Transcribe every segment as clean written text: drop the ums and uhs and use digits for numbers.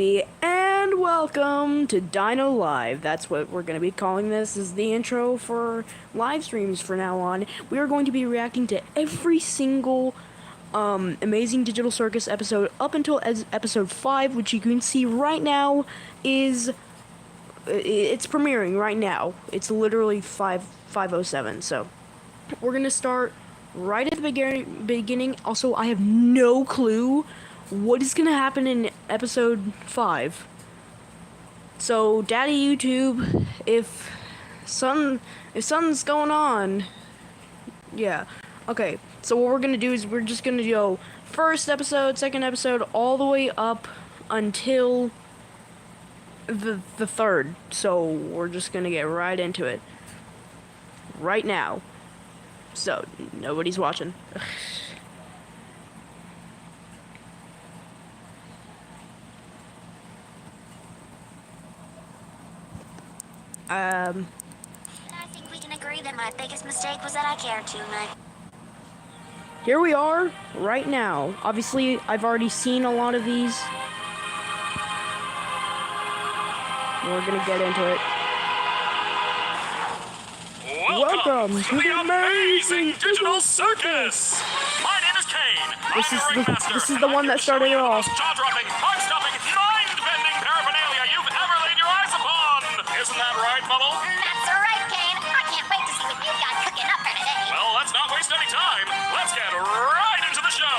And welcome to Dino Live. That's what we're going to be calling this. This is the intro for live streams from now on. We are going to be reacting to every single Amazing Digital Circus episode up until episode 5, which you can see right now is it's premiering right now. It's literally 5:07. So we're going to start right at the beginning. Also, I have no clue what is gonna happen in episode 5. So, Daddy YouTube, if something's going on, yeah. Okay, so what we're gonna do is we're just gonna go first episode, second episode, all the way up until the third. So we're just gonna get right into it right now. So nobody's watching. I think we can agree that my biggest mistake was that I cared too much. Here we are, right now. Obviously, I've already seen a lot of these. We're gonna get into it. Welcome to the Amazing Digital Circus! My name is Kane. This is the one that started it all. Jaw-dropping, heart-stopping, mind-bending paraphernalia you've ever laid your eyes upon. Isn't that right, Bubble? That's right, Kane. I can't wait to see what you've got cooking up for today. Well, let's not waste any time. Let's get right into the show.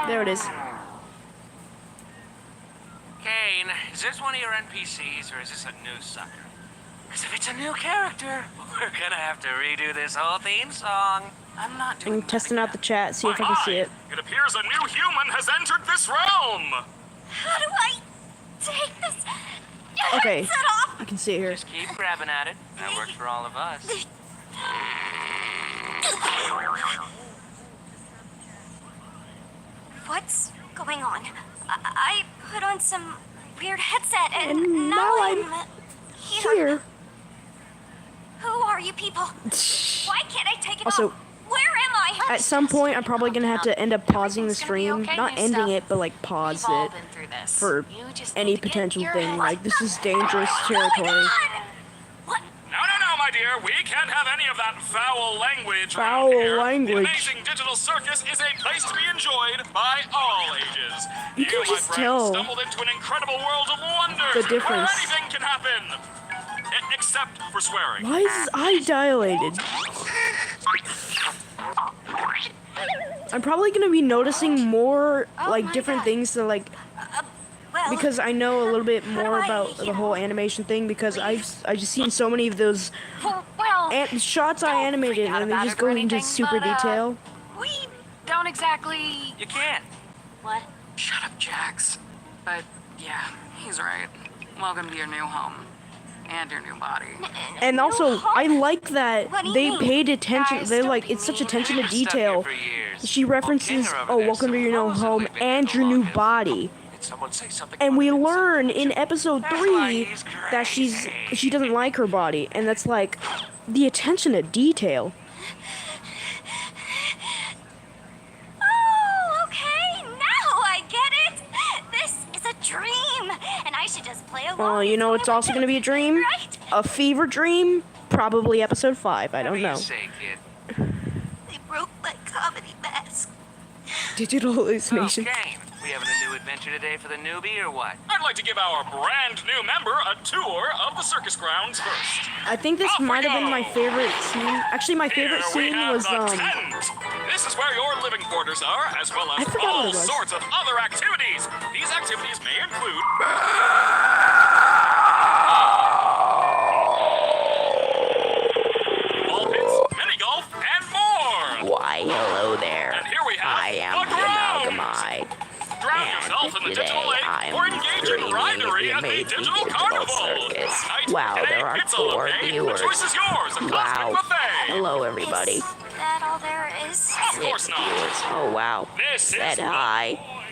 There it is. Kane, is this one of your NPCs or is this a new sucker? Because if it's a new character, we're gonna have to redo this whole theme song. I'm not doing I'm testing out the chat, see if I can see it. It appears a new human has entered this realm. How do I take this? Okay, Set off. I can see it here. Just keep grabbing at it. That works for all of us. What's going on? I put on some weird headset And now I'm here. Who are you people? Why can't I take it Also, off? Where am I? At some point, I'm probably gonna have to end up pausing the stream. Not ending it, but like pause it for any potential thing. Like, this is dangerous territory. What? No, my dear. We can't have any of that foul language. Foul around here. language. The Amazing Digital Circus is a place to be enjoyed by all ages. You can my just friend, tell stumbled into an incredible world of wonders the difference. where anything can happen. Except for swearing. Why is his eye dilated? I'm probably gonna be noticing more, like, different things to, like, Well, because I know a little bit how do more I, about you the know, whole animation thing, because I've just seen so many of those Well, shots I animated freak out and they about just it go or into anything, super but, detail. we don't exactly... You can't. What? Shut up, Jax. But, yeah, he's right. Welcome to your new home. And your new body. And also, I like that What do you they mean? paid attention. Guys, They're don't like, be it's such mean. attention to I've stuck here detail. for years. She references, Walk in oh, over there, welcome to your new home supposedly and your new body. Did someone say something And about we it? learn in episode That's why 3 he's that crazy. she doesn't like her body, and that's like the attention to detail. Oh, okay. Now I get it. This is a dream, and I should just play along. Well, you know, it's also going to be a dream, Right? a fever dream, probably episode 5. I don't Whatever know. you say, kid. They broke my comedy mask. Digital hallucination. Okay. We having a new adventure today for the newbie or what? I'd like to give our brand new member a tour of the circus grounds first. I think this Off we might have been go. my favorite scene. Actually, my favorite Here we scene have was the tent. This is where your living quarters are, as well I as forgot what all it was. sorts of other activities. These activities may include ball pits, mini golf, and more. Why, hello there. And here we have I am the the grounds. Amalgamon. Hi. Drown And yourself in the today digital lake I'm or engage in streaming ridery the at the Amazing Digital Digital Carnival. Circus. Tonight, Wow, an there are egg pizza 4 buffet. The viewers. choice is yours. A cosmic Wow. buffet. Hello, everybody. Is that all there is? Of course 6 not. viewers. Oh, wow. This Said is the hi. void.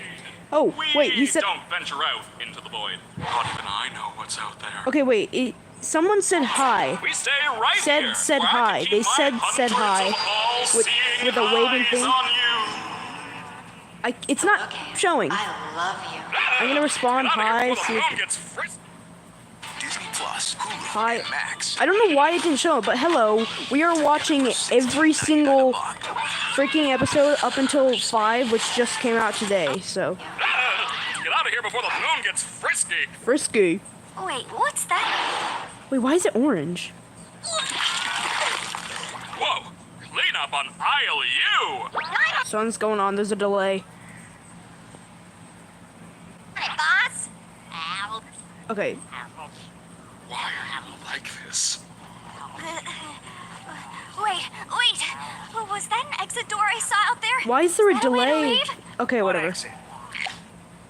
Oh, We wait, he said... don't venture out into the void. Not even I know what's out there. Okay, wait. Someone said hi. We stay right Said- here. said where I hi. can keep They my said hundreds hi. of all-seeing With a waving eyes thing. on you. It's not showing. I love you. I'm gonna respond Get out of hi. here before See the if... moon gets frisked. Disney Plus, Hulu, Hi. and Max. I don't know why it didn't show it, but hello. We are watching every single freaking episode up until 5, which just came out today. So, Get out of here before the moon gets frisky. frisky. Wait, what's that? Wait, why is it orange? Whoa! Clean up on aisle U. Something's going on. There's a delay. Hey, boss. Ow. Okay. Why are you like this? Wait. Was that an exit door I saw out there? Why is there a Is that a way to delay? leave? Okay, What whatever. exit?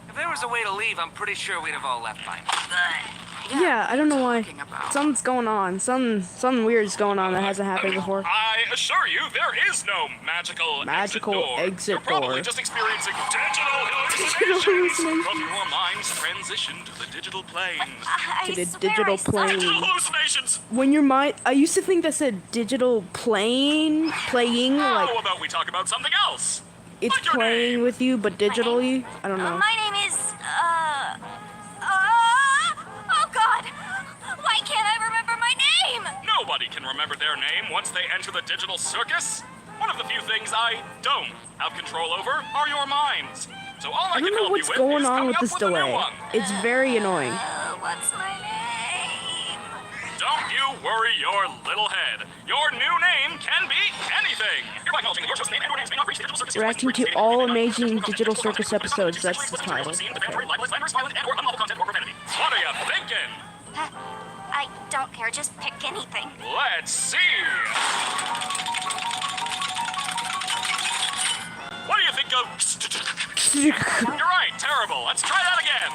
If there was a way to leave, I'm pretty sure we'd have all left by now. Yeah, I don't know why. Talking about. Something's going on. Something weird's going on that hasn't happened before. I assure you, there is no magical Exit You're probably door. just experiencing digital Digital hallucinations from your mind's transition to the digital plane. I To the swear digital I saw plane. Digital hallucinations. When your mind, I used to think that said digital playing, like How about we talk about something else? it's Like your playing name. with you, but digitally. I don't know. My name is, oh God! Why can't I remember my name? Nobody can remember their name once they enter the digital circus. One of the few things I don't have control over are your minds. So all I, I can don't know help what's you with going is on coming with up this with a new delay. one. It's very annoying. What's my name? Don't you worry your little head. Your new name can be anything. Hereby acknowledging that your show's name and your names may not reach the digital circus. Reacting to all Amazing Digital Circus episodes. That's the title. Okay. What are you thinking? I don't care. Just pick anything. Let's see. What do you think of... You're right, terrible. Let's try that again.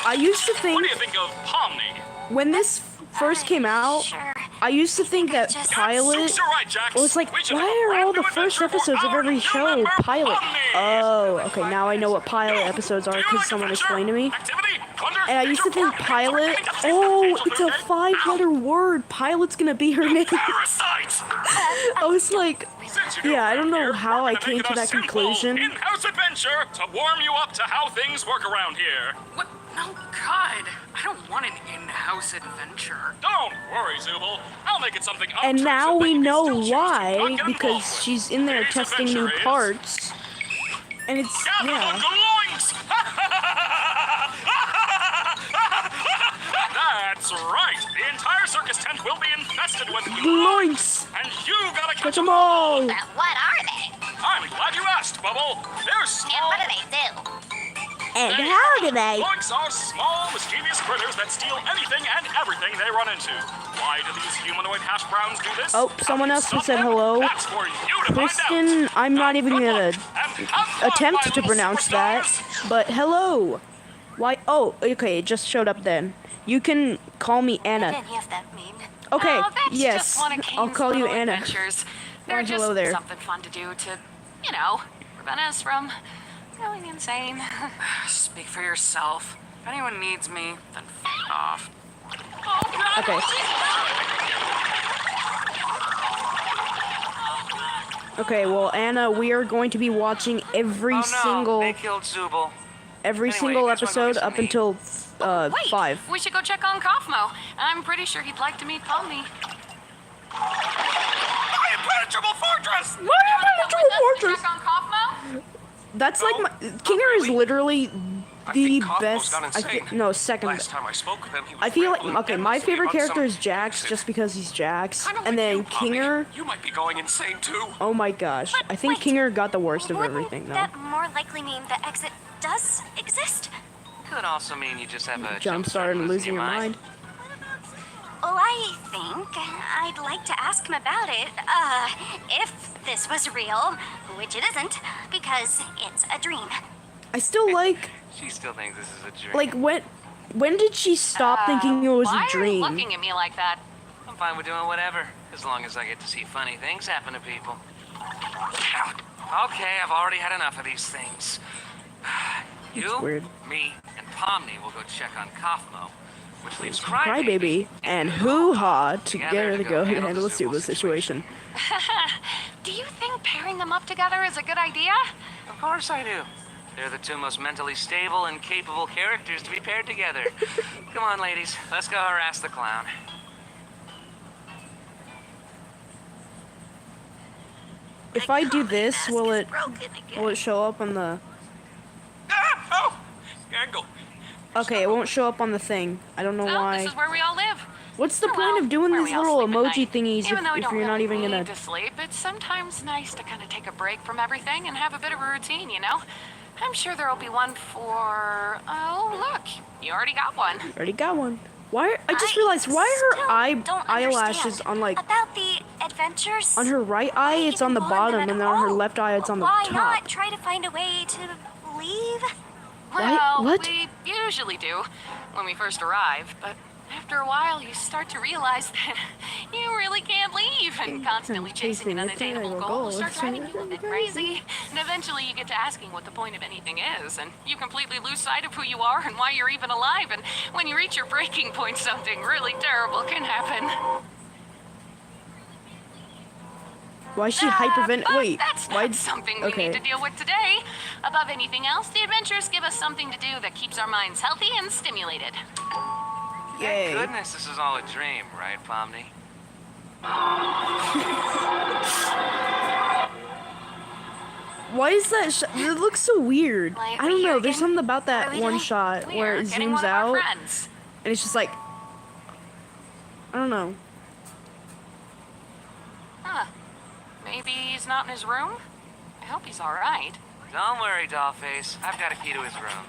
I used to What think do you think of Pomni? when this first came out, Sure. I used to think that Just- Pilot. You're right, Jax. Well, it's like, We should why have a are brand all the new first adventure for episodes of our every new show member, pilot? Pomni. Oh, okay, now I know what pilot episodes are because someone explained to me. Activity, wonder, And I used to think feature, pilot. feature, Oh, feature, it's a feature, 5-letter word. Pilot's gonna be her name. Parasites. I was like, Since you yeah, I live don't know here, how we're I gonna came make to it a that simple conclusion. In-house adventure to warm you up to how things work around here. What? No, God. I don't want an in-house adventure. Don't worry, Zubul. I'll make it something And obtrusive now that we you can know still choose to why, not get because involved with. she's in there Today's testing new adventure is parts. And it's, Gather yeah. the gloinks! That's right. The entire circus tent will be infested with gloinks, Gloinks! and you gotta Catch catch them them all. all! What are they? I'm glad you asked, Bubble. They're And small. what do they do? And how do they? Gloinks are small, mischievous critters that steal anything and everything they run into. Why do these humanoid hash browns do this? Oh, someone else Stop said them? hello. That's for you to Kristen, find out. I'm not even Good gonna luck, and have fun, attempt my to little pronounce that. superstars. But hello. Why? Oh, okay, it just showed up then. You can call me I Anna. didn't have that mean. Okay, Oh, that's yes, just one of I'll Kane's call you little Anna. Adventures. They're Why, just hello there. something fun to do to, prevent us from going insane. Speak for yourself. If anyone needs me, then f off. Okay. Okay, well, Anna, we are going to be watching every Oh no, single they killed Zubul. every Anyway, single here's one episode nice up meet. until Wait, 5. we should go check on Kaufmo. I'm pretty sure he'd like to meet Pomni. My impenetrable fortress! With us to check on Kaufmo? That's like No, my not Kinger is really. literally I the think Kaufmo's best. gone insane. No, second. Last time I spoke with him, he was I feel like rambling okay. My endlessly favorite about character some is Jax, exit. just because he's Jax, Kinda and like then you, Pomni. Kinger. You might be going insane too. Oh my gosh, I think wait, Kinger got the worst of Wouldn't everything though. that more likely mean the exit does exist? Could also mean you just have a Jump start and losing your mind. Well, I think I'd like to ask him about it. If this was real, which it isn't, because it's a dream. I still like She still thinks this is a dream. like when did she stop thinking it was Why a dream? are you looking at me like that? I'm fine with doing whatever, as long as I get to see funny things happen to people. Okay, I've already had enough of these things. You, weird. me, and Pomni will go check on Kaufmo, which leaves Crybaby and Hoo-Ha together to go handle the Psyb0i situation. Do you think pairing them up together is a good idea? Of course I do. They're the two most mentally stable and capable characters to be paired together. Come on, ladies, let's go harass the clown. If I do this, will it show up on the... Ah! Oh! Angle. Okay, it won't show up on the thing. I don't know Well, why. this is where we all live. What's the Or, point well, of doing where these we all little sleep at emoji night. thingies Even though we if don't you're not really even need gonna... to sleep, it's sometimes nice to kind of take a break from everything and have a bit of a routine, you know? I'm sure there'll be one for... Oh, look, you already got one. Already got one. Why? I just realized why still her don't eyelashes understand on like about the adventures. on her right eye Why it's on the even go on them bottom at and then on her all? left eye it's on the Why top. not try to find a way to leave? Well, What? we usually do when we first arrive, but after a while you start to realize that you really can't leave, and constantly chasing an unattainable goal starts driving you a bit crazy. And eventually you get to asking what the point of anything is, and you completely lose sight of who you are and why you're even alive, and when you reach your breaking point, something really terrible can happen. Why is she hypervent? But Wait, that's why? not something we need to deal with today. Above anything else, the adventures give us something to do that keeps our minds healthy and stimulated. Yay. Thank goodness this is all a dream, right, Pomni? Why is that? It looks so weird. Like, I don't know. we're There's getting- something about are that we one doing- shot where We're it getting zooms one of our out friends. and it's just like I don't know. Huh. Maybe he's not in his room? I hope he's alright. Don't worry, Dollface. I've got a key to his room.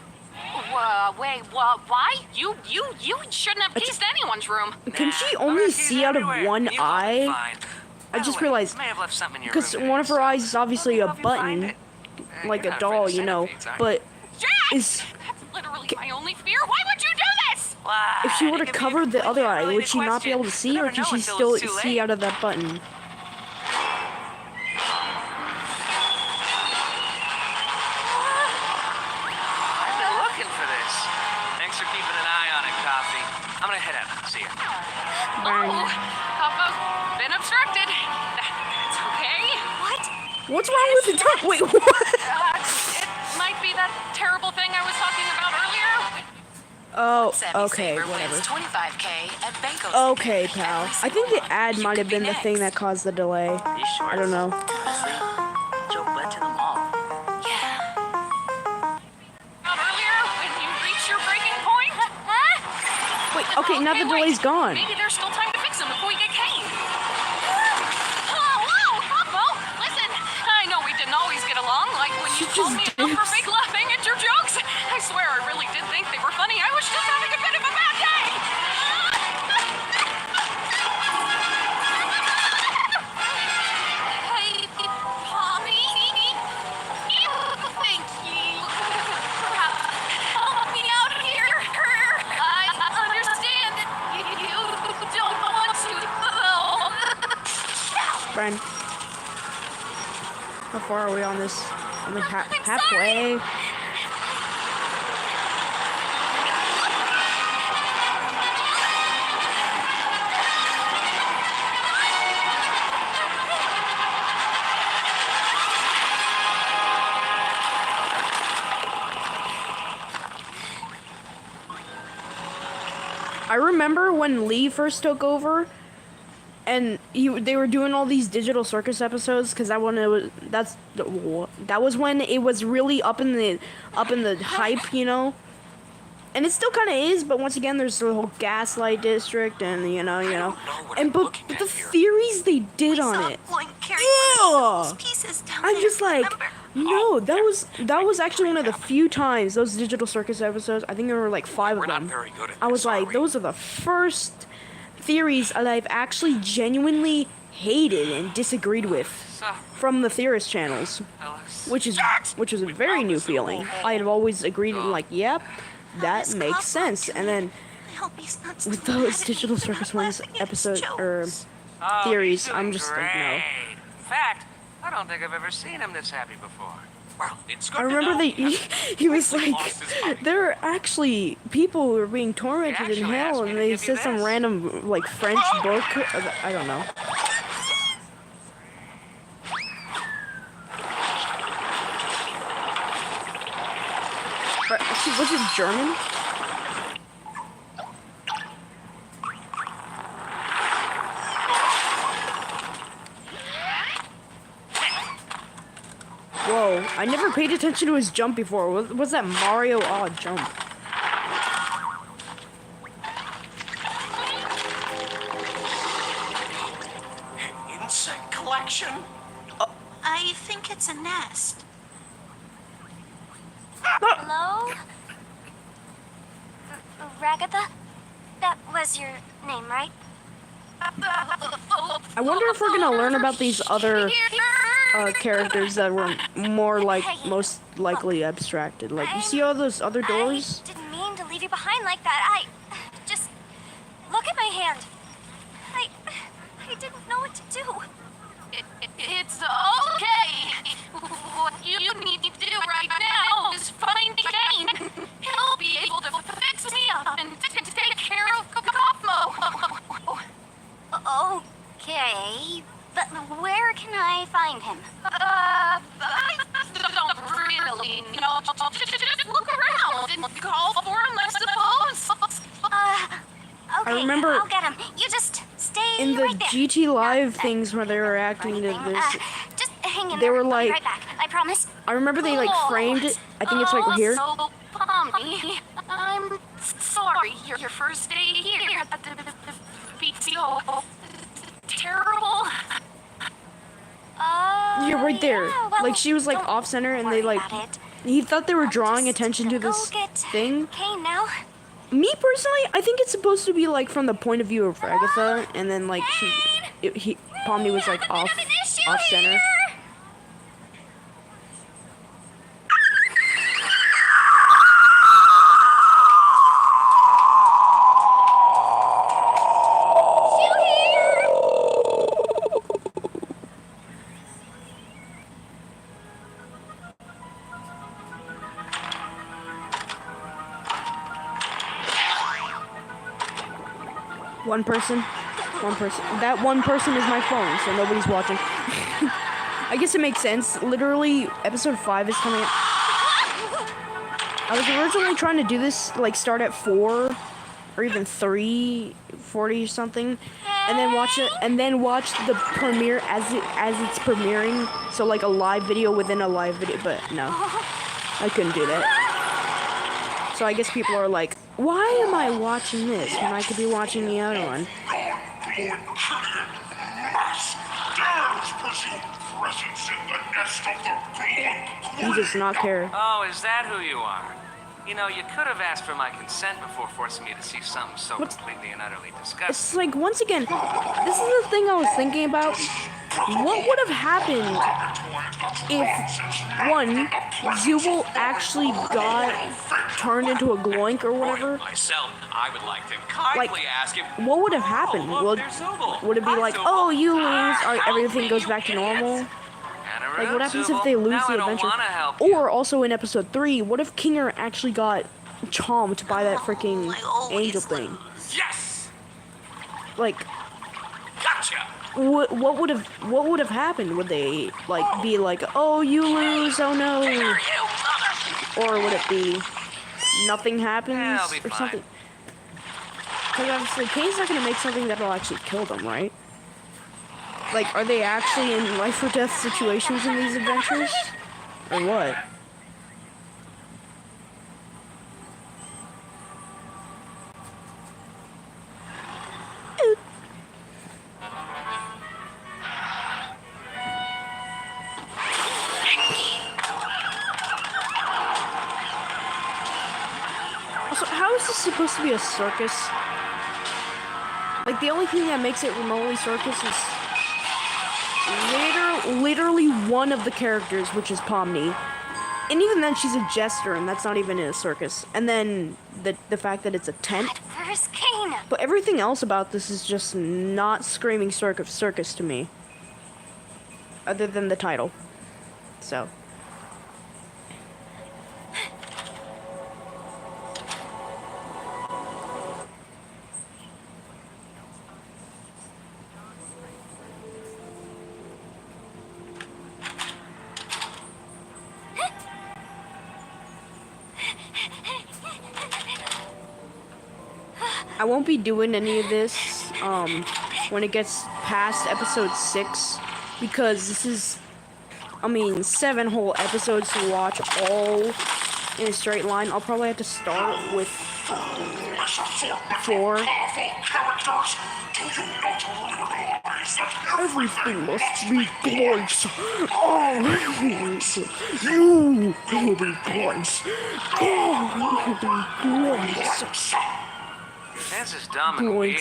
Wait, why? You shouldn't have keys to anyone's room. Can she I've only got keys see out of everywhere. one You got it eye? fine. I By the just way, realized you may have left something in your because room one of her today, eyes is obviously so a let me know if you find button, it. like You're a not afraid doll, of you know. centipedes, are you? But Jack! is That's literally my only fear. Why would you do this? Why? if she were to It could be a cover the other eye, completely would she not be able to question. see, We'll or never can know she until still it's too see late. out of that button? I've been looking for this. Thanks for keeping an eye on it, Coffee. I'm gonna head out. See ya. Oh, Papa, been obstructed. That's okay. What? What's wrong with the tongue? Wait, what? It might be that terrible thing I was talking about earlier. Oh, Sammy okay, Saber whatever. wins 25K at Banco. Okay, pal. I think the ad might have been the thing that caused the delay. You sure? I don't know. Joe butt to the mall. About earlier when you reach your breaking point. Wait, okay, now the delay's gone. Maybe there's still time to fix them before we get cane. Whoa, Papa, listen. I know we didn't always get along, like when you She told just me about dips. fake laughing at your jokes. I swear I really did think they were funny. I was just having a bit of a bad day. Hey, Tommy. Thank you. Help me out here. I understand that you don't want to. Brian, how far are we on this? I'm like I'm halfway. I remember when Lee first took over, and they were doing all these Digital Circus episodes because that was when it was really up in the hype, you know. And it still kind of is, but once again, there's the whole Gaslight District, and you know, what and I'm but looking at the here. theories they did on it. Ew! Pieces down I'm there, just like, remember? no, that was actually one of the few times those Digital Circus episodes. I think there were like 5 We're of not them. very good at I was this, are like, we? those are the first theories that I've actually genuinely hated and disagreed with So, from the theorist channels, fellas. which is a very new feeling. I have always agreed and like, yep, that makes sense. And then I hope he's not with those Digital Circus ones episode or Oh, theories, he's I'm doing just like, no. great. In fact, I don't think I've ever seen him this happy before. Well, it's good I to remember know that he was like, lost his mind. there are actually people who are being tormented in actually asked hell, me and to they give you said some this. random like French book. I don't know. Was it German? Whoa, I never paid attention to his jump before. What's that Mario odd jump? Insect collection? I think it's a nest. Ah! Hello? Ragatha? That was your name, right? I wonder if we're gonna learn about these other characters that were more like most likely abstracted. Like, you see all those other doors? I didn't mean to leave you behind like that. I just look at my hand. I didn't know what to do. It's okay. What you need to do right now is find Kane. He'll be able to fix me up and take care of Kaufmo. Okay, but where can I find him? I don't really know. Just look around and call for him, I suppose. Okay, I remember I'll get him. You just stay in the right there. GT Live things where they were acting to Anything. this, Just hang in they there. were I'll be like- right back. I promise. I remember they like framed it. I think it's like here. So bummy. I'm sorry. Your first day here at the be so terrible. You're right there. Yeah, well, Like, she was like don't off center, and worry they like about it. he thought they were drawing Just attention to gonna this go get thing. Kane now. Me personally, I think it's supposed to be like from the point of view of Agatha, and then like Pomni was like We have a off bit of an issue center. here. One person. That one person is my phone, so nobody's watching. I guess it makes sense. Literally, episode 5 is coming out. I was originally trying to do this, like, start at 4 or even 3:40 or something, and then watch it, and then watch the premiere as it's premiering. So like a live video within a live video, but no, I couldn't do that. So I guess people are like, why am I watching this when I could be watching the other one? He does not care. Oh, is that who you are? You know, you could have asked for my consent before forcing me to see something so What's- completely and utterly It's disgusting. like, once again, this is the thing I was thinking about. What would have happened if, one, Jubal actually got turned into a gloink or whatever? Myself, I would like to kindly Like, ask him. what would have happened? Oh, look, Would, there's Zubul. would it be Hi, like, Zubul. oh, you lose, Ah, help everything me, goes you back to idiot. normal? Like, what happens if Zubul. they lose Now the I don't adventure? wanna help you. Or also in episode 3, what if Kinger actually got chomped by that freaking angel thing? Yes! Like, Gotcha! what would have happened? Would they like be like, oh, you lose, oh no, You mother! or would it be nothing happens Yeah, I'll be or fine. something? Because obviously Kane's not gonna make something that'll actually kill them, right? Like, are they actually in life or death situations in these adventures, or what? Also, how is this supposed to be a circus? Like, the only thing that makes it remotely circus is literally one of the characters, which is Pomni. And even then, she's a jester, and that's not even in a circus. And then the fact that it's a tent. Where's Kane? But everything else about this is just not screaming circus to me. Other than the title. So. I won't be doing any of this when it gets past episode 6 because this is, 7 whole episodes to watch all in a straight line. I'll probably have to start with 4. Everything must be glorious. Oh, you will be glorious. Oh, you will be glorious. This is dumb and weird.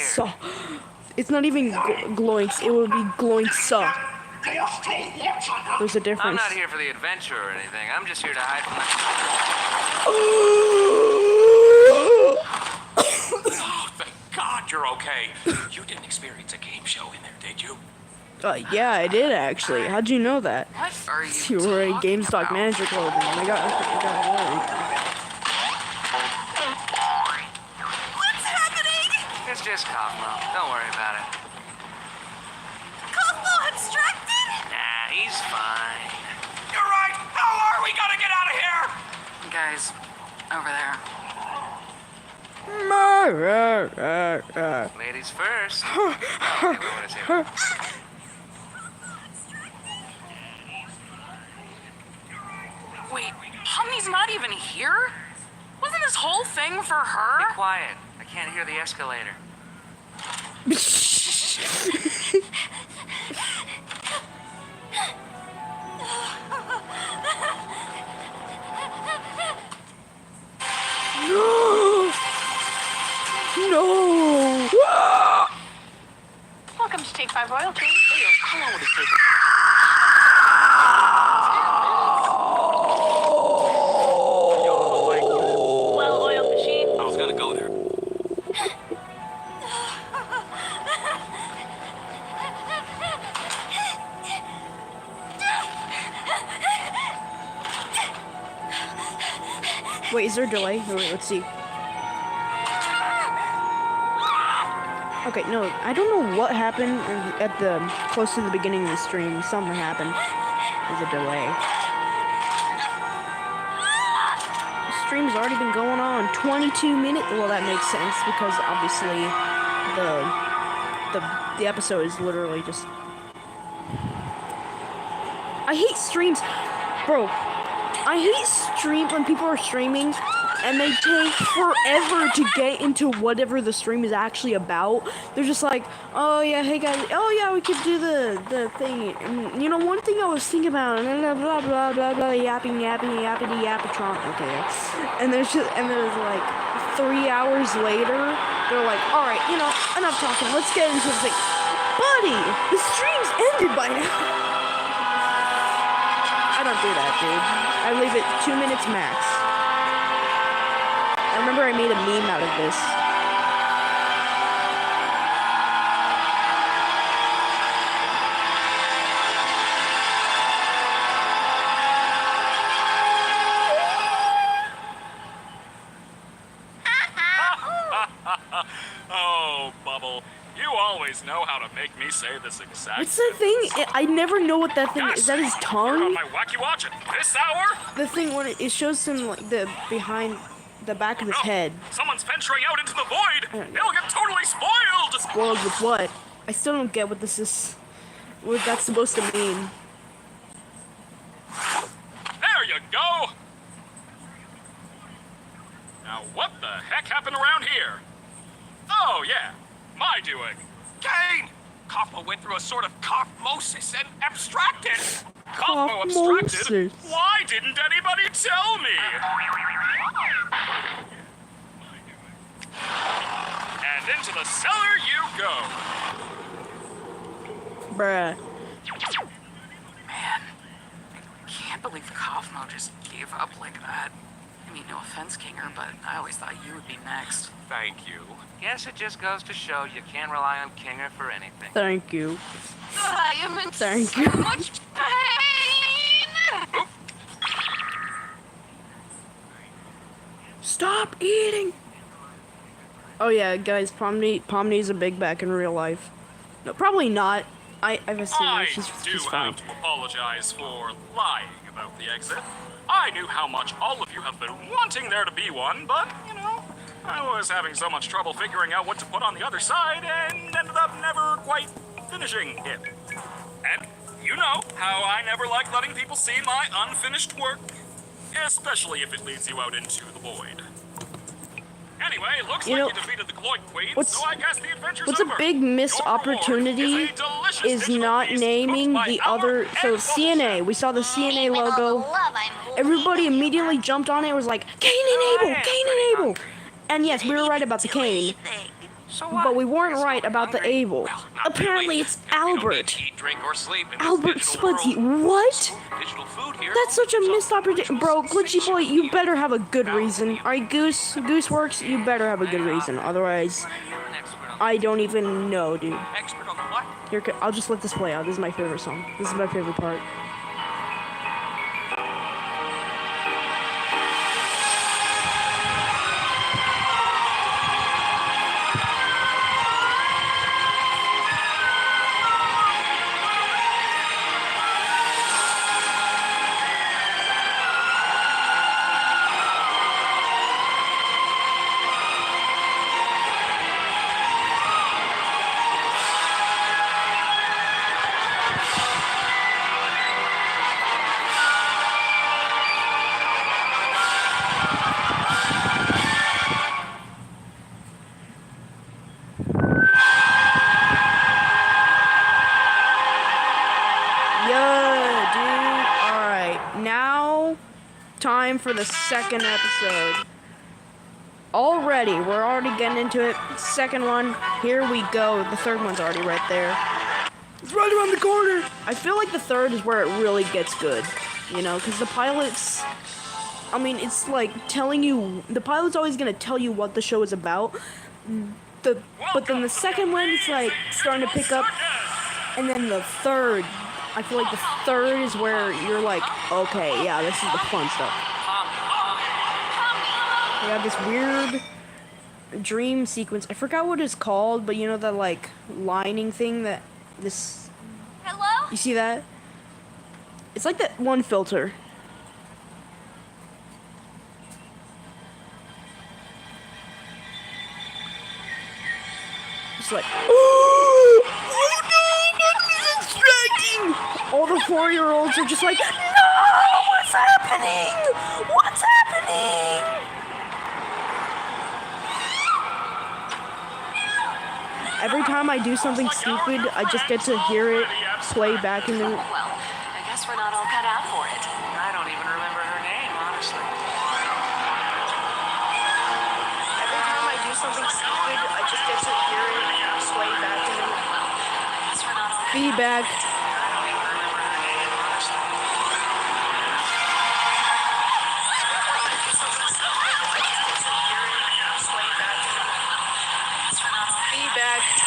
It's not even glowing. It would be glowing. There's a difference. I'm not here for the adventure or anything. I'm just here to hide from the... Oh, thank God you're okay. You didn't experience a game show in there, did you? Yeah, I did actually. How'd you know that? What are You were wearing GameStop about? manager clothing. I got worried. It's just Cosmo. Don't worry about it. Cosmo abstracted? Nah, he's fine. You're right. How are we gonna get out of here? Guys, over there. Ladies first. Oh, everyone is here. Wait, Pomni's not even here? Wasn't this whole thing for her? Be quiet. I can't hear the escalator. No! Welcome to Take 5 Royalty. Well-oiled machine. I was gonna go there. Wait, is there a delay? Wait, let's see. Okay, no, I don't know what happened at the close to the beginning of the stream. Something happened. There's a delay. The stream's already been going on 22 minutes. Well, that makes sense because obviously the episode is literally just. I hate streams, bro. I hate when people are streaming and they take forever to get into whatever the stream is actually about. They're just like, oh yeah, hey guys, oh yeah, we could do the thing. And, you know, one thing I was thinking about, blah blah blah blah blah, yappity yappatron. Okay, and there's like 3 hours later, they're like, all right, you know, enough talking. Let's get into the thing. Buddy, the stream's ended by now. I don't do that, dude. I leave it 2 minutes max. I remember I made a meme out of this. Oh, Bubble. You always know how to make me say this exact What's the thing? I never know what that thing is. Is that his You're tongue? on my wacky watch at this hour? The thing when it shows him like behind the back of his head. Someone's venturing out into the void. don't know. It'll get totally spoiled. Spoiled with what? I still don't get what this is. What that's supposed to mean. There you go. Now what the heck happened around here? Oh yeah, my doing. Kane! Cosmo went through a sort of cophmosis and abstracted. Cosmo abstracted? Cophmosis. Why didn't anybody tell me? And into the the cellar you go. Bruh. Man, I can't believe Cosmo just gave up like that. I mean, no offense, Kinger, but I always thought you would be next. Thank you. Guess it just goes to show you can't rely on Kinger for anything. Thank you. I am in Thank so you. much pain. Stop eating! Oh yeah, guys, Pomni's a big back in real life. No, probably not. I've seen her. I She's do fine. have to apologize for lying about the exit. I knew how much all of you have been wanting there to be one, but, you know, I was having so much trouble figuring out what to put on the other side and ended up never quite finishing it. And you know how I never like letting people see my unfinished work, especially if it leads you out into the void. Anyway, it looks You like know, you defeated the Gloid Queen, what's- so I guess the adventure's What's a over. big missed Your reward opportunity is a delicious is digital not feast naming cooked by the our other. So head CNA, we saw the CNA With all the logo. love I'm Everybody holding. immediately jumped on it. It was like Cain and Abel, Cain and Abel. And yes, we were right about the Cain, So what? but we weren't Guess right we're about the hungry. Abel. Well, not Apparently, really. it's We don't need Albert. to eat, drink, or sleep in this Albert digital Spudsy. world. What? Digital food here. That's such a missed opportunity, bro. Glitchy boy, you better have a good Now, reason. All right, Goose works. You better have a good reason. Otherwise, You're an expert on I don't even know, dude. Expert on what? Here, I'll just let this play out. This is my favorite song. This is my favorite part. Yeah, dude. Alright, now time for the second episode. Already, we're already getting into it. Second one, here we go. The third one's already right there. It's right around the corner. I feel like the third is where it really gets good, you know, because the pilot's, I mean, it's like telling you, the pilot's always gonna tell you what the show is about. But then the second one, it's like starting to pick up, and then the third, I feel like the third is where you're like, okay, yeah, this is the fun stuff. We have this weird dream sequence. I forgot what it's called, but you know that like lining thing that this. Hello? You see that? It's like that one filter. It's like, oh no, mommy's extracting! All the 4-year-olds are just like, no, what's happening? What's happening? Every time I do something stupid, I just get to hear it play back in the. Well, I guess we're not all cut out for it. I don't even remember her name, honestly. Every time I do something stupid, I just get to hear it play back in the. I guess we're not all cut Feedback. I don't even remember her name, honestly. Feedback.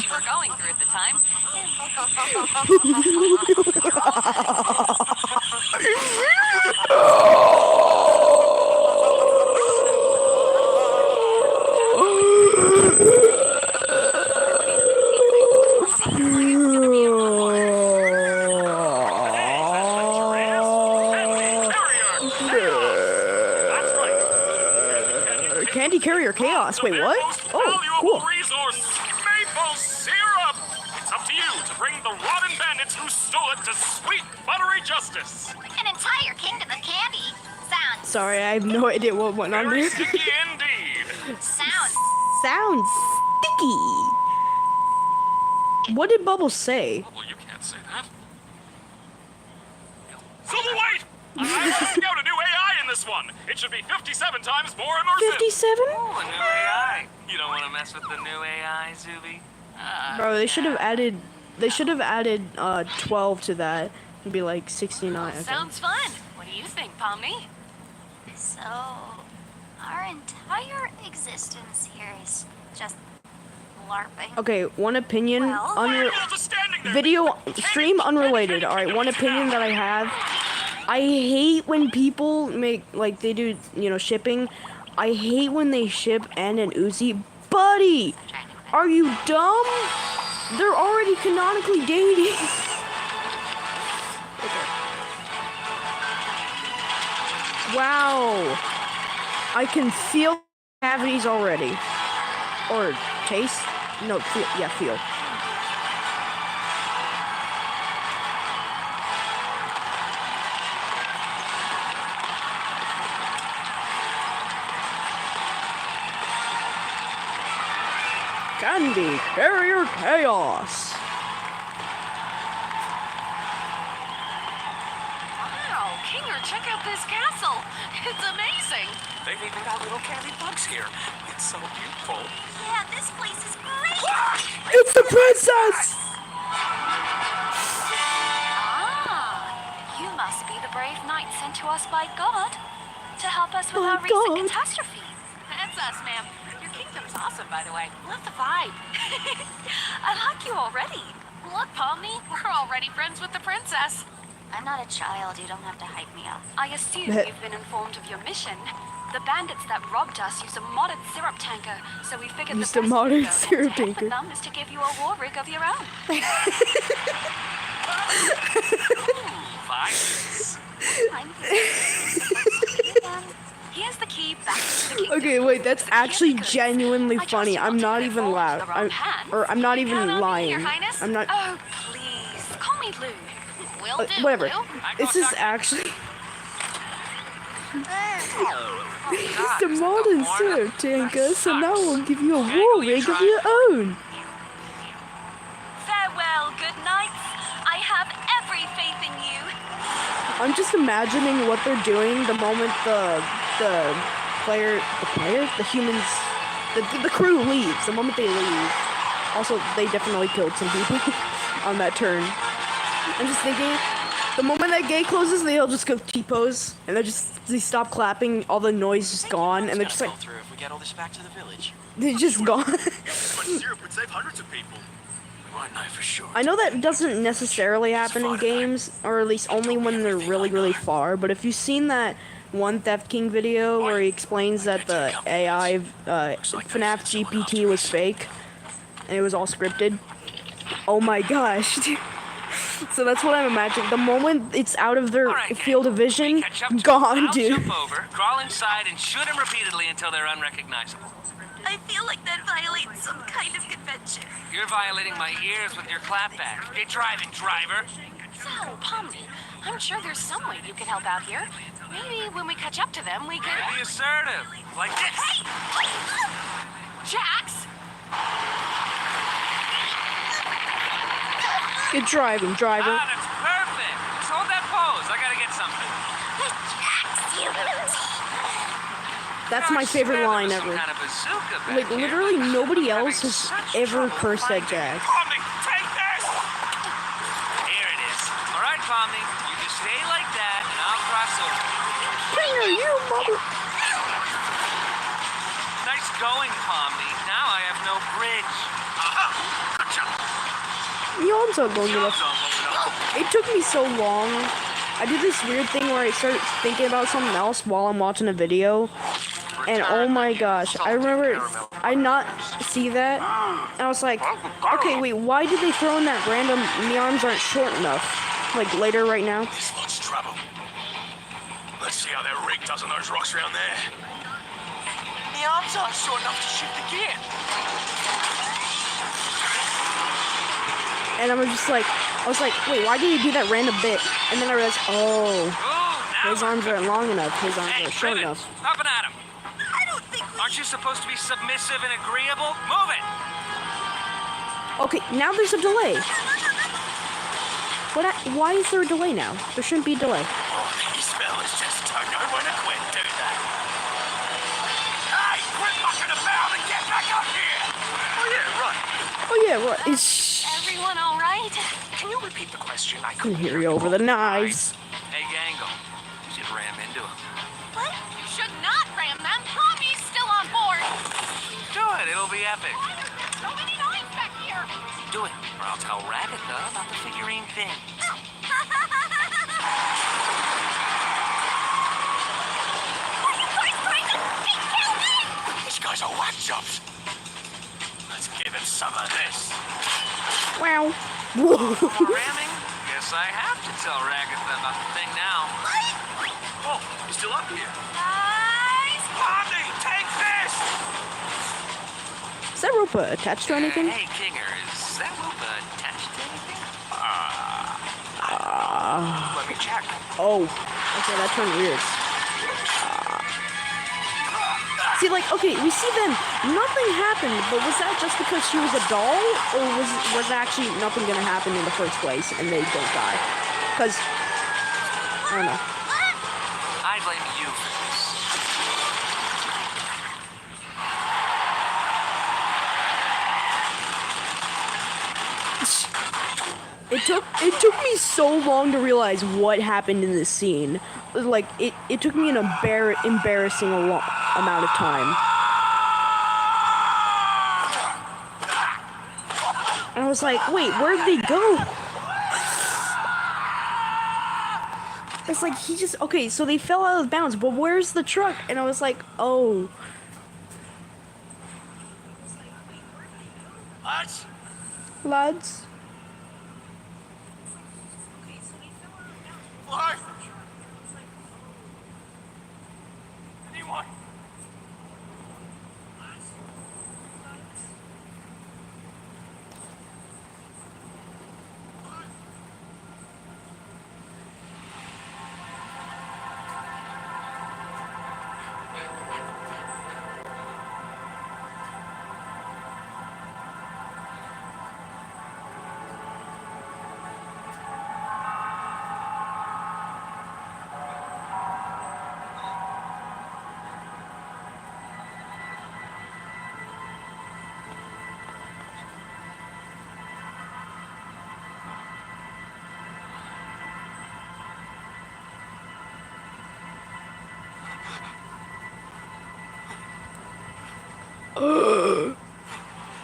we're going through at the time. Candy Carrier Chaos. Wait, what? Most Oh, valuable cool. resource, maple syrup. It's it's up to you to bring the rotten bandits who stole it to sweet, buttery justice. An entire kingdom of candy. Sounds. Sorry, I have no idea what went on Very there. sticky indeed. Sounds. Sounds sticky. What did Bubbles say? Well, you can't say that. Silverwhite! I'm testing out a new AI in this one. It should be 57 times more immersive. 57? Oh, a new AI. You don't want to mess with the new AI, Zuby? Bro, they should have added. They should have added 12 to that. It'd be like 69. Okay. Sounds fun. What do you think, Pomni? So, our entire existence here is just LARPing. Okay, one opinion. Well, Just standing there. Video stream unrelated. All right, one opinion that I have. I hate when people make like they do, you know, shipping. I hate when they ship Ann and Uzi. Buddy, are you dumb? They're already canonically dating. Okay. Wow, I can feel cavities already. Or taste? No, feel. Yeah, feel. Candy Carrier Chaos. Wow, Kinger, check out this castle. It's amazing. They've even got little candy bugs here. It's so beautiful. Yeah, this place is great. It's the princess! Ah, you must be the brave knight sent to us by God to help us with By our recent God? catastrophe. That's us, ma'am. Your kingdom's awesome, by the way. Love the vibe. I like you already. Look, Pomni, we're already friends with the princess. I'm not a child. You don't have to hype me up. I assume you've been informed of your mission. The bandits that robbed us use a modded syrup tanker, so we figured Used the a best way modded to go syrup head-to-head tanker. with them is to give you a war rig of your own. Vibes. I'm Here's the key back to the kingdom. Okay, wait, that's Secure actually the goods. genuinely I trust funny. you I'm not to not get even fall loud. into the wrong hands. I'm not You even count on me, lying. Your Highness? I'm not. Oh, please. Call me Lou. Will do, Whatever. Lou. This is actually. God, The is that modern horn? syrup tanker, That so now sucks. we'll give you a Okay, war will you rig of try? your own. Farewell, good knights. I have every faith in you. I'm just imagining what they're doing the moment the humans, the crew leaves. The moment they leave. Also, they definitely killed some people on that turn. I'm just thinking, the moment that gate closes, they'll just go T-pose, and they stop clapping, all the noise is gone, and they're just like, through if we get all this back to the village. they're just gone. Syrup would save hundreds of people. We won't know for sure. I know that doesn't necessarily happen in games, or at least only when they're really, really far, but if you've seen that one Theft King video where he explains that the AI FNAF GPT was fake, and it was all scripted, oh my gosh, dude. So that's what I'm imagining. The moment it's out of their All right, field of vision, catch up to gone, them. I'll dude. jump over, crawl inside, and shoot them repeatedly until they're unrecognizable. I feel like that violates some kind of convention. You're violating my ears with your clapback. Get driving, driver. So, Pomni, I'm sure there's some way you can help out here. Maybe when we catch up to them, we can... Be assertive. Like this. Jax! Good driving, driver. Ah, that's perfect. Just hold that pose. I gotta get something. That's my favorite line ever. Kind of bazooka back Like, here. literally nobody I'm else having has such ever trouble cursed at finding Jax. Pomni, take this! Here it is. All right, Pomni. You just stay like that, and I'll cross over. Here, you mother... Nice going, Pomni. Now I have no bridge. Yawns aren't long enough. It took me so long. I did this weird thing where I started thinking about something else while I'm watching a video. And oh my gosh, I remember I not see that. And I was like, okay, wait, why did they throw in that random the arms aren't short enough? Like later right now. This lot's trouble. Let's see how that rig does on those rocks around there. The arms aren't short enough to shoot the gear. And I was like, wait, why did he do that random bit? And then I realized, oh, his arms aren't long enough. His arms Hey, are short Ribbon, enough. up and at him. I don't think we... Aren't you supposed to be submissive and agreeable? Move it! Okay, now there's a delay. Why is there a delay now? There shouldn't be a delay. Oh, these fellas just don't know when to quit, do they? Hey, quit mucking about and get back up here! Oh, yeah, right. Oh yeah, what? It's... Everyone all right? Can you repeat the question? I I can couldn't hear you over the knives. Hey, Gangle. You should ram into him. What? Should not ram them. Tommy's still on board. Do it. It'll be epic. So many knives back here. Do it, or I'll tell Ragatha about the figurine thing. These guys are whack jobs. Let's give him some of this. Wow. More ramming? Guess I have to tell Ragatha about the thing now. Oh, he's still up here. Guys! Barney, take this! Is that rope attached to anything? Hey, Kinger, is that rope attached to anything? Let me check. Oh. Okay, that turned weird. See, like, okay, we see them. Nothing happened, but was that just because she was a doll, or was actually nothing gonna happen in the first place and they don't die? Because I don't know. I blame you for this. It took me so long to realize what happened in this scene. Like it took me an embarrassing amount of time. And I was like, wait, where'd they go? It's like he just okay, so they fell out of bounds, but where's the truck? And I was like, oh. Lads? Lads. What? Anyone?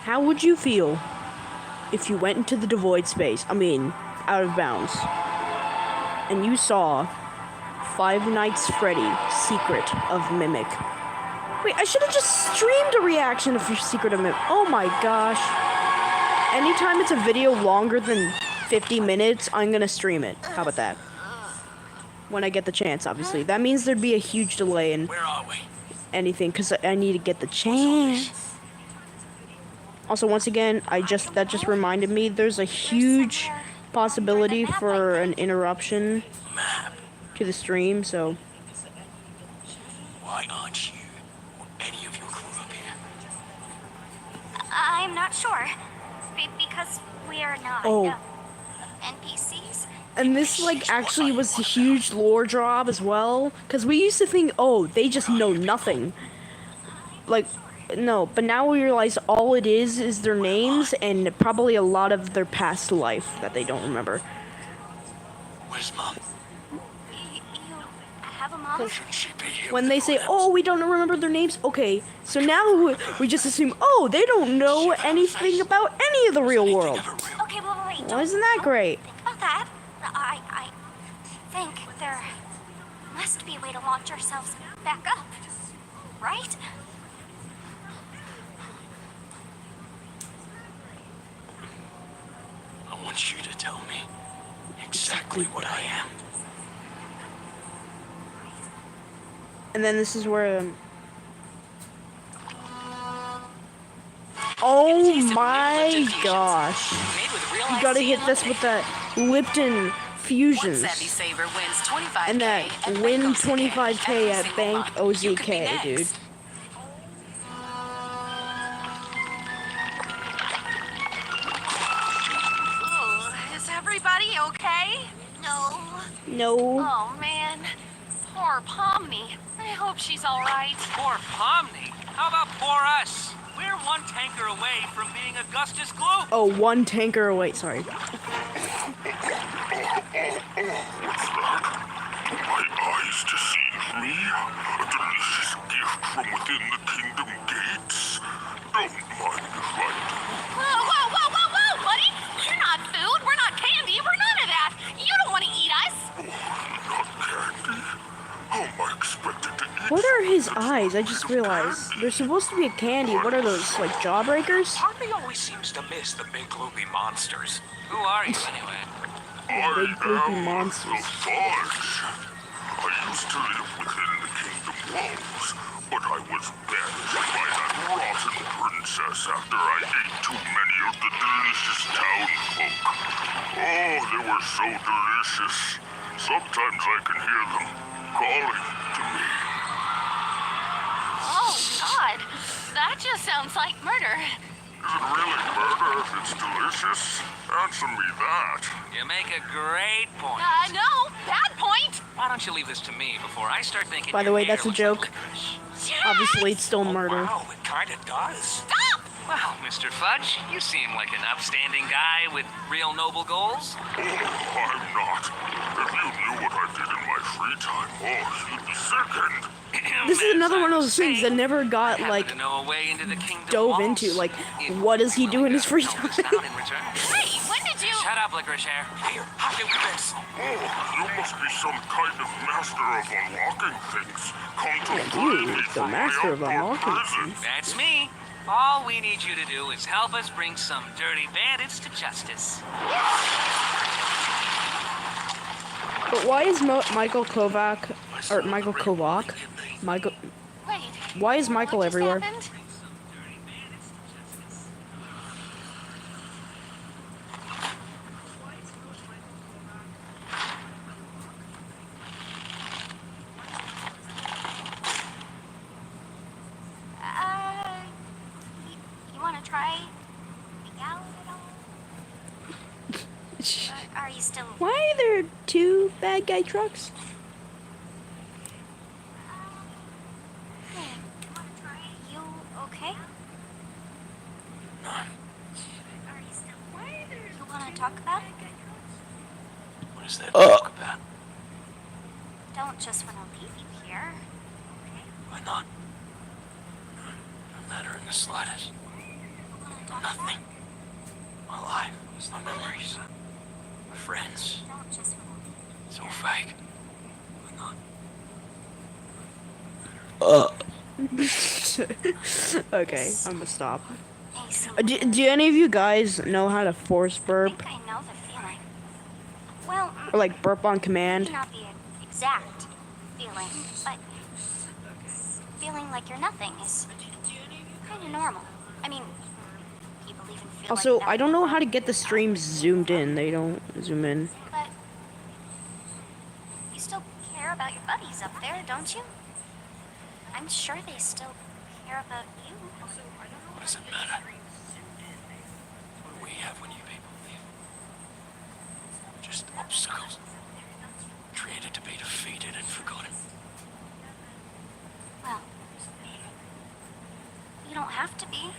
How would you feel if you went into the devoid space, out of bounds, and you saw Five Nights Freddy Secret of Mimic? Wait, I should have just streamed a reaction of Secret of Mimic. Oh my gosh. Anytime it's a video longer than 50 minutes, I'm gonna stream it. How about that? When I get the chance, obviously. That means there'd be a huge delay in Where are we? anything, because I need to get the chance. Also, once again, that just reminded me there's a huge possibility for an interruption Map. to the stream, so Why aren't you or any of your crew up here? I'm not sure. Because we are not Oh. NPCs. and this actually was a huge lore drop as well, because we used to think, oh, they just know nothing. No, but now we realize all it is their names and probably a lot of their past life that they don't remember. Where's Mum? You have a mom? Shouldn't she be here? When they say, oh, we don't remember their names, okay, so now we just assume, oh, they don't know anything about any of the real world. Okay, wait. Well, isn't that great? Think about that. I think there must be a way to launch ourselves back up, right? I want you to tell me exactly what I am. And then this is where Oh my gosh. Made with real You gotta iced tea hit and this with that Lipton Fusions. Savvy saver wins 25K And that at win Bank OZK 25K every at single Bank month. You could be OZK, dude. next. Oh, is everybody okay? No. No. Oh, man. Poor Pomni. I hope she's all right. Poor Pomni. How about poor us? We're one tanker away from being Augustus Gloop. Oh, one tanker away. Sorry. My eyes deceive me. A delicious gift from within the kingdom gates. Don't mind if I do. Whoa, whoa, whoa, whoa, whoa, buddy! We're not food, we're not candy, we're none of that! You don't want to eat us! Not candy? How am I expected to eat? What are his eyes? I just realized. They're supposed to be a candy. What are those, like jawbreakers? Pomni always seems to miss the big gloopy monsters. Who are you anyway? I Big gloopy am monsters. the fudge. I used to live within the kingdom walls, but I was banished by that rotten princess after I ate too many of the delicious town folk. Oh, they were so delicious. Sometimes I can hear them calling to me. Oh, God. That just sounds like murder. Is it really murder if it's delicious? Answer me that. You make a great point. No, bad point! Why don't you leave this to me before I start thinking By the your way, hair that's a looks joke. like licorice? Obviously, it's still murder. Wow, it kinda does. Stop! Well, Mr. Fudge, you seem like an upstanding guy with real noble goals. Oh, I'm not. If you knew what I did in my free time, oh, you'd be sickened. This is another one of those things that never got, Happen like, to know a way into the kingdom dove walls. into. Like, If what does he you're do in willing his to free help us time? out in return. Hey, when did you... Shut up, licorice hair. Here, how do this? Oh, you must be some kind of master of unlocking things. Come to free You, me the from my master of outdoor unlocking prison. That's me. All we need you to do is help us bring some dirty bandits to justice. But why is Michael Kovac, or Michael Kovac? Michael, Wait, why is Michael what just everywhere? happened? You want to try Miguel at all? Or are you still... Why are there two bad guy trucks? You okay? None. You want to talk about it? What is that talk about? Don't just want to leave you here. Why not? Don't matter in the slightest. Nothing. My life, my memories, my friends. Don't just want to leave. So fake. Why not? Okay, I'm gonna stop. Hey, so Do any of you guys know how to force I burp? think I know the feeling. Well, Or like burp on maybe command? not the exact feeling, but feeling like you're nothing is kind of normal. I mean, people even feel Also, like I don't know how to get the streams zoomed in. They don't zoom in. But you still care about your buddies up there, don't you? I'm sure they still care about you. What does it matter? What do we have when you people leave? Just obstacles. Created to be defeated and forgotten. Well, you don't have to be.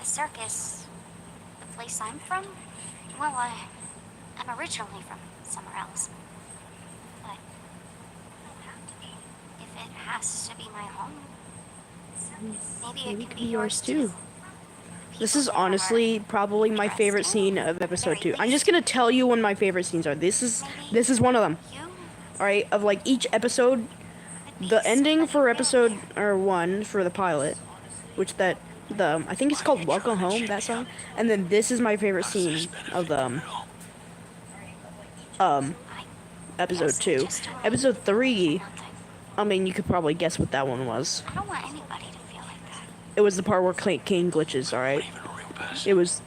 The circus, the place I'm from, well, I'm originally from somewhere else. But you don't have to be. If it has to be my home, maybe it can be yours too. This is honestly probably my favorite scene of episode 2. I'm just gonna tell you when my favorite scenes are. This is one of them. You Alright, of like each episode, the ending for episode or 1 for the pilot, which I think it's called Welcome Home, that song. And then this is my favorite scene of episode 2. Episode 3, I mean, you could probably guess what that one was. I don't want anybody to feel like that. It was the part where King glitches. All right. Even a real person. It was.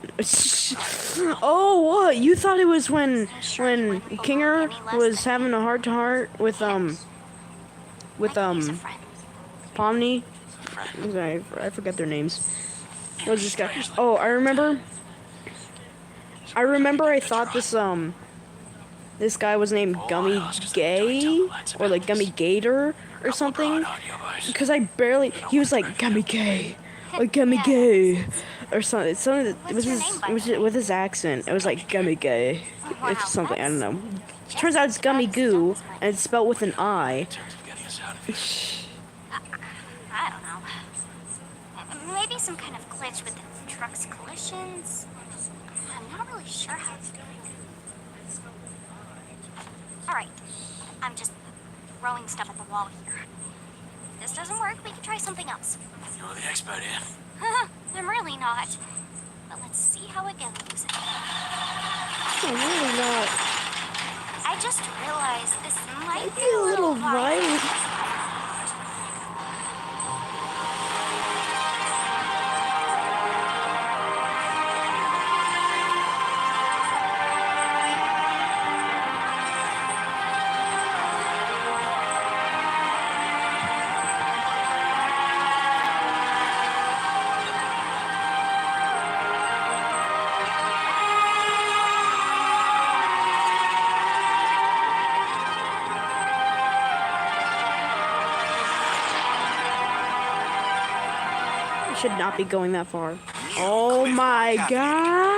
Oh, what? You thought it was when Kinger was having a heart-to-heart with Might use a friend. Pomni? I forget their names. What was this guy? Oh, I remember. I thought this guy was named Gummy Gay or like Gummy Gator or something. Because he was like Gummy Gay or Gummy Gay or something. It was with his accent. It was like Gummy Gay. It's something I don't know. Turns out it's Gummy Goo and it's spelled with an I. I don't know. Maybe some kind of glitch with the truck's collisions. I'm not really sure how to do it. Alright, I'm just throwing stuff at the wall here. If this doesn't work, we can try something else. You're the expert here. I'm really not. But let's see how it goes. I'm really not. I just realized this might be A little violent. Should not be going that far. Oh my god!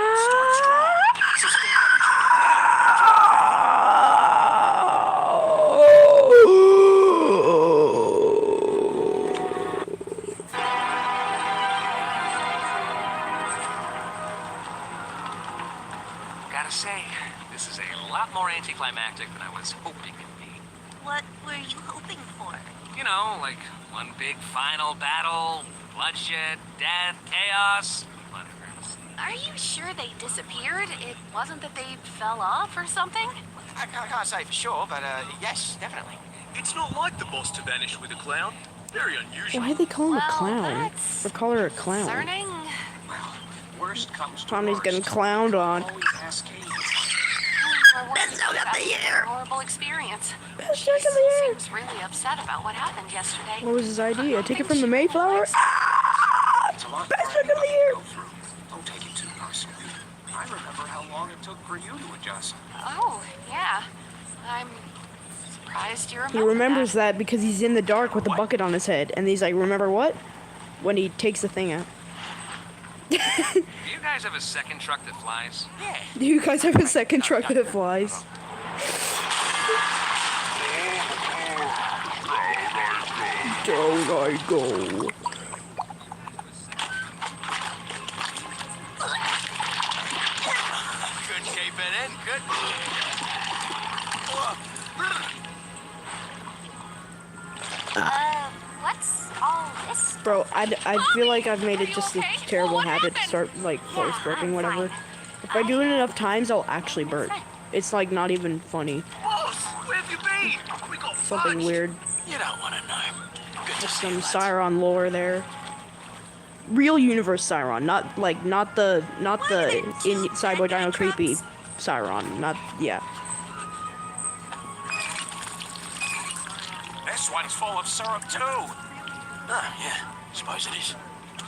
Gotta say, this is a lot more anticlimactic than I was hoping it'd be. What were you hoping for? You know, like one big final battle, bloodshed, death, chaos, whatever. Are you sure they disappeared? It wasn't that they fell off or something? I can't say for sure, but yes, definitely. It's not like the boss to vanish with a clown. Very unusual. Why do they call him a Well, clown? that's Or call her a clown? concerning. Worst comes to Pomni's worst. getting clowned on. Always ask Katie. We're worried about a horrible experience. Best joke of the year. Seems really upset about what happened yesterday. What was his idea? Take it from the Mayflower? It's a lot Best for joke of the year. to go through. Don't take it too personally. I remember how long it took for you to adjust. Oh, yeah. I'm surprised you remember He remembers that because he's in the dark with the bucket on his head. And he's like, remember what? When he takes the thing out. Do you guys have a second truck that flies? Yeah. Do you guys have a second truck that flies? Down I go. Good keeping in. Good. What's all this? Bro, I feel like I've made it just a terrible habit to start, like, force burping, whatever. If I do it enough times, I'll actually burp. It's, like, not even funny. Boss, where have you been? We got Something fudge. weird. You don't want to know. Good to see Some you, lads. Siron lore there. Real universe Siron, not the in Psyb0i DINO&CreepY Siron. Not, yeah. This one's full of syrup too. Oh, yeah. Suppose it is.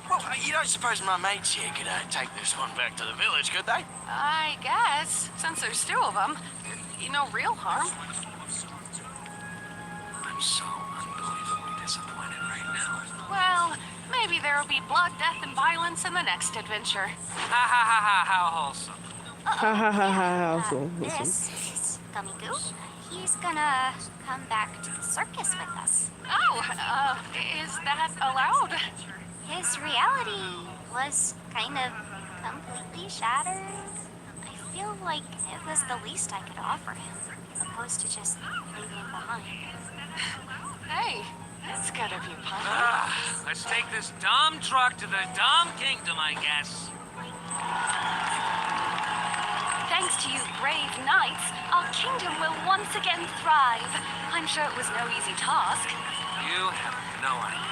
Well, you don't suppose my mates here could take this one back to the village, could they? I guess, since there's two of them. No real harm. I'm so unbelievably disappointed right now. Well, maybe there'll be blood, death, and violence in the next adventure. Ha ha ha ha, how wholesome. Ha ha ha ha ha. This is Gummy Goo. He's gonna come back to the circus with us. Oh, is that allowed? His reality was kind of completely shattered. I feel like it was the least I could offer him, opposed to just leaving him behind. Hey, that's good of you, Papa. Let's take this dumb truck to the dumb kingdom, I guess. Thanks to you brave knights, our kingdom will once again thrive. I'm sure it was no easy task. You have no idea.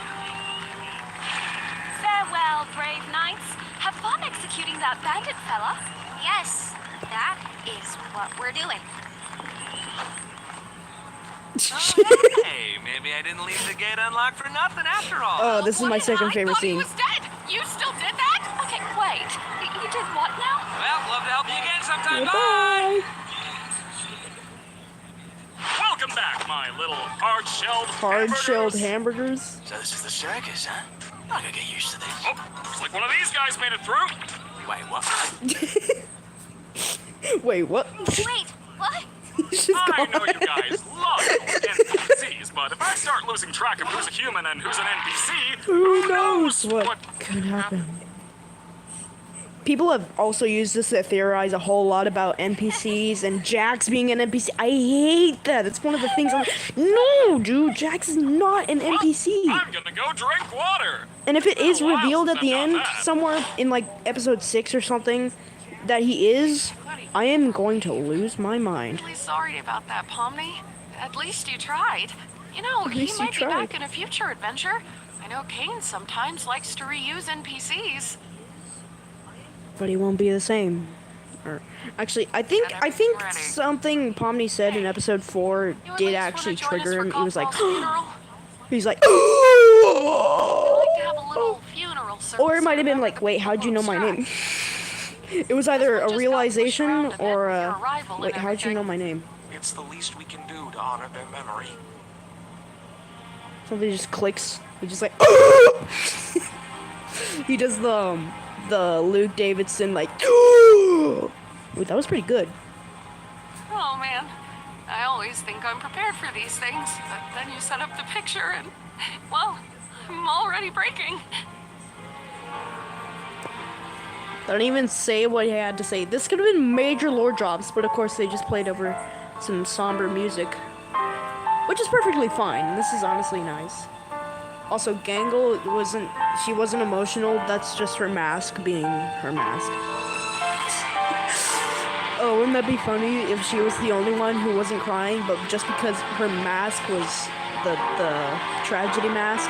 Well, brave knights, have fun executing that bandit fella. Yes, that is what we're doing. Hey, maybe I didn't leave the gate unlocked for nothing after all. Oh, this is my second favorite I thought scene. he was dead. You still did that? Okay, wait. You did what now? Well, love to help you again sometime. Bye. Bye. Welcome back, my little hard-shelled Hard-shelled hamburgers. hamburgers. So this is the circus, huh? I gotta get used to this. Oh, looks like one of these guys made it through. Wait, what? Wait, what? Wait, what? He's just I gone. know you guys love NPCs, but if I start losing track of who's a human and who's an NPC, Who knows what could happen? People have also used this to theorize a whole lot about NPCs and Jax being an NPC. I hate that. That's one of the things I'm like, no, dude, Jax is not an NPC. I'm gonna go drink water. And if it is Been a while revealed since at the I've done end, that. somewhere in like episode 6 or something, that he is, I am going to lose my mind. Really sorry about that, Pomni. At least you tried. You know, At he least you might be tried. back in a future adventure. I know Kane sometimes likes to reuse NPCs. But he won't be the same. Or actually, I think Ready. something Pomni said in episode 4 You at did least actually wanna join us trigger for him. He was like, Kaufman's funeral? he's like, I'd like to have a little funeral service. or it might have been for like, wait, how'd you know my Jack. name? It was either a Just got pushed realization around a bit or with your a, arrival wait, and how'd you know everything. my name? It's the least we can do to honor their memory. Something just clicks. He just like, he does the Luke Davidson like, wait, that was pretty good. Oh man, I always think I'm prepared for these things, but then you set up the picture and, well, I'm already breaking. Don't even say what he had to say. This could have been major lore drops, but of course they just played over some somber music, which is perfectly fine. This is honestly nice. Also, Gangle wasn't emotional. That's just her mask being her mask. Oh, wouldn't that be funny if she was the only one who wasn't crying, but just because her mask was the tragedy mask?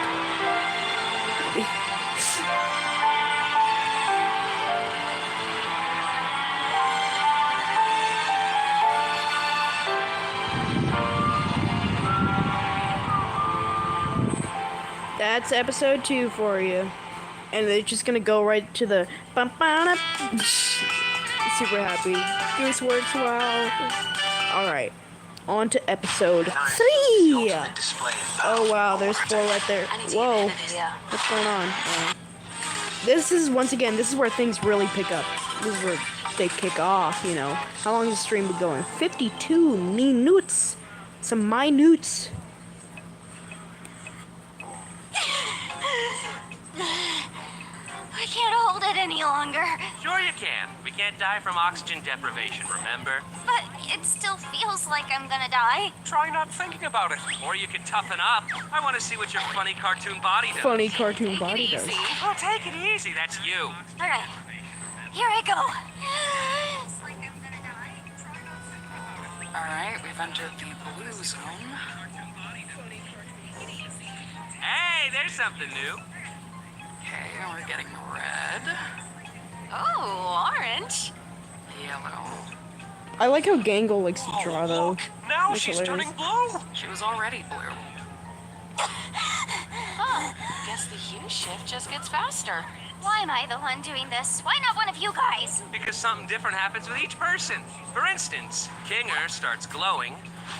That's episode 2 for you. And they're just gonna go right to the super happy. This works well. Alright. On to episode 3! Oh wow, there's 4 right there. Whoa. What's going on? This is, once again, this is where things really pick up. This is where they kick off, you know. How long has the stream been going? 52 minutes. Some minutes. I can't hold it any longer. Sure you can. We can't die from oxygen deprivation, remember? But it still feels like I'm gonna die. Try not thinking about it. Or you could toughen up. I want to see what your funny cartoon body does. Funny cartoon body does. Easy. Oh, take it easy. That's you. Alright, here I go. Alright, we've entered the blue zone. Hey, there's something new. Okay, we're getting red, Oh, orange. yellow. I like how Gangle likes to draw, though. Look, now That's she's hilarious. turning blue. She was already blue. Huh. Guess the hue shift just gets faster. Why am I the one doing this? Why not one of you guys? Because something different happens with each person. For instance, Kinger starts glowing,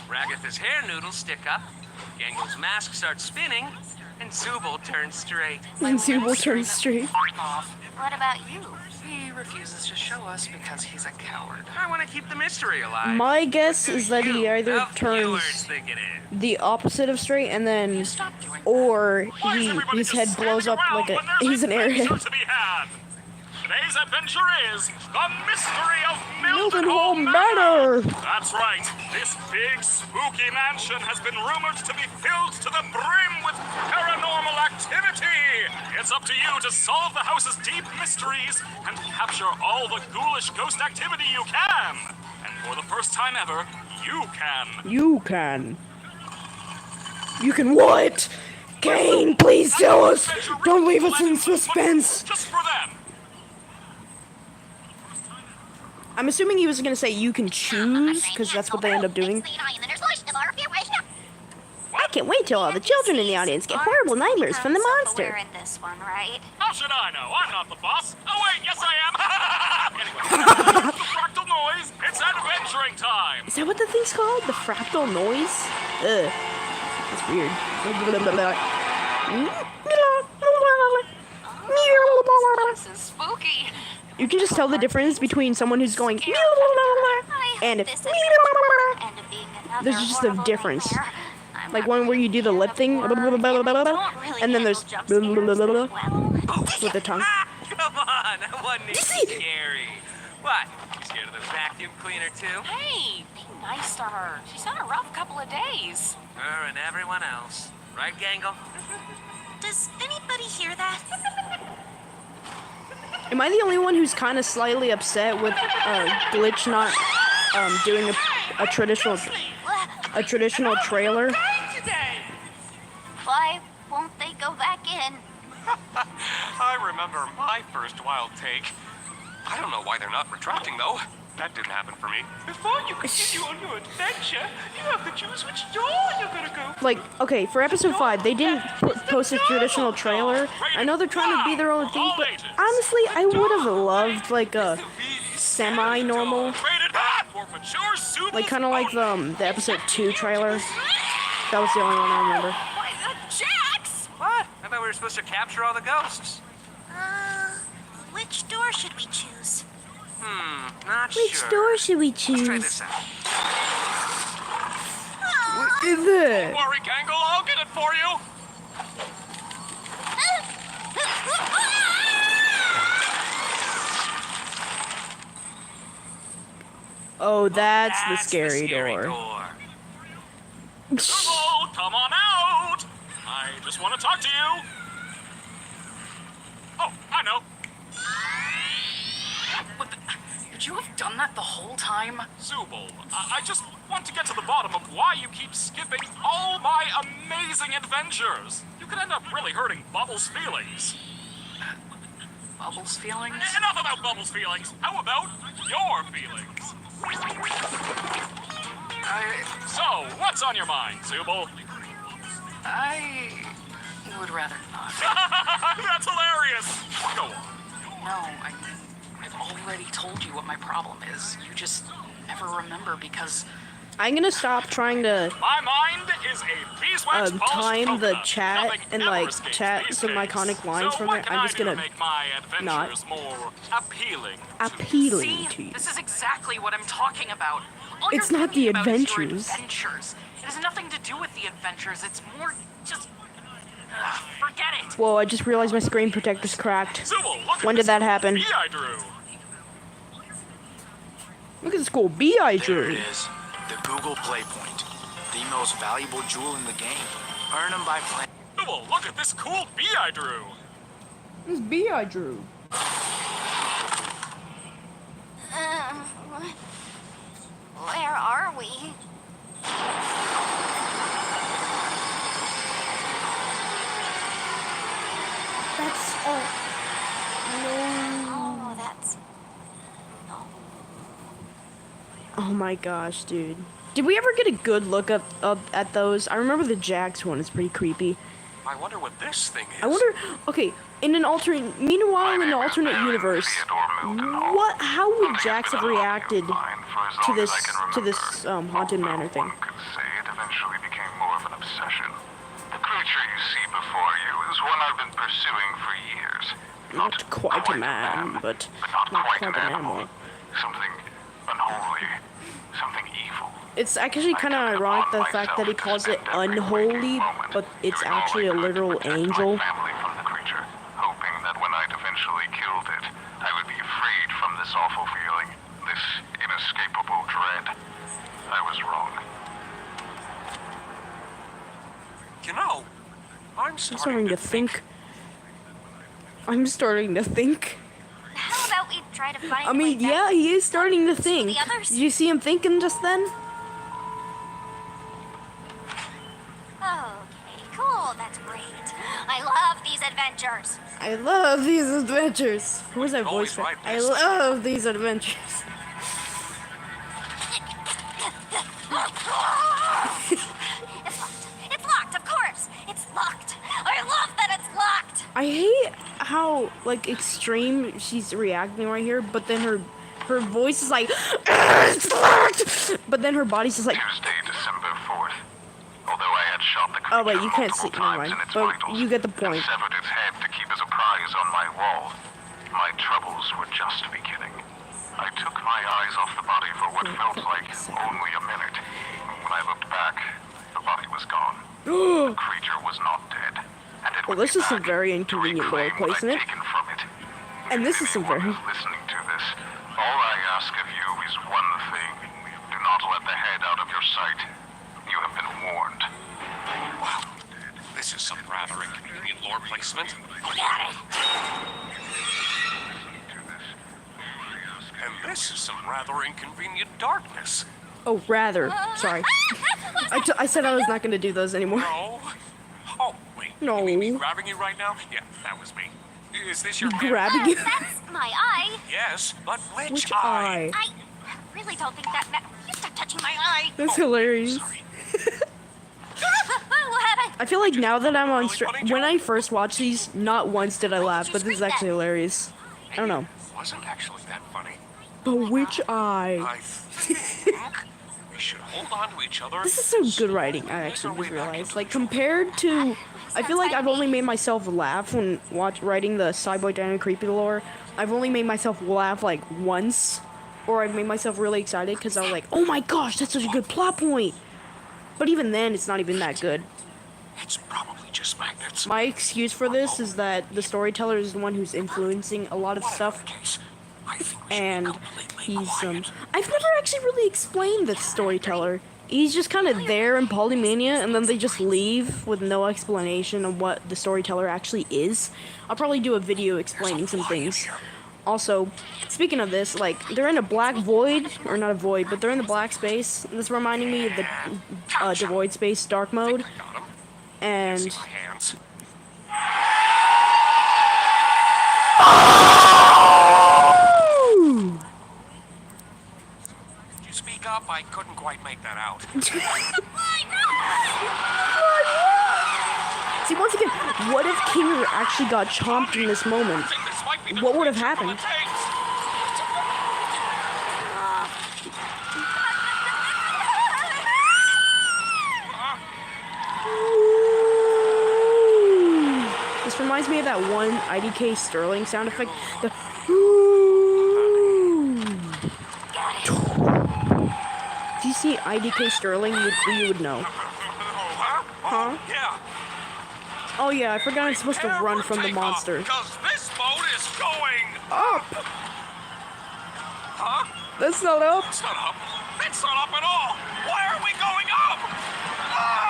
Ragatha's hair noodles stick up, Gangle's mask starts spinning, and Zubul turns straight. And Zubul turns straight. Off. What about you? He refuses to show us because he's a coward. I want to keep the mystery alive. My guess is that he You, either the viewers, turns think it is. the opposite of straight and then, Stop doing or Why is he everybody his just head blows standing up around like when there's he's an adventure airhead. to be had? Today's adventure is the mystery of Mildenhall Mildenhall Manor. That's right. This big, spooky mansion has been rumored to be filled to the brim with paranormal activity. It's up to you to solve the house's deep mysteries and capture all the ghoulish ghost activity you can. And for the first time ever, you can. You can. You can what? Kane, please tell us. Don't leave us in suspense. Just for them. I'm assuming he was gonna say you can choose, because that's what they end up doing. I can't wait till all the children in the audience get horrible nightmares from the monster. We're in this one, right? How should I know? I'm not the boss. Oh wait, yes I am. Anyway, the fractal noise. It's adventuring time. Is that what the thing's called? The fractal noise? Ugh. That's weird. This is spooky. You can just tell the difference between someone who's going and This is and being another there's just a horrible difference. nightmare. I'm Like not one where you do the lip thing, Don't really and then there's handle jump scares well. with the tongue. Come on, that wasn't even Dizzy! scary. What? You scared of the vacuum cleaner too? Hey, be nice to her. She's had a rough couple of days. Her and everyone else. Right, Gangle? Does anybody hear that? Am I the only one who's kind of slightly upset with Glitch not doing a traditional trailer? Why won't they go back in? I remember my first wild take. I don't know why they're not retracting, though. That didn't happen for me. Before you continue on your adventure, you have to choose which door you're gonna go. Like, okay, for episode 5, they didn't post a traditional trailer. I know they're trying to be their own thing, but honestly, I would have loved like a semi-normal, Rated R for mature Subaru. like kind of like the episode 2 trailer. That was the only one I remember. Jax! What? I thought we were supposed to capture all the ghosts. Which door should we choose? Not Which sure. door should we Let's try choose? this out. What is it? Don't worry, Gangle, I'll get it for you. Oh, that's the That's scary door. Google, come on out. I just want to talk to you. Oh, I know. What the, could you have done that the whole time? Zubul, I just want to get to the bottom of why you keep skipping all my amazing adventures. You could end up really hurting Bubbles' feelings. Bubbles' feelings? Enough about Bubbles' feelings. How about your feelings? So, what's on your mind, Zubul? I would rather not. That's hilarious. Go on. No, I've already told you what my problem is. You just never remember because I'm gonna stop trying to My mind is a beeswax polished time the coconut. chat Nothing and ever like escapes chat these some days. iconic lines So from what it. can I'm I just do to gonna make my adventures more appealing. appealing see, to you. this is exactly what I'm talking about. All It's you're not the thinking about is your adventures. adventures. It has nothing to do with the adventures. It's more just forget it. Whoa! I just realized my screen protector's cracked. Zubul, look When at did this that happen? bee I drew. Look at this cool bee I There drew. it is. The Google Play Point. The most valuable jewel in the game. Earn them by playing. Zubul, look at this cool bee I drew. This bee I drew. Where are we? That's Oh, that's... No. Oh my gosh, dude. Did we ever get a good look up at those? I remember the Jax one is pretty creepy. I wonder what this thing is. I wonder. Okay, in an alternate. Meanwhile, in an alternate universe, how would Jax have reacted to this haunted manor thing? One could say it eventually became more of an obsession. The creature you see before you is one I've been pursuing for years. Not quite a man, but not quite an animal. Something unholy, something evil. It's actually kind of ironic the fact that he calls it unholy, but it's actually a literal angel. Family from the creature, hoping that when I'd eventually killed it, I would be freed from this awful feeling, this inescapable dread. I was wrong. You know, I'm starting to think. I'm starting to think. How about we try to find I mean, a way yeah, back he is starting to think. the others? Did you see him thinking just then? Okay, cool, that's great. adventures. I love these adventures. What was that Always voice? For? right, I miss. love these adventures. It's locked, of course. It's locked. I love that it's locked. I hate how like extreme she's reacting right here, but then her voice is like, it's locked. But then her body's just like. Tuesday, December 4th. Although I had shot the Oh wait, creature you can't see. multiple Never times mind. in its But vitals you get the and point. severed its head to keep as a prize on my wall, my troubles were just beginning. I took my eyes off the body for what felt like only a minute. When I looked back, the body was gone. The creature was not dead, and it Well, would this be is some back very to inconvenient way of reclaim what placing I'd it. taken from it. And this is some Anyone very. who's listening to this, all I ask of you is one thing. Do not let the head out of your sight. You have been warned. Wow. This is some rather inconvenient lore placement. And this is some rather inconvenient darkness. Oh, rather. Sorry. I said I was not going to do those anymore. No. Oh, wait. No. You mean me grabbing you right now? Yeah, that was me. Is this your hand? Grabbing you. That's my eye. Yes, but which, Which eye? eye? I really don't think that you stop touching my eye. That's hilarious. Sorry. What happened? I feel like now that I'm on Really funny when joke. I first watched these, not once did I laugh, but this is actually hilarious. I don't know. It wasn't actually that funny. But which eye? I think we should hold on to each other. This is some good writing, I actually just realized. Like, compared to... I feel like I've only made myself laugh when writing the Psyb0i DINO&CreepY lore. I've only made myself laugh, like, once. Or I've made myself really excited because I was like, oh my gosh, that's such a good plot point. But even then, it's not even that good. It's probably just magnets. My excuse for this is that the storyteller is the one who's influencing a lot of stuff. I think we should be And completely he's quiet. I've never actually really explained the storyteller. He's just kind of there in Polymania, and then they just leave with no explanation of what the storyteller actually is. I'll probably do a video explaining some things. Also, speaking of this, like, they're in a black void, or not a void, but they're in the black space. This reminding me of the devoid space dark mode. I got him. And See my hands. Did you speak up? I couldn't quite make that out. see, once again, what if Kinger actually got chomped in this moment? I think this might be the What would have creature from happened? the tapes. This reminds me of that one IDK Sterling sound effect. The if you see IDK Sterling, you would know. Huh? Yeah. Oh yeah, I forgot I'm supposed to run from the monster. Because this boat is going Up! Huh? That's not up. It's not up. It's not up at all. Why are we going up? Up!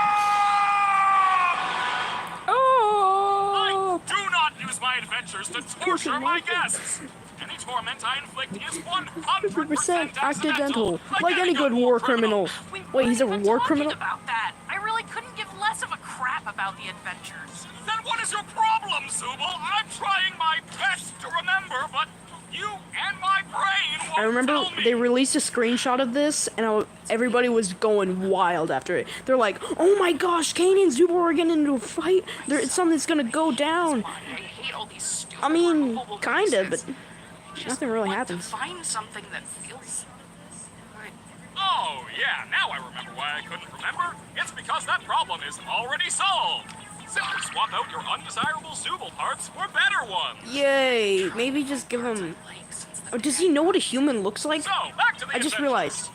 Oh! Do not use my adventures to torture my guests. Any torment I inflict is 100% accidental, like any good war criminal. We Wait, weren't he's a even war talking criminal? about that. I really couldn't give less of a crap about the adventures. Then what is your problem, Zubal? I'm trying my best to remember, but you and my brain won't I remember tell me. they released a screenshot of this, and everybody was going wild after it. They're like, "Oh my gosh, Kane and Zubal are getting into a fight. Something's gonna go down." I hate all these stupid I mean, removable kinda, pieces. but Just nothing really want happens. To find something that feels good. Oh, yeah, now I remember why I couldn't remember. It's because that problem is already solved. Simply swap out your undesirable Zubal parts for better ones. Yay! Maybe just give him. Like, since the Oh, does he know what a human looks like? So, back to the I just adventure. realized.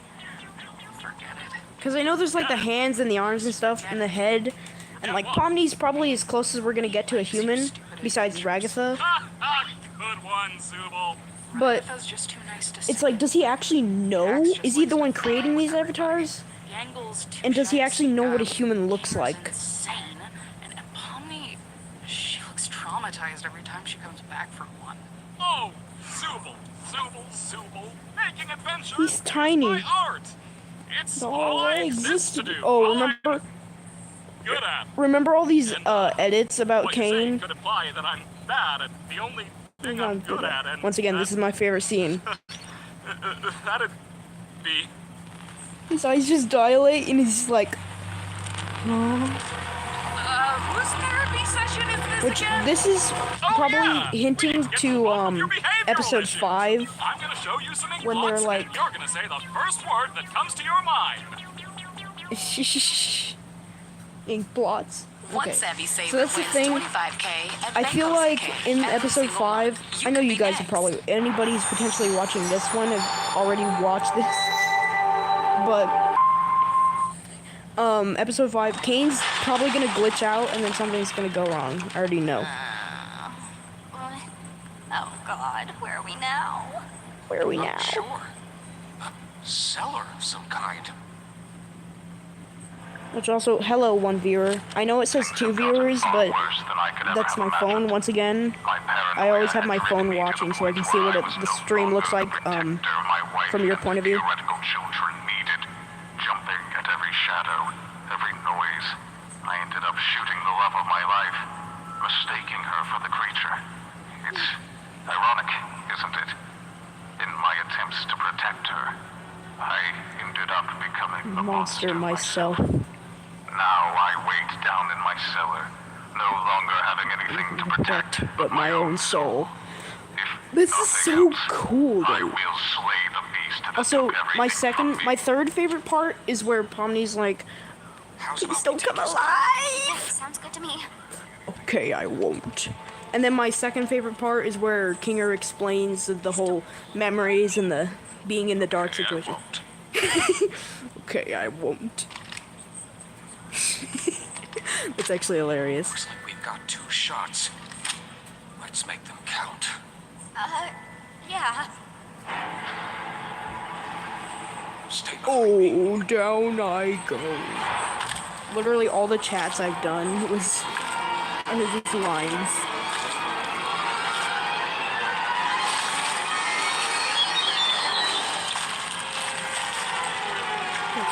forget it. Because I know there's like the hands and the arms and stuff, and the head. And like Pomni's probably as close as we're gonna get to a human, besides Ragatha. Ha ha! Good one, Zubal. But That was just too nice to it's say. like, does he actually know? Is he the one creating these avatars? The angle's too And does he shy to actually see know what a that. human looks Kinger's like? Insane. And Pomni, she looks traumatized every time she comes back for one. Oh, Zubal. Making adventures He's tiny. is my art. It's all I exist to do. Oh, All I- remember? good at. remember all these And, edits about what you say Kane? could imply that I'm bad at the only thing I'm good at, and Once again, this is my favorite scene. that'd be. His eyes just dilate, and he's like, Whose therapy session is this which again? this is probably yeah. hinting We get to the bulk of your behavioral episode issues. 5. I'm gonna show you some ink when they're blots, like- and you're gonna say the first word that comes to your mind. Ink blots. One Okay. savvy saver So that's the wins thing. 25K at I feel Bankruptcy like Cave. in Every episode single 5, month, I know could you be guys have next. probably, anybody who's potentially watching this one have already watched this. But, episode 5, Kane's probably gonna glitch out and then something's gonna go wrong. I already know. Oh God, where are we now? Where are we now? Not sure. A cellar of some kind. Which also, hello, one viewer. I know it says 2 viewers, but that's my phone. Once again, I always have my phone watching so I can see what the stream looks like from your point of view. Children needed, jumping at every shadow, every noise. I ended up shooting the love of my life, mistaking her for the creature. It's ironic, isn't it? In my attempts to protect her, I ended up becoming the Monster myself. Now I wait down in my cellar, no longer having anything to protect But my own soul. If This is nothing so else, cool, I though. will slay the beast that Also, took my everything from me. third favorite part is where Pomni's like, How's please about don't we come take this- alive! Sounds good to me. Okay, I won't. And then my second favorite part is where Kinger explains the whole memories and the being in the dark situation. Okay, I won't. It's actually hilarious. Looks like we've got 2 shots. Let's make them count. Yeah. Stay behind Oh, down I go. Literally all the chats I've done was under these lines.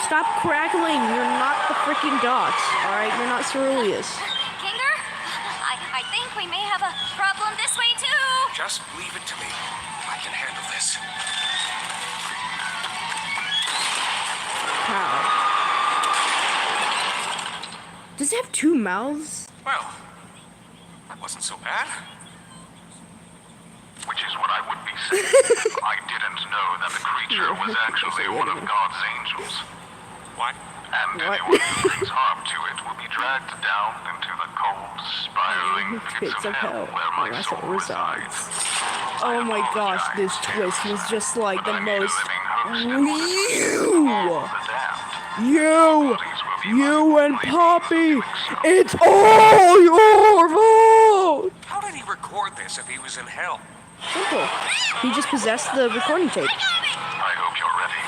Stop crackling, you're not the freaking dots, alright? You're not Ceruleus. Kinger, I think we may have a problem this way too. Just leave it to me. I can handle this. How? Does it have 2 mouths? Well, that wasn't so bad. Which is what I would be saying. I didn't know that the creature was actually one of God's angels. What? And What? anyone who brings harm to it will be dragged down into the cold, spiraling pits of hell where my Unless soul it resides. Oh my gosh, this twist was just like the I need a most. living host in order to You! the damned. You and Poppy! It's all your fault! How did he record this if he was in hell? Simple. He just possessed the recording tape. I hope you're ready,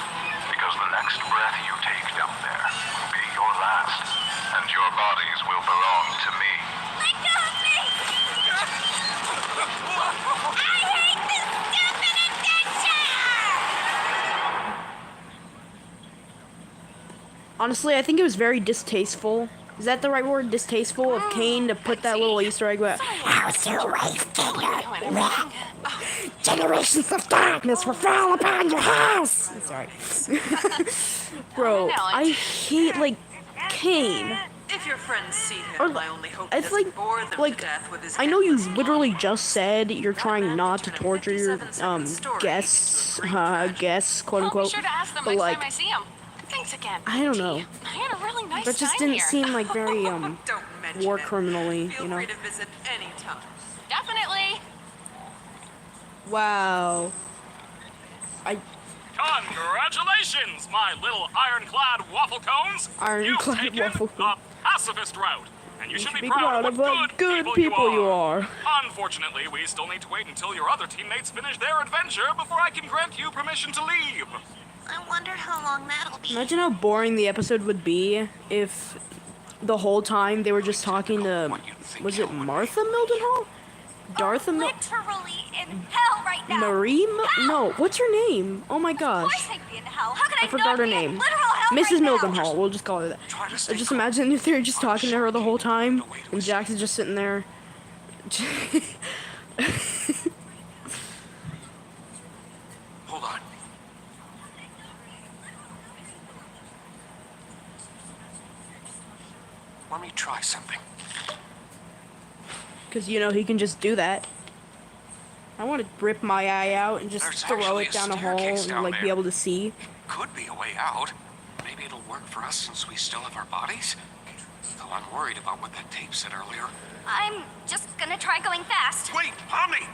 because the next breath you take down there will be your last, and your bodies will belong to me. Let go of me! I hate this stupid adventure! Honestly, I think it was very distasteful. Is that the right word? Distasteful of Kane to put that little Easter egg where how's your wife, generations of darkness will fall upon your house. Sorry. Bro, I hate like Kane. If your friends see him, Or, I only hope I he doesn't think, bore them like, to death with his I know you endless literally monologue. just said you're trying man not to could turn a torture your 57-second story guests, into a great tragedy. guests, quote I'll be unquote. sure to ask them But next like, time I see them. Thanks again. I don't know. I had a really nice That just time didn't here. seem like very Don't mention war it. criminally, Feel you know. free to visit anytime. Definitely. Wow. Congratulations, my little ironclad waffle cones! Ironclad You've taken waffle the cone. pacifist route, and you should should be be proud of what good people you are. Unfortunately, we still need to wait until your other teammates finish their adventure before I can grant you permission to leave. I wonder how long that'll be. Imagine how boring the episode would be if the whole time they were just talking to, was it Martha Mildenhall? Dartha Mil- Literally in hell right now. Marie? No, what's her name? Oh my Of gosh. course I'd be in hell. How could I I forgot not her be in name. literal hell Mrs. right now. Mildenhall. We'll just call her that. Try to I stay just calm. imagine if they're just talking to her the whole time, The way to and escape. Jax is just sitting there. Hold on. Let me try something. Because, you know, he can just do that. I want to rip my eye out and just There's throw actually it a down a hole staircase and, down like, be there. able to see. Could be a way out. Maybe it'll work for us since we still have our bodies. Though I'm worried about what that tape said earlier. I'm just gonna try going fast. Wait, Omni!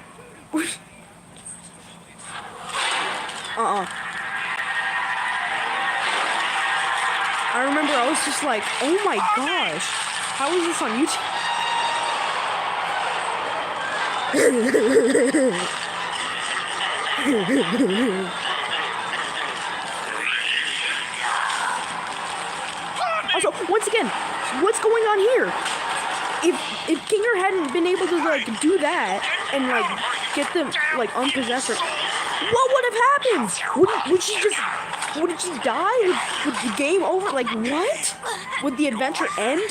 I remember I was just like, oh my gosh, how is this on YouTube? Also, once again, what's going on here? If Kinger hadn't been able to like do that and like get them like unpossessed, what would have happened? Would she just? Would she die? Would the game over? Like what? Would the adventure end?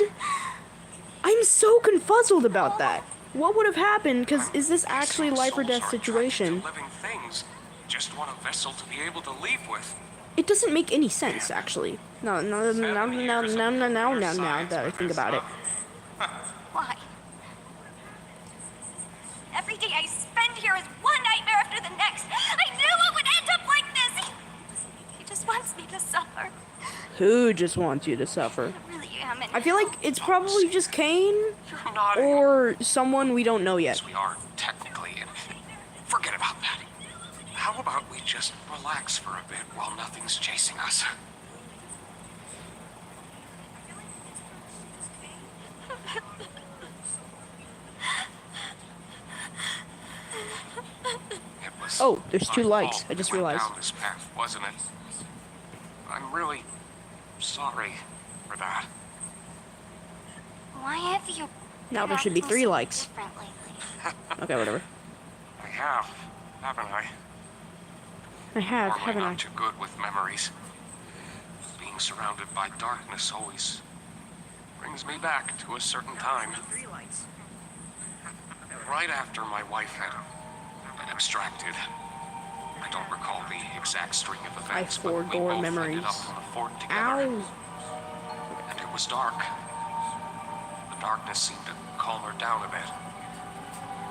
I'm so confuzzled about that. What would have happened? Because is this actually a life or death situation? Living things just want a vessel to be able to leave with. It doesn't make any sense, actually. No, that I think about it. Why? Every day I spend here is one nightmare after the next. I knew it would end up like this. He just wants me to suffer. Who just wants you to suffer? I really am. And I feel like it's probably just Kane You're not or someone we don't know yet. we are technically, and forget about that. How about we just relax for a bit while nothing's chasing us? It was Oh, there's two my lights. fault I just we went realized. down this path, wasn't it? I'm really sorry for that. why have you Now been there should be acting 3 so likes. different lately? Okay, whatever. I have, haven't I? I have, Normally haven't I? not too good with memories. Being surrounded by darkness always brings me back to a certain time. Right after my wife had been abstracted. I don't recall the exact string of events, but we foregore both memories. ended up in the fort together. Ow! And it was dark. The darkness seemed to calm her down a bit.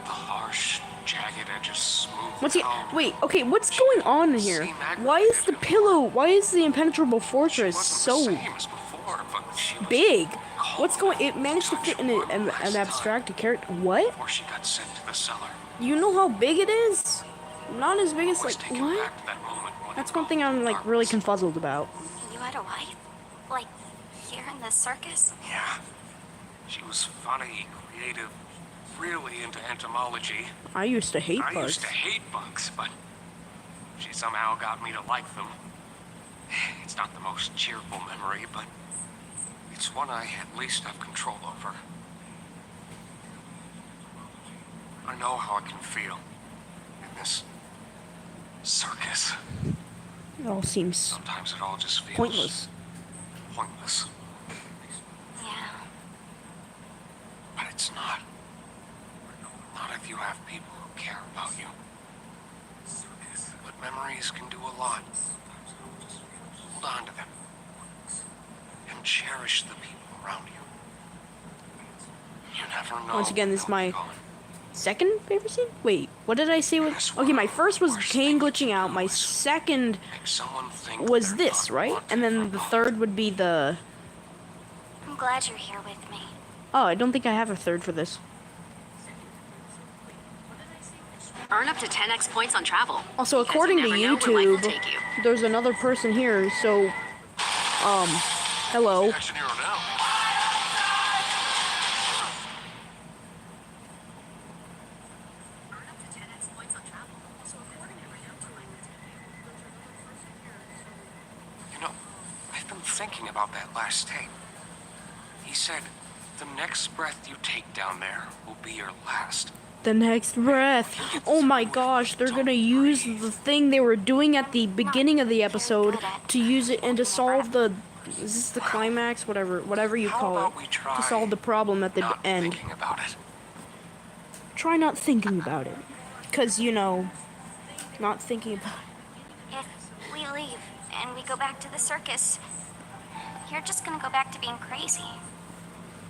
The harsh, jagged edges smoothed What's he? out. Wait, okay, what's going on in here? Why is the pillow? Why is the impenetrable She fortress wasn't so the same as before, but she was big? calm What's going? It enough managed to touch fit in one an last abstracted character. What? Before she got sent to the cellar. You know how big it is? Not as big as Always like taken what? back to that moment when That's it one thing I'm like really confuzzled about. You had a wife? Like, here in the circus? Yeah. She was funny, creative, really into entomology. I used to hate I bugs. used to hate bugs, but she somehow got me to like them. It's not the most cheerful memory, but it's one I at least have control over. I know how it can feel in this circus. It all seems Sometimes it all just feels pointless. pointless. Yeah. But it's not. Not if you have people who care about you. But memories can do a lot. Hold on to them. And cherish the people around you. You never know. Once again, this is when my they'll be gone. second favorite scene? Wait, what did I say was okay, my first was Kane glitching out, my second Make someone think was they're this, not right? wanted And then for the love. third would be the I'm glad you're here with me. oh, I don't think I have a third for this. Earn up to 10x points on travel. Also, Because according to you never know where life will YouTube, take you. there's another person here, so hello. Action hero now. You know, I've been thinking about that last tape. He said, the next breath you take down there will be your last. The next breath. Oh my gosh, they're gonna use the thing they were doing at the beginning of the episode to use it and to solve the. Is this the climax? Whatever you How call it. about we try To solve the problem at the not end. thinking about it? Try not thinking about it. Because, you know, not thinking about it. If we leave and we go back to the circus, you're just gonna go back to being crazy.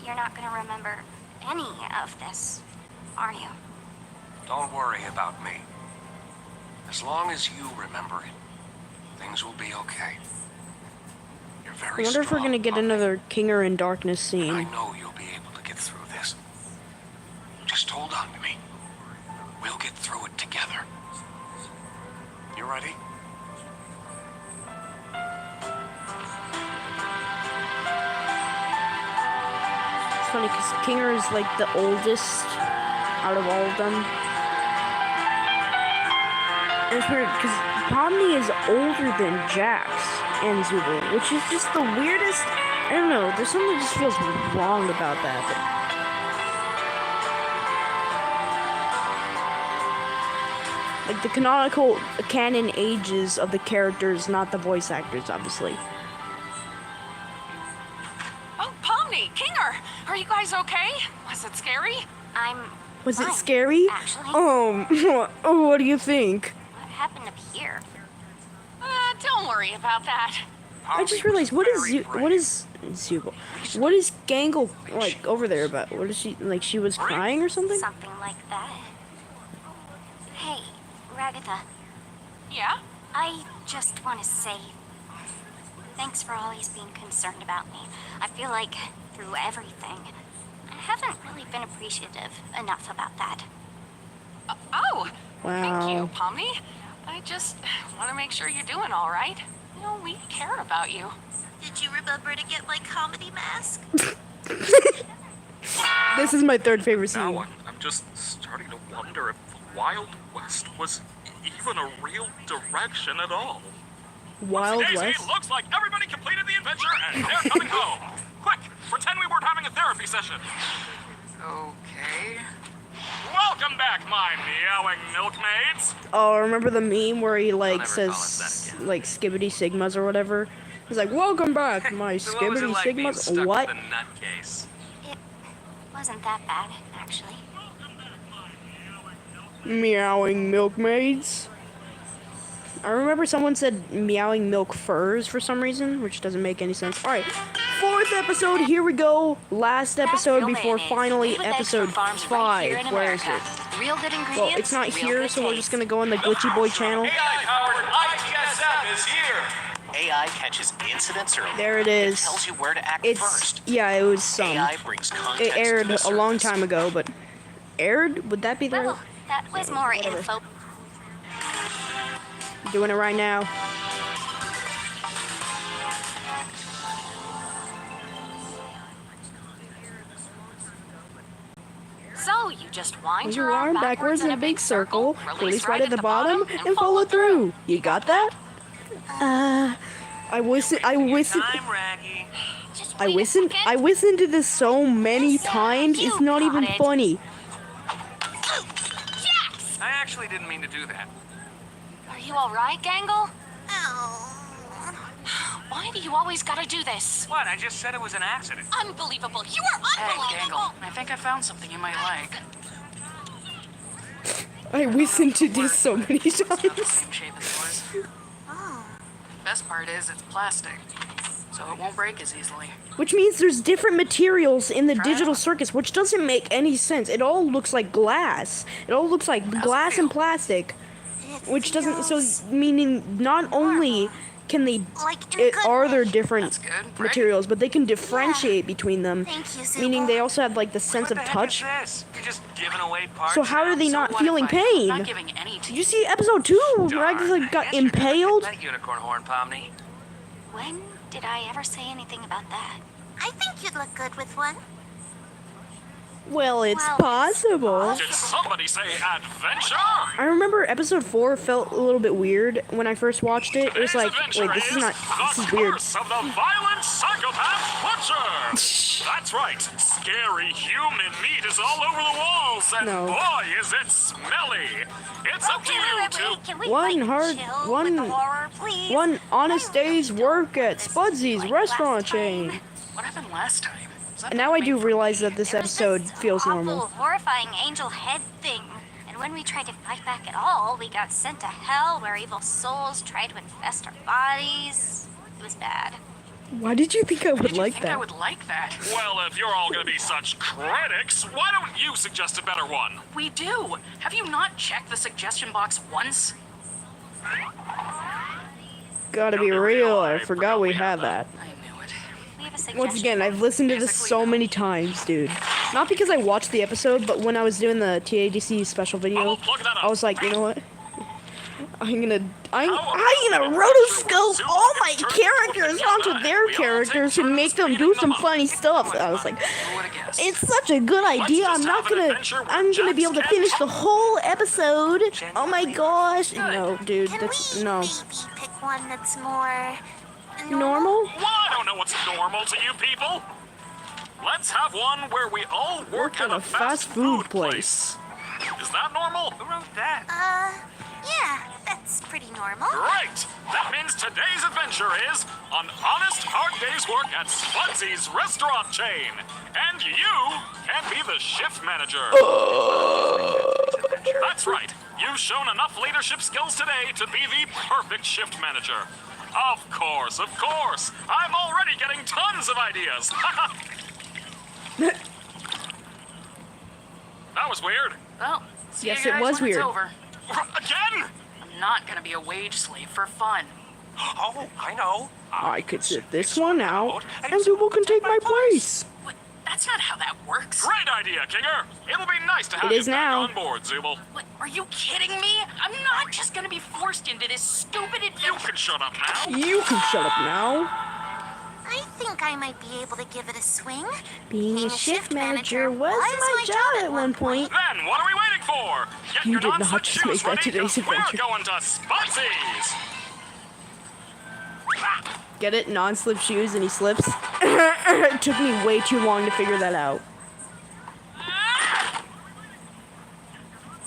You're not gonna remember any of this, are you? Don't worry about me. As long as you remember it, things will be okay. You're I very wonder if we're strong, gonna get Poppy. another Kinger in Darkness I scene. know you'll be able to get through this. Just hold on to me. We'll get through it together. You ready? It's funny because Kinger is like the oldest out of all of them. And it's weird because Pomni is older than Jax and Zubul, which is just the weirdest. I don't know, there's something that just feels wrong about that. Like the canonical canon ages of the characters, not the voice actors, obviously. Oh, Pomni, Kinger, are you guys okay? Was it scary? Was it Fine, scary? actually. What do you think? What happened up here? Don't worry about that. I just realized what is Zubul? What is Gangle like over there about? What is she like? She was crying or something? Something like that. Hey, Ragatha, Yeah? I just want to say thanks for always being concerned about me. I feel like through everything, I haven't really been appreciative enough about that. Oh, thank you, Wow. Pomni. I just want to make sure you're doing all right. You know, we care about you. Did you remember to get my comedy mask? This is my third favorite Now scene. I'm just starting to wonder if the Wild West was even a real direction at all. Wild Daisy, West. looks like everybody completed the adventure and they're coming home. Quick, pretend we weren't having a therapy session. Okay. Welcome back, my meowing milkmaids. Oh, remember the meme where he like never call us says that again. like Skibbity Sigmas or whatever? He's like, "Welcome back, my So what was it Skibbity like being Sigmas." stuck What? with a nutcase? It wasn't that bad, actually. Meowing milkmaids. I remember someone said meowing milk furs for some reason, which doesn't make any sense. All right, fourth episode. Here we go. Last episode real before mayonnaise. finally Made with eggs episode from farms right here 5. in Where is America. it? Real good ingredients. Well, it's not real here, good so we're taste. just gonna go on the Glitchy Boy channel. AI-powered ITSM is here. AI catches incidents early. There it is. Tells you where to act It's first. yeah, it was some. AI brings context It aired to the a long surface. time ago, but aired? Would that be there? Well, that was more Whatever. info. Doing it right now. So you just wind You your arm backwards in a big circle, release right at the bottom, and follow through. You got that? I listen. Time, Raggy. Just I wait a listened. second. I listened to this so many times. It's not got even it. funny. Jax! I actually didn't mean to do that. Are you all right, Gangle? Oh. Why do you always gotta do this? What? I just said it was an accident. Unbelievable. You are Hey, unbelievable. Gangle, I think I found something you might like. I listened to this so many It's not the times. same shape as yours. Best part is it's plastic, so it won't break as easily. Which means there's different materials in the digital circus, which doesn't make any sense. It all looks like glass. It all looks like glass and plastic, which doesn't. So meaning not only can they Like are there different That's good. Break. materials, but they can differentiate between them. Thank you, Zubo. Meaning they also have like the sense What of the touch. heck is this? You're just giving away parts. So how now? are they not what if feeling I'm pain? not giving any to Did you see episode 2? Darn, Ragatha I got guess you're gonna impaled. get that unicorn horn, Pomni. When did I ever say anything about that? I think you'd look good with one. Well, it's Well, possible. Did somebody say adventure? I remember episode 4 felt a little bit weird when I first watched it. It was Today's like, adventure wait, this is not, the this is weird. curse of the violent psychopath adventure! That's right, scary human meat is all over the walls, and No. boy, is it smelly! It's up to you to... Can we One like, hard- chill one- with the horror, please? One honest day's work at Psyb0i's restaurant chain. What happened last time? Was that And now I do made for- realize that this There was episode this feels awful, normal. horrifying angel head thing. And when we tried to fight back at all, we got sent to hell where evil souls tried to infest our bodies. It was bad. Why did you think I would Did you like think I that? would like that? Well, if you're all gonna be such critics, why don't you suggest a better one? We do. Have you not checked the suggestion box once? Gotta be real, I forgot we had that. I knew it. We have a suggestion. Once again, I've listened to this so many times, dude. Not because I watched the episode, but when I was doing the TADC special video, Plug that up. I was like, you know what? I'm gonna rotoscope all my characters onto their characters and make them do some funny stuff. I was like, Who would've guessed? it's such a good idea. I'm gonna be able to finish the whole episode. Oh my gosh. No, dude, Can that's we no. maybe pick one that's more Normal? Well, I don't know what's normal to you people. Let's have one where we all work at a fast food place. Is that normal? Who wrote that? Yeah, that's pretty normal. Great! That means today's adventure is an honest, hard day's work at Psyb0i's restaurant chain. And you can be the shift manager. That's right. You've shown enough leadership skills today to be the perfect shift manager. Of course, of course. I'm already getting tons of ideas. That was weird. Well, see Yes, you it guys was when it's weird. over. Again? I'm not gonna be a wage slave for fun. Oh, I know. I could sit this one out, and people can take my place. What? That's not how that works. Great idea, Kinger. It'll be nice to have It you is back now. on board, Zubel. What? Are you kidding me? I'm not just gonna be forced into this stupid You adventure. can shut up now. You can shut up now. I think I might be able to give it a swing. Being a shift manager was my job at one point. Then what are we waiting for? Get You your did not non-slip just shoes make that ready, today's 'cause adventure. We're going to Psyb0i's. Get it? Non-slip shoes and he slips. It took me way too long to figure that out.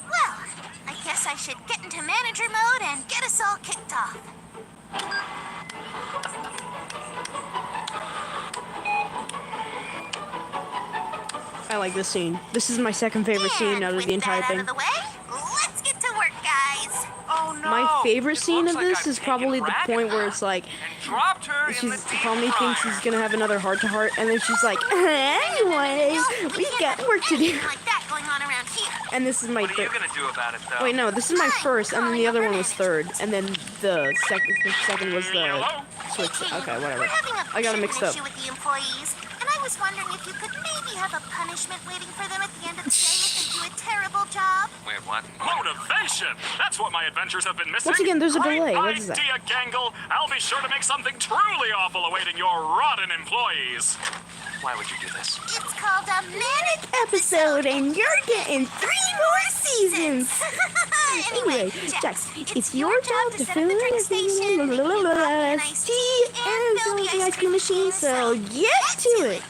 Well, I guess I should get into manager mode and get us all kicked off. I like this scene. This is my second favorite scene And out of with the entire that thing. out of the way, let's get to work, guys. Oh no! My favorite It scene looks of like this I've is taken probably the point where Ragatha it's like, and dropped her in she's the deep probably thinks fryer. he's gonna have another heart-to-heart, and then she's like, anyway, No, we can't got have work to do. anything like that going on around here. And this is my What are you third. gonna do about it, though? Wait, no, this is my first, and then the other one was third, and then the second was the Hello? switch. Okay, whatever. We're having a I got it chicken mixed up. issue with the employees, and I was wondering if you could maybe have a punishment waiting for them at the end of the day if they do a terrible job. Wait, what? Motivation! That's what my adventures have been missing. Once again, there's a Great delay. What is that? idea, Gangle. I'll be sure to make something truly awful awaiting your rotten employees. Why would you do this? It's called a managed Episode, and you're getting 3 more seasons. Anyway, Jax, it's your job to fill in the drink station, make the tea and fill the ice cream machine, so get to it.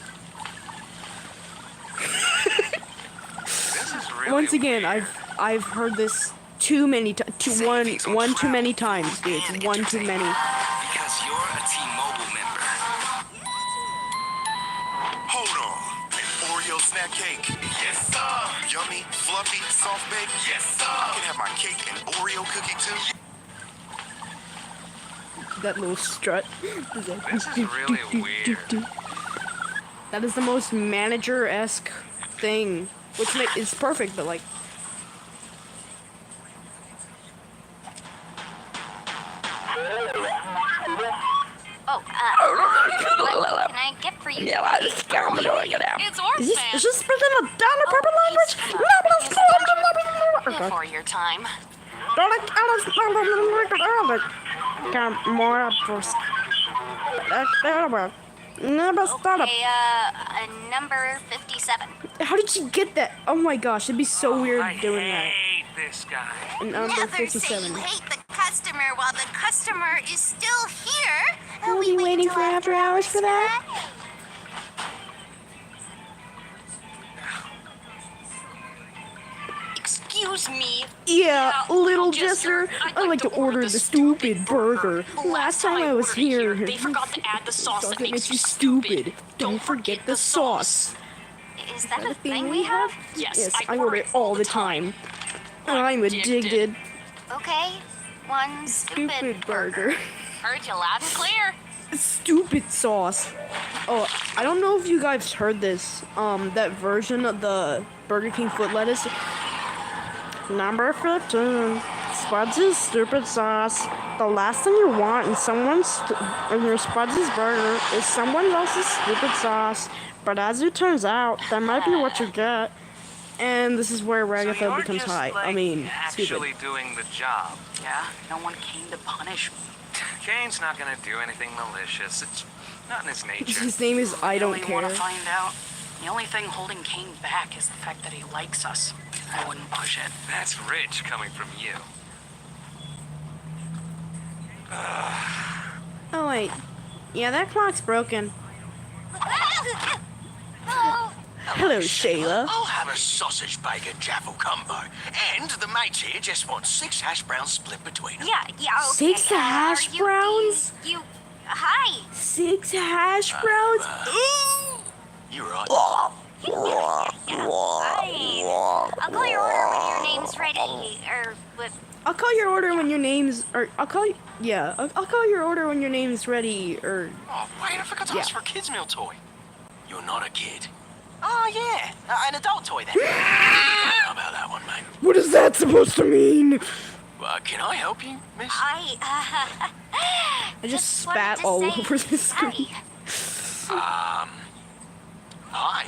This is really Once again, weird. I've heard this too many times. One too many times, dude. One too many. Because you're a T-Mobile member. Hold on. An Oreo snack cake. Yes, sir. Yummy, fluffy, soft baked. Yes, sir. I can have my cake and Oreo cookie too. That little strut. This is really weird. That is the most manager-esque thing, which is perfect, but like. Oh, what can I get for you? It's Orphan. Is this spreading a dollar purple language? Before your time. Okay, number 57. How did you get that? Oh my gosh, it'd be so weird I doing that. hate this guy. Number Never say 57. you hate the customer while the customer is still here. We'll be waiting for after hours for that. Excuse me. Yeah, Little Jester. Jester. I'd like to order the stupid burger. Last time I was here, they forgot to add the sauce that makes makes you stupid. Don't forget the sauce. Is that a thing we have? Yes, I order it all the time. I'm addicted. Okay, one stupid burger. Heard you loud and clear. Stupid sauce. Oh, I don't know if you guys heard this. That version of the Burger King foot lettuce. Number 15. Spuds' stupid sauce. The last thing you want in in your Spuds' burger is someone else's stupid sauce. But as it turns out, that might be what you get. And this is where Ragatha becomes high. Like I mean, actually stupid. doing the job. Yeah, no one came to punish me. Kane's not gonna do anything malicious. It's not in his nature. His name is I Don't Really Care. want to find out? The only thing holding Kane back is the fact that he likes us. I wouldn't push it. That's rich coming from you. Oh wait, yeah, that clock's broken. Oh, Hello, Shayla. I'll have a sausage bacon jaffle combo. And the mates here just want 6 hash browns split between them. yeah, okay. 6 hash Are you browns? hi. 6 hash browns? You're right. I'll call your order when your name's ready, or what? I'll call your order when your name's, I'll call your order when your name's ready, or, Oh, wait, I forgot to Yeah. ask for a kid's meal toy. You're not a kid. Oh, yeah, an adult toy then. How about that one, mate? what is that supposed to mean? Can I help you, miss? I just wanted spat to all say over the screen. Hi. Hi.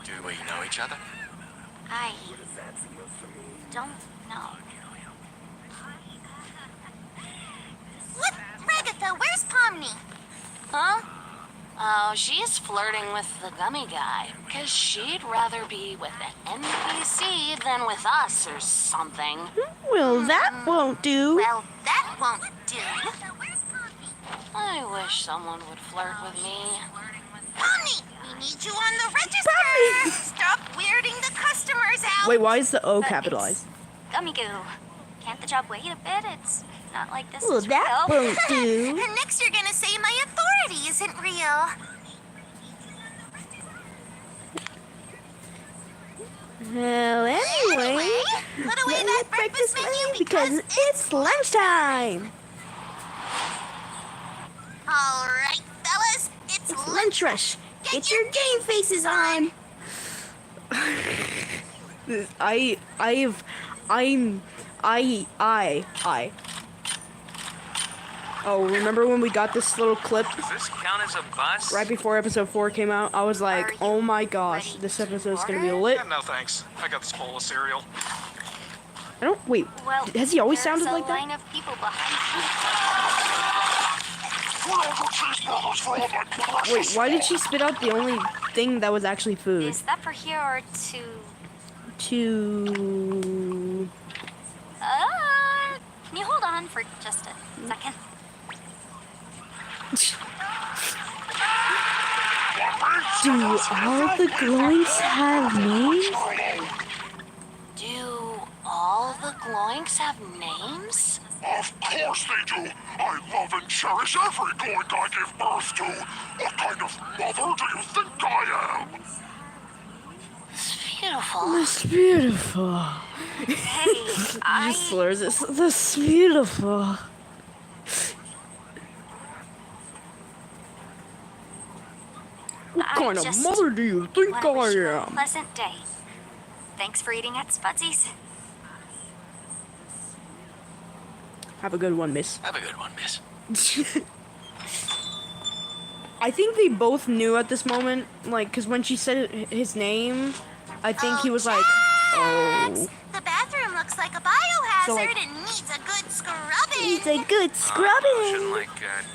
Do we know each other? I don't know. What? Ragatha, where's Pomni? Huh? Oh, she's flirting with the gummy guy. 'Cause she'd rather be with an NPC than with us or something. Well, that won't do. Well, that won't do. I wish someone would flirt with me. Pomni, we need you on the register. Stop weirding the customers out. Wait, why is the O But capitalized? it's Gummy Goo. Can't the job wait a bit? It's not like this Well, is that real. won't do. Next you're gonna say my authority isn't real. Well, anyway, Put away let that me breakfast menu because it's lunchtime. All right, fellas, it's Lunch rush. Get your game faces on. I. Oh, remember when we got this little clip Does this count as a bus? right before episode 4 came out? I was Are like, you oh my gosh, ready this to episode's gonna be order? lit. Yeah, no thanks. I got this bowl of cereal. I don't, wait, Well, has he always there's sounded a like that? line of people behind Wait, why did she spit out the only thing that was actually you. food? Is that for here or to? To... Can you hold on for just a second? Do all the glowings have names? Do all the glowings have names? Of course they do. I love and cherish every goink I give birth to. What kind of mother do you think I am? It's beautiful. That's beautiful. Hey, He slurs it. That's beautiful. What kind of just mother do you think want to wish you a I am? pleasant day. Thanks for eating at Spudsy's. Have a good one, miss. Have a good one, miss. I think they both knew at this moment, like, because when she said his name, I think he was like, oh. The bathroom looks like a biohazard So, like- and needs a good scrubbing. It's a good Shouldn't scrubbing. like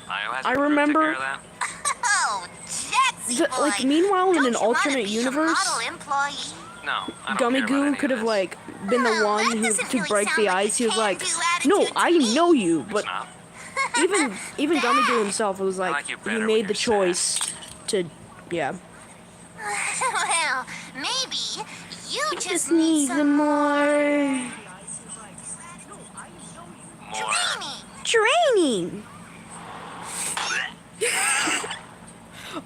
biohazard I group remember- take care of that? Oh, Jetsy boy. Like, meanwhile, in Don't an you wanna alternate be a universe, model employee? No, I don't Gummy care about Goo any could of have, this. like, been the Well, one that who doesn't to really break sound the like a ice. He was like, can-do no, attitude to I me." know you. It's But not. even Gummy Goo himself was I like, like you he better when made you're the sad. choice to, yeah. Well, maybe You Just need some more training.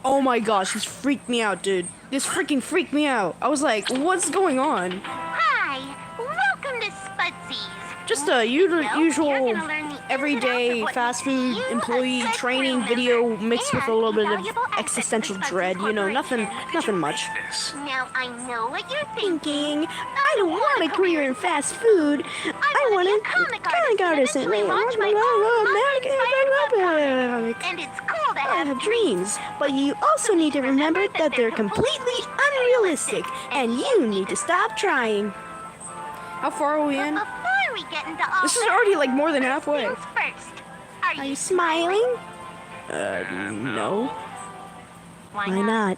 Oh my gosh, this freaked me out, dude. This freaking freaked me out. I was like, what's going on? Hi, welcome to Spudsies. Just a usual everyday fast food employee training video mixed with a little bit of existential dread. You know, nothing much. Now I know what you're Thinking, I don't want a career in fast food. I want a comic artist and and it's cool to I have dreams, but you also need to remember that they're completely unrealistic, and you need to stop trying. How far are we in? Before we get into all This is already like more than halfway. first, Are you smiling? No. Why not?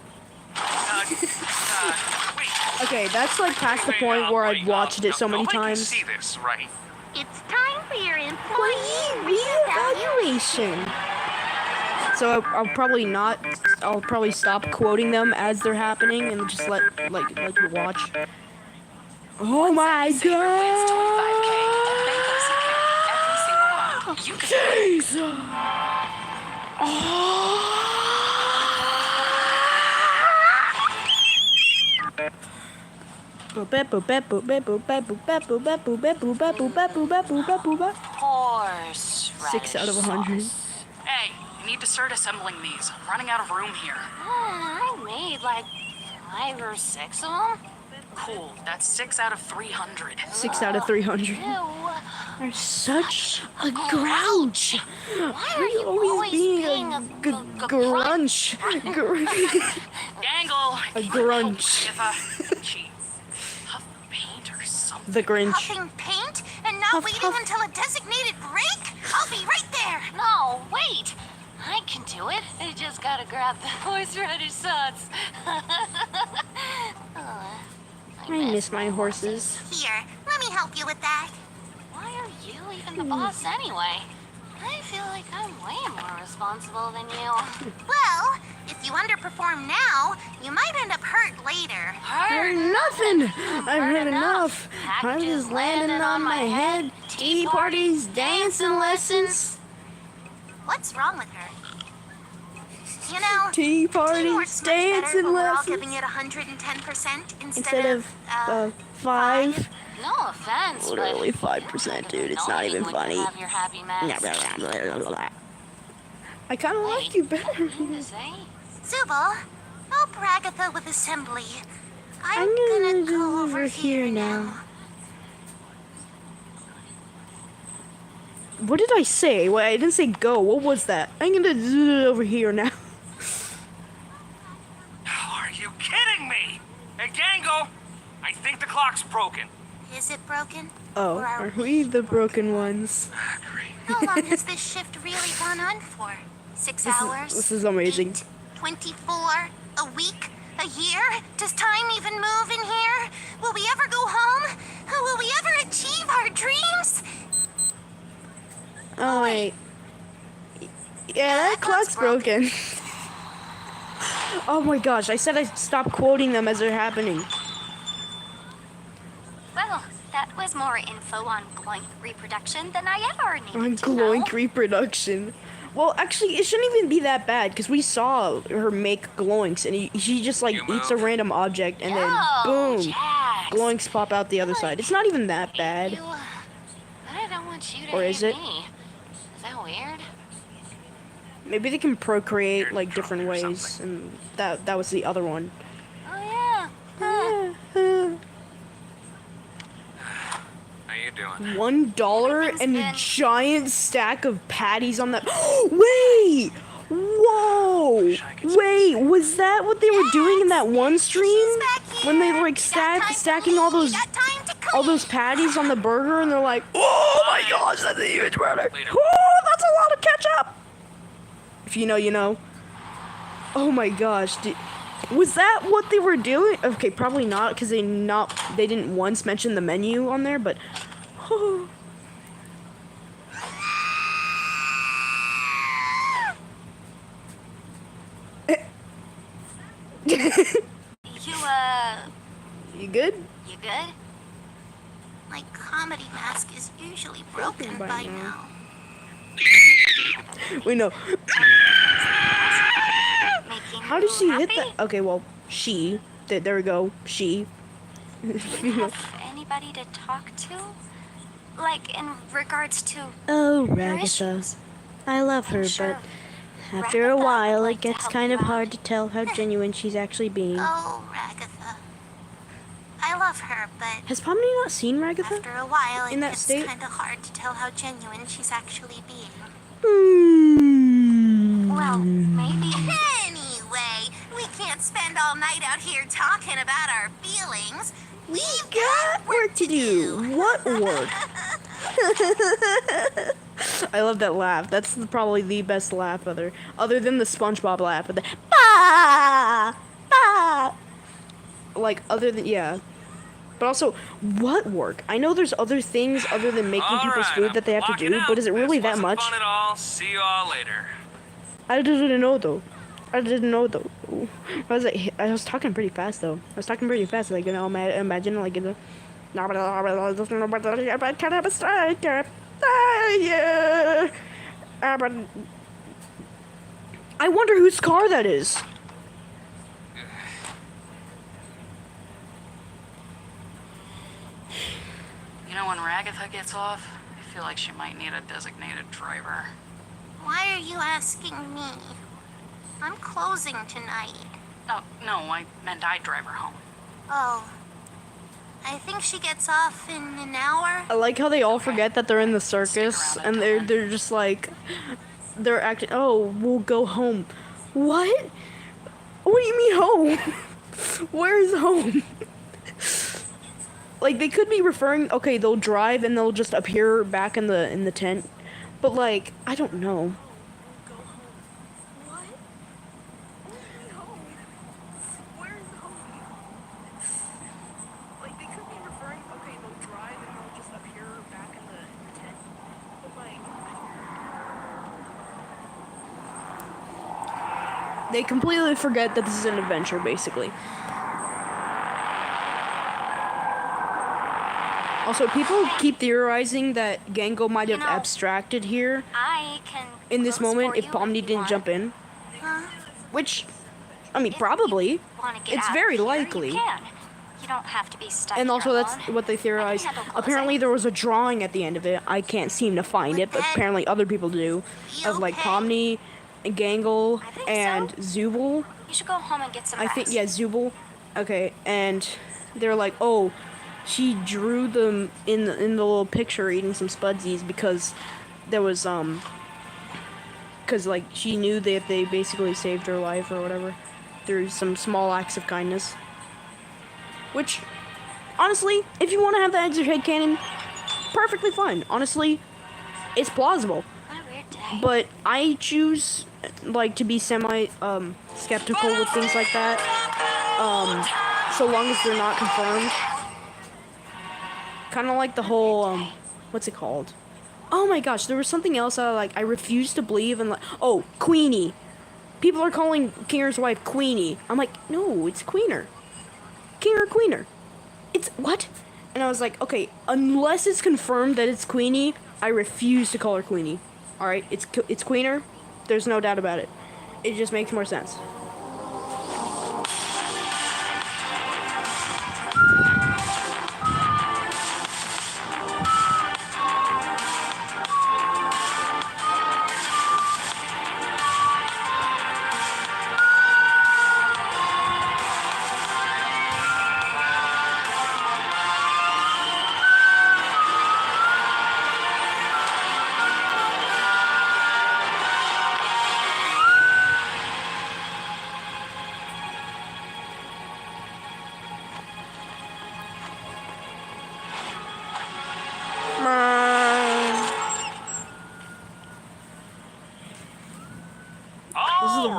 Okay, that's like past the point where I've watched it so many Nobody can times. see this, right? It's time for your employee Reevaluation. So I'll probably stop quoting them as they're happening and just let you watch. Oh my Saver wins 25K god! at Bank every single month. You can Jesus! Horse 6 out of 100. Hey, you need to start assembling these. I'm running out of room here. I made like 5 or 6 of them. Cool, that's 6 out of 300. 6 out of 300. Ew. You're such a grouch. Why are you always being a grunch? Dangle! A grunch. If cheat. Huff paint or something. The Grinch. Huffing paint and not Huff, waiting huff. until a designated break? I'll be right there. No, wait. I can do it. I just gotta grab the horseradish sauce. I miss my horses. Here, let me help you with that. Why are you even the boss anyway? I feel like I'm way more responsible than you. Well, if you underperform now, you might end up hurt later. Heard nothing. I've heard enough. I'm just landing on my head. Tea parties, dancing lessons. What's wrong with her? You know, Tea parties, teamwork's much better dancing when we're all lessons. giving it 110% Instead of 5. No offense, Literally but 5%, dude. It's not even funny. Have your happy mask. I kind of like you better. To say? Zubal, help Ragatha with assembly. I'm gonna gonna go over here now. What did I say? Well, I didn't say go. What was that? I'm gonna do it over here now. Are you kidding me? Hey, Gango! I think the clock's broken. Is it broken? Oh, Or are we the broken ones? How long has this shift really gone on for? 6 hours? This is amazing. 8, 24? A week? A year? Does time even move in here? Will we ever go home? Will we ever achieve our dreams? Oh wait. Yeah, that clock's broken. Oh my gosh, I said I'd stop quoting them as they're happening. Well, that was more info on glowing reproduction than I ever needed On to know. glowing reproduction. Well, actually, it shouldn't even be that bad because we saw her make glowinks, and she just like eats a random object, and then boom, Jax. glowinks pop out the other side. It's not even that bad. You, I don't want you to Or hate is it? me. Is that weird? Maybe they can procreate like different ways, and that was the other one. Oh yeah. Huh. How you doing? $1 and a giant stack of patties on that. Wait! Whoa! Wait, was that what they were doing in that one stream? When they were like stacking all those patties on the burger, and they're like, oh my gosh, that's a huge burger. Oh, that's a lot of ketchup. If you know, you know. Oh my gosh, was that what they were doing? Okay, probably not, because they didn't once mention the menu on there, but. Oh. You You good? broken by now. We know. Making How did you she hit happy? that? Okay, well, she. There we go. She. Do you have anybody to talk to? Like, in regards to Oh, your Ragatha. issues? I love her, I'm sure but after a Ragatha while, would it like to gets help kind you of out. hard to tell how genuine she's actually being. Oh, Ragatha. I love her, but Has Pomni not seen Ragatha? after a while, in it that gets state? kind of hard to tell how genuine she's actually being. Hmm. Well, maybe. Anyway, we can't spend all night out here talking about our feelings. We got work to do. What work? I love that laugh. That's probably the best laugh other than the SpongeBob laugh. But the bah, bah. Like other than yeah. But also, what work? I know there's other things other than making All people's right, food that they have to I'm do, locking but is it out. really This that wasn't much? Fun at all. See you all later. I didn't know though. I was talking pretty fast though. I was talking pretty fast, like, you know, imagine like in the I wonder whose car that is. You know, when Ragatha gets off, I feel like she might need a designated driver. Why are you asking me? I'm closing tonight. Oh, no, I meant I'd drive her home. Oh. I think she gets off in an hour. I like how they all forget that they're in the circus and they're just like they're acting. Oh, we'll go home. What? What do you mean home? Where's home? Like they could be referring. Okay, they'll drive and they'll just appear back in the tent. But like I don't know. They completely forget that this is an adventure, basically. Also, people keep theorizing that Gango might have abstracted here I can in this close moment for if you Pomni you didn't want. jump in. Huh? Which, I mean, If probably. you wanna get It's out very of here, likely. You can. You don't have to be stuck And also, here that's alone. what they theorize. I can handle Apparently, closing. there was a drawing at the end of it. I can't seem to find it, but apparently other people do. You Of like okay? Pomni, and Gangle, I think and so. Zubul. You should go home and get some I rest. think, yeah, Zubul. Okay, and they're like, oh, she drew them in the little picture eating some Spudsies because there was, because, like, she knew that they basically saved her life or whatever through some small acts of kindness. Which, honestly, if you want to have that as your headcanon, perfectly fine. Honestly, it's plausible. What a weird day. But I choose, like, to be skeptical with things like that. So long as they're not confirmed. Kind of like the whole, what's it called? Oh my gosh, there was something else I refuse to believe in, like, oh, Queenie. People are calling Kinger's wife Queenie. I'm like, no, it's Queener. Kinger Queener. It's, what? And I was like, okay, unless it's confirmed that it's Queenie, I refuse to call her Queenie. Alright, it's Queener. There's no doubt about it. It just makes more sense.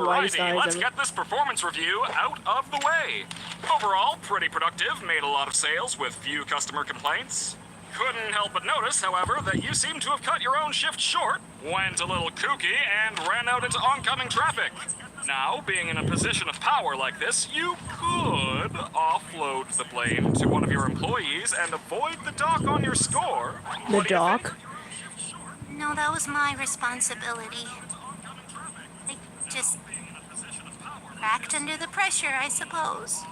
brightest eyes Alrighty, let's ever. get this performance review out of the way. Overall, pretty productive, made a lot of sales with few customer complaints. Couldn't help but notice, however, that you seem to have cut your own shift short, went a little kooky, and ran out into oncoming traffic. Now, being in a position of power like this, you could offload the blame to one of your employees and avoid the dock on your score. The What do you dock? think? No, that was my responsibility. I just cracked under the pressure, I suppose.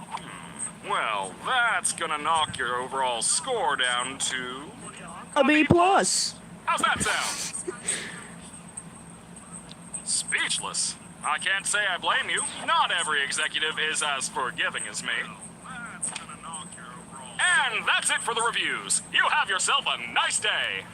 Well, that's gonna knock your overall score down to A B plus. How's that sound? Speechless. I can't say I blame you. Not every executive is as forgiving as me. And that's it for the reviews. You have yourself a nice day.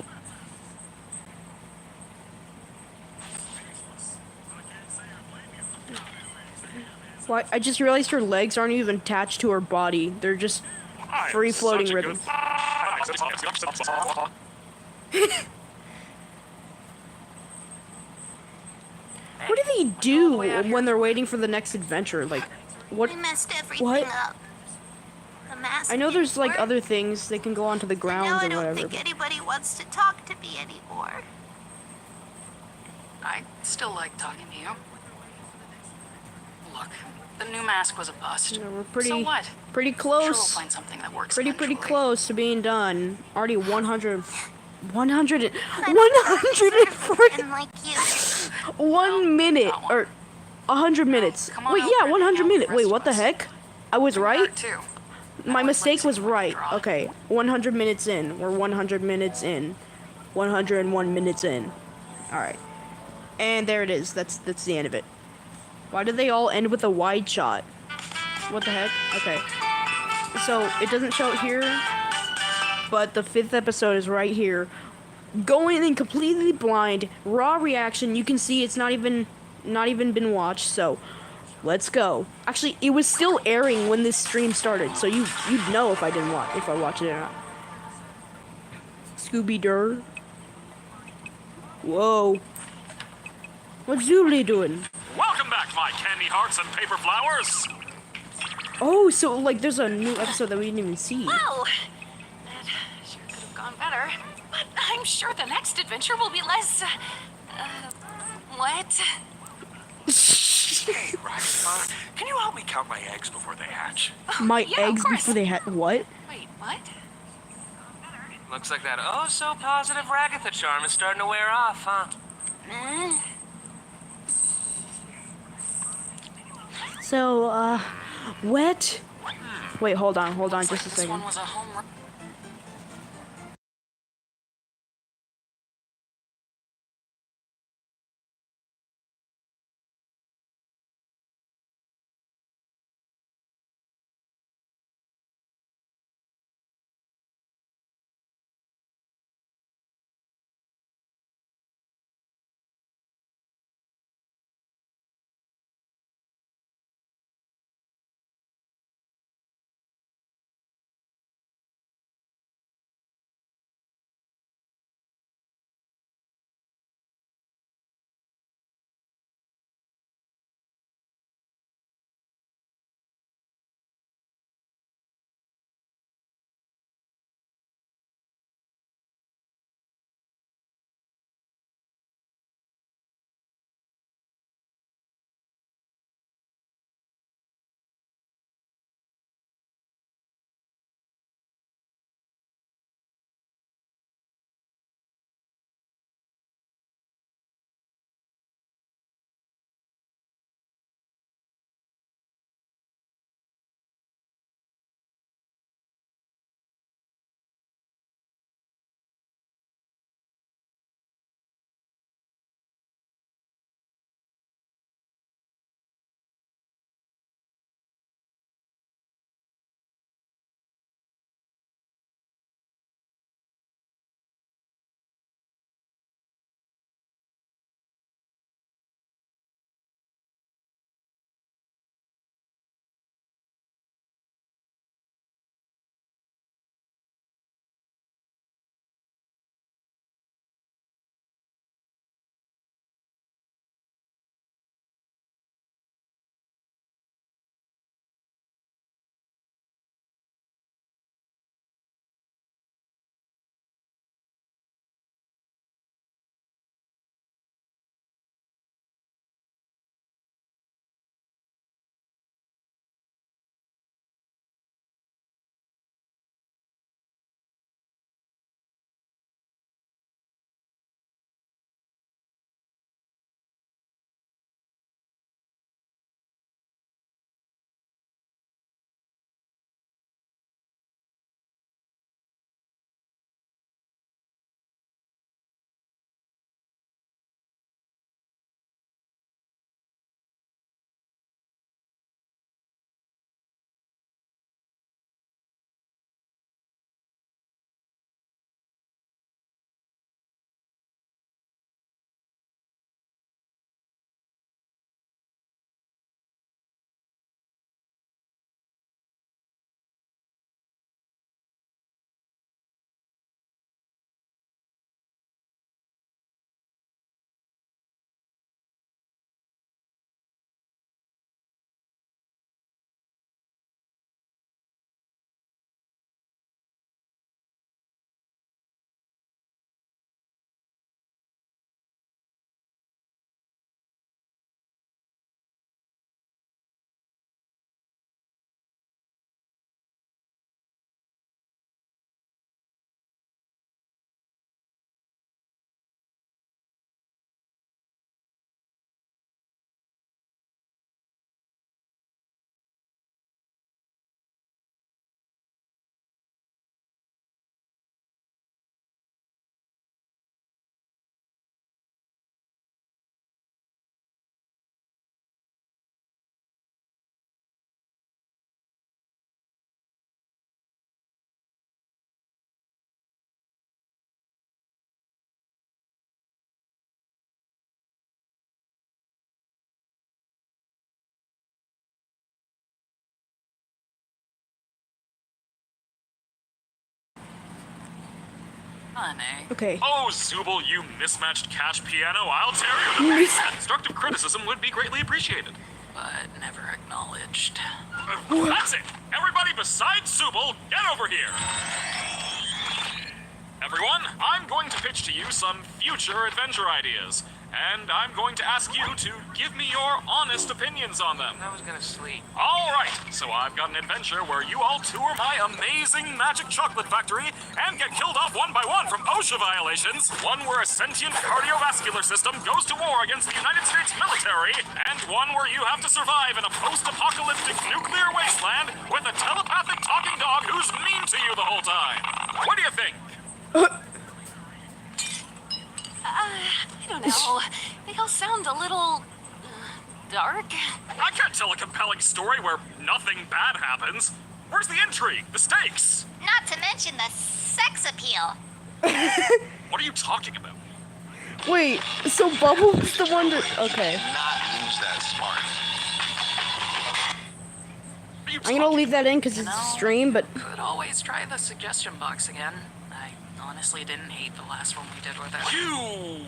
Why? I just realized her legs aren't even attached to her body. They're just free floating Such a ribbons. What do they do when they're waiting for the next adventure? Like, what? I messed everything What? up. The mask I know there's didn't like work. other things they can go onto the Now ground I or don't whatever. think anybody wants to talk to me anymore. I still like talking to you. Look, the new mask was a bust. You know, we're pretty, So what? pretty Sure, we'll close. find something that works. Pretty eventually. close to being done. Already 100, 100, I 140, And like you. 1 minute not one. or 100 minutes. Come on Wait, over yeah, and 100 hang out with minutes. the Wait, rest what of the us. heck? I was Bring right. Mark, too. My always mistake likes was it when right. you draw. Okay, 100 minutes in. We're 100 minutes in. 101 minutes in. All right, and there it is. That's the end of it. Why did they all end with a wide shot? What the heck? Okay, so it doesn't show it here, but the 5th episode is right here. Going in completely blind, raw reaction. You can see it's not even been watched. So let's go. Actually, it was still airing when this stream started, so you'd know if I watched it or not. Scooby-Doo. Whoa. What's Zoobly doing? Welcome back, my candy hearts and paper flowers. Oh, so like there's a new episode that we didn't even see. Well, that sure could have gone better. But I'm sure the next adventure will be less, wet. Hey, right, can you help me count my eggs before they hatch? My Yeah, of eggs course. before they had what? Wait, what? Looks like that oh so positive Ragatha charm is starting to wear off, huh? So, wet? Wait, hold on just a This second. one was a home run. fun, eh? Okay. Oh, Zubul, you mismatched cash piano, I'll tear you to pieces. Constructive criticism would be greatly appreciated. But never acknowledged. That's it! Everybody besides Zubul, get over here! Everyone, I'm going to pitch to you some future adventure ideas. And I'm going to ask you to give me your honest opinions on them. I was gonna sleep. All right, so I've got an adventure where you all tour my amazing magic chocolate factory and get killed off one by one from OSHA violations. One where a sentient cardiovascular system goes to war against the United States military. And one where you have to survive in a post-apocalyptic nuclear wasteland with a telepathic talking dog who's mean to you the whole time. What do you think? I don't know. They all sound a little dark. I can't tell a compelling story where nothing bad happens. Where's the intrigue? The stakes? Not to mention the sex appeal. What are you talking about? Wait, so Bubble's the one that... Okay. Not lose that smart. What are you I'm gonna leave that in because it's a stream, but... Could always try the suggestion box again. I honestly didn't hate the last one we did with it. You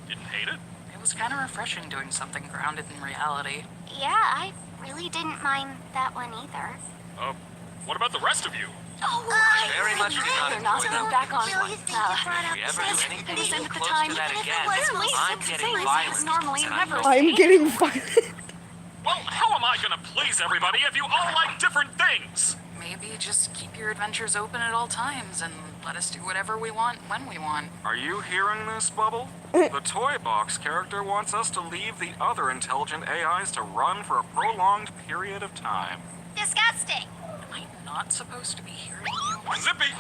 didn't hate it? It was kind of refreshing doing something grounded in reality. Yeah, I really didn't mind that one either. What about the rest of you? Oh, Very much did not they're not enjoy being that. back on. If we ever do anything They said even at the close time, to that even if it again, was only I'm 6 getting things, violent. it's normally and I never know I'm safe. getting violent. Well, how am I gonna please everybody if you all like different things? Maybe just keep your adventures open at all times and let us do whatever we want when we want. Are you hearing this, Bubble? The Toy Box character wants us to leave the other intelligent AIs to run for a prolonged period of time. Disgusting. Am I not supposed to be hearing you? Zippy!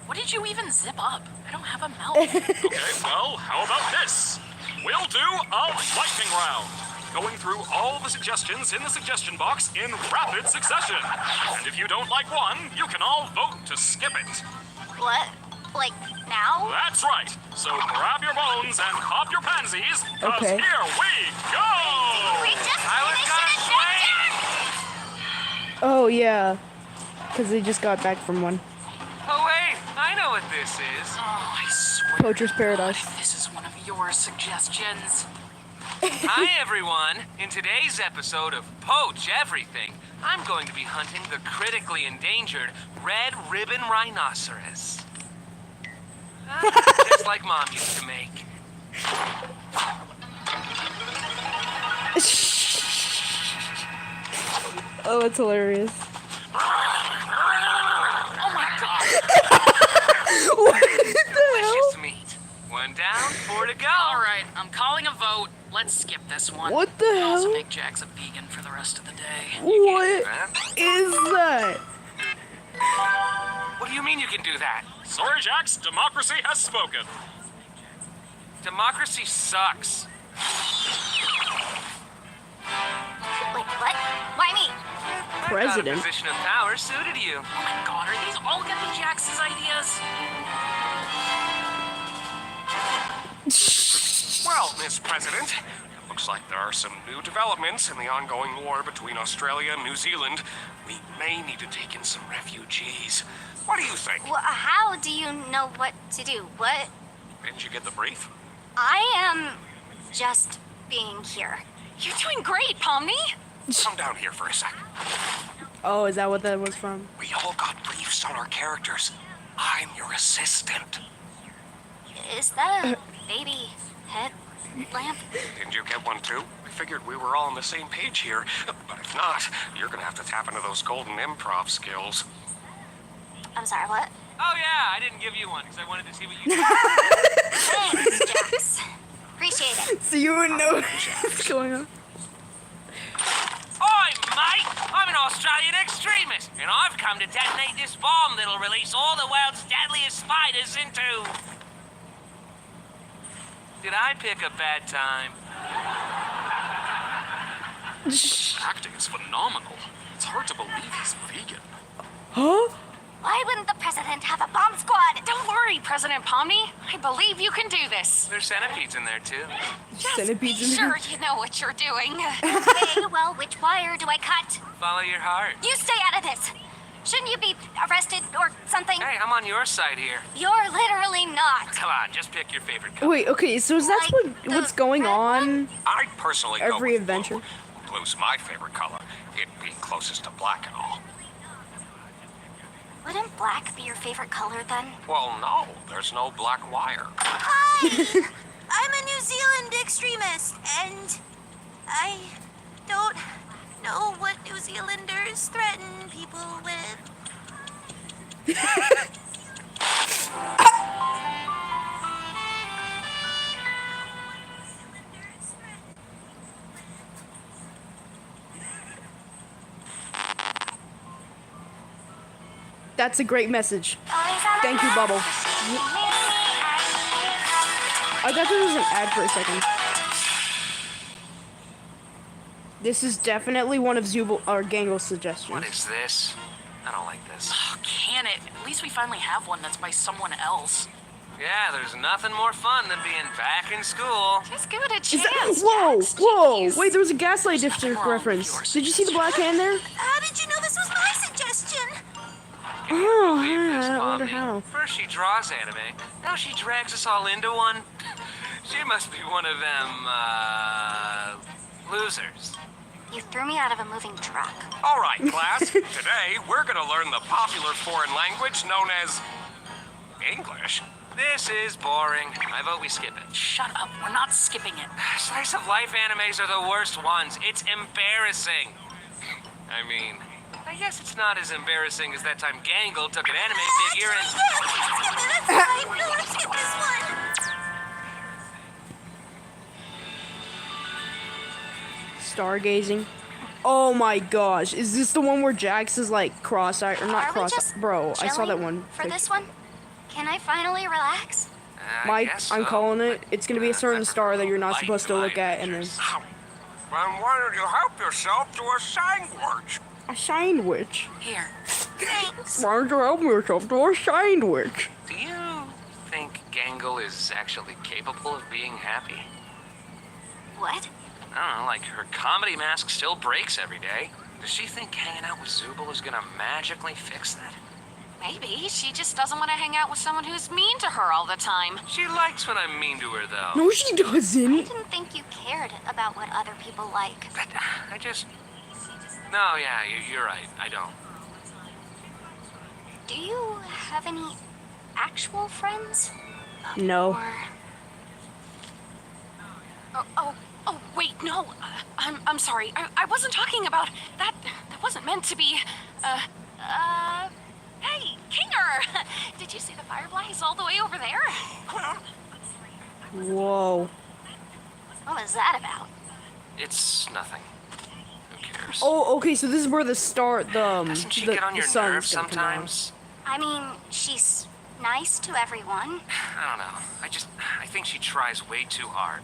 What did you even zip up? I don't have a mouth. Okay, well, how about this? We'll do a lightning round, going through all the suggestions in the suggestion box in rapid succession. And if you don't like one, you can all vote to skip it. What? Like now? That's right. So grab your bones and pop your pansies, cause Okay. here we go! We just I was finished gonna an adventure! Oh, yeah. Because they just got back from one. Oh wait, I know what this is. Oh, I swear. Poacher's Paradise. This is one of your suggestions. Hi everyone! In today's episode of Poach Everything, I'm going to be hunting the critically endangered red ribbon rhinoceros. Just like Mom used to make. Oh, it's hilarious. Oh my god! What the hell? Delicious meat. One down, 4 to go. Alright, I'm calling a vote. Let's skip this one. What the I'll also hell? make Jack's a vegan for the rest of the day. What Huh? is that? What do you mean you can do that? Sorry, Jax, democracy has spoken. Democracy sucks. Wait, what? Why me? I President. thought a position of power suited you. Oh my god, are these all gonna be Jax's ideas? Well, Miss President, it looks like there are some new developments in the ongoing war between Australia and New Zealand. We may need to take in some refugees. What do you think? Well, how do you know what to do? What? Didn't you get the brief? I am just being here. You're doing great, Pomni. Come down here for a sec. Oh, is that what that was from? We all got briefs on our characters. I'm your assistant. Is that a baby head lamp? Didn't you get one too? I figured we were all on the same page here. But if not, you're gonna have to tap into those golden improv skills. I'm sorry, what? Oh yeah, I didn't give you one because I wanted to see what you did. Thanks, Jax. Appreciate it. So you wouldn't know what's going on. Oi, mate! I'm an Australian extremist, and I've come to detonate this bomb that'll release all the world's deadliest spiders into... Did I pick a bad time? Acting is phenomenal. It's hard to believe he's vegan. Huh? Why wouldn't the president have a bomb squad? Don't worry, President Pomni. I believe you can do this. There's centipedes in there too. Centipedes in Sure, there. you know what you're doing. Okay, well, which wire do I cut? Follow your heart. You stay out of this. Shouldn't you be arrested or something? Hey, I'm on your side here. You're literally not. Come on, just pick your favorite color. Wait, okay, so is that what's going on? I'd personally go Every with adventure? blue. Blue's my favorite color. It'd be closest to black and all. Wouldn't black be your favorite color then? Well, no, there's no black wire. Hi! I'm a New Zealand extremist, and I don't know what New Zealanders threaten people with. That's a great message. Thank you, Bubble. I thought there was an ad for a second. This is definitely one of Zubul or Gangle's suggestions. What is this? I don't like this. Oh, can it? At least we finally have one that's by someone else. Yeah, there's nothing more fun than being back in school. Just give it a Is chance. that, whoa, Jax. whoa! Jeez. Wait, there was a Gaslight There's nothing District wrong with reference. yours. Did you see the black hand there? How did you know this was my suggestion? Oh, Believe this, I wonder Mommy. how. First she draws anime, now she drags us all into one. She must be one of them, losers. You threw me out of a moving truck. All right, class. Today, we're gonna learn the popular foreign language known as English. This is boring. I vote we skip it. Shut up. We're not skipping it. Slice of life animes are the worst ones. It's embarrassing. I mean, I guess it's not as embarrassing as that time Gangle took an anime figure and... That's fine. No, let's skip this one. Stargazing. Oh my gosh, is this the one where Jax is like cross-eyed, or not Are we cross-eyed? just Bro, I saw that chilling one. for picture. this one? Can I finally relax? I Mike, guess I'm so, calling it. but, It's gonna be a certain star that you're not Light supposed to look my at, and then pictures. And why don't you help yourself to a sandwich? a sandwich. Here. Thanks. Why don't you help yourself to a sandwich? Do you think Gangle is actually capable of being happy? What? I don't know, like her comedy mask still breaks every day. Does she think hanging out with Zubul is gonna magically fix that? Maybe she just doesn't want to hang out with someone who's mean to her all the time. She likes when I'm mean to her, though. No, she I doesn't. didn't think you cared about what other people like. But I just... No, yeah, you're right. I don't. Do you have any actual friends? No. Or Oh, wait, no. I'm sorry. I wasn't talking about that. That wasn't meant to be. Hey, Kinger! Did you see the fireflies all the way over there? Whoa. what was that about? It's nothing. Who cares? Oh, okay. So this is where the star, Doesn't she the, get on the your sun's nerves gonna come out. sometimes? I mean, she's nice to everyone. I don't know. I think she tries way too hard.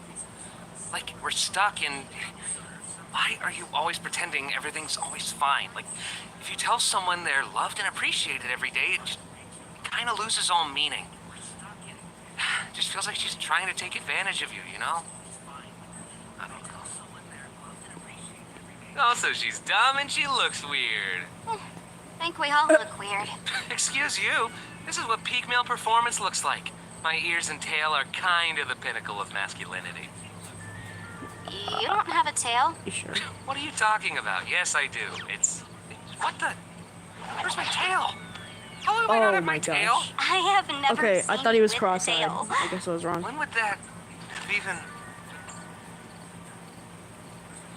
Like, we're stuck in... Why are you always pretending everything's always fine? Like, if you tell someone they're loved and appreciated every day, it kind of loses all meaning. It just feels like she's trying to take advantage of you, you know? I don't know. Also, she's dumb and she looks weird. Think we all look weird. Excuse you. This is what peak male performance looks like. My ears and tail are kind of the pinnacle of masculinity. You don't have a tail. You sure? What are you talking about? Yes, I do. It's what the? Where's my tail? How do I not Oh have my my tail? gosh. I have never Okay, seen I thought he was with a cross-eyed. tail. I guess I was wrong. When would that have even?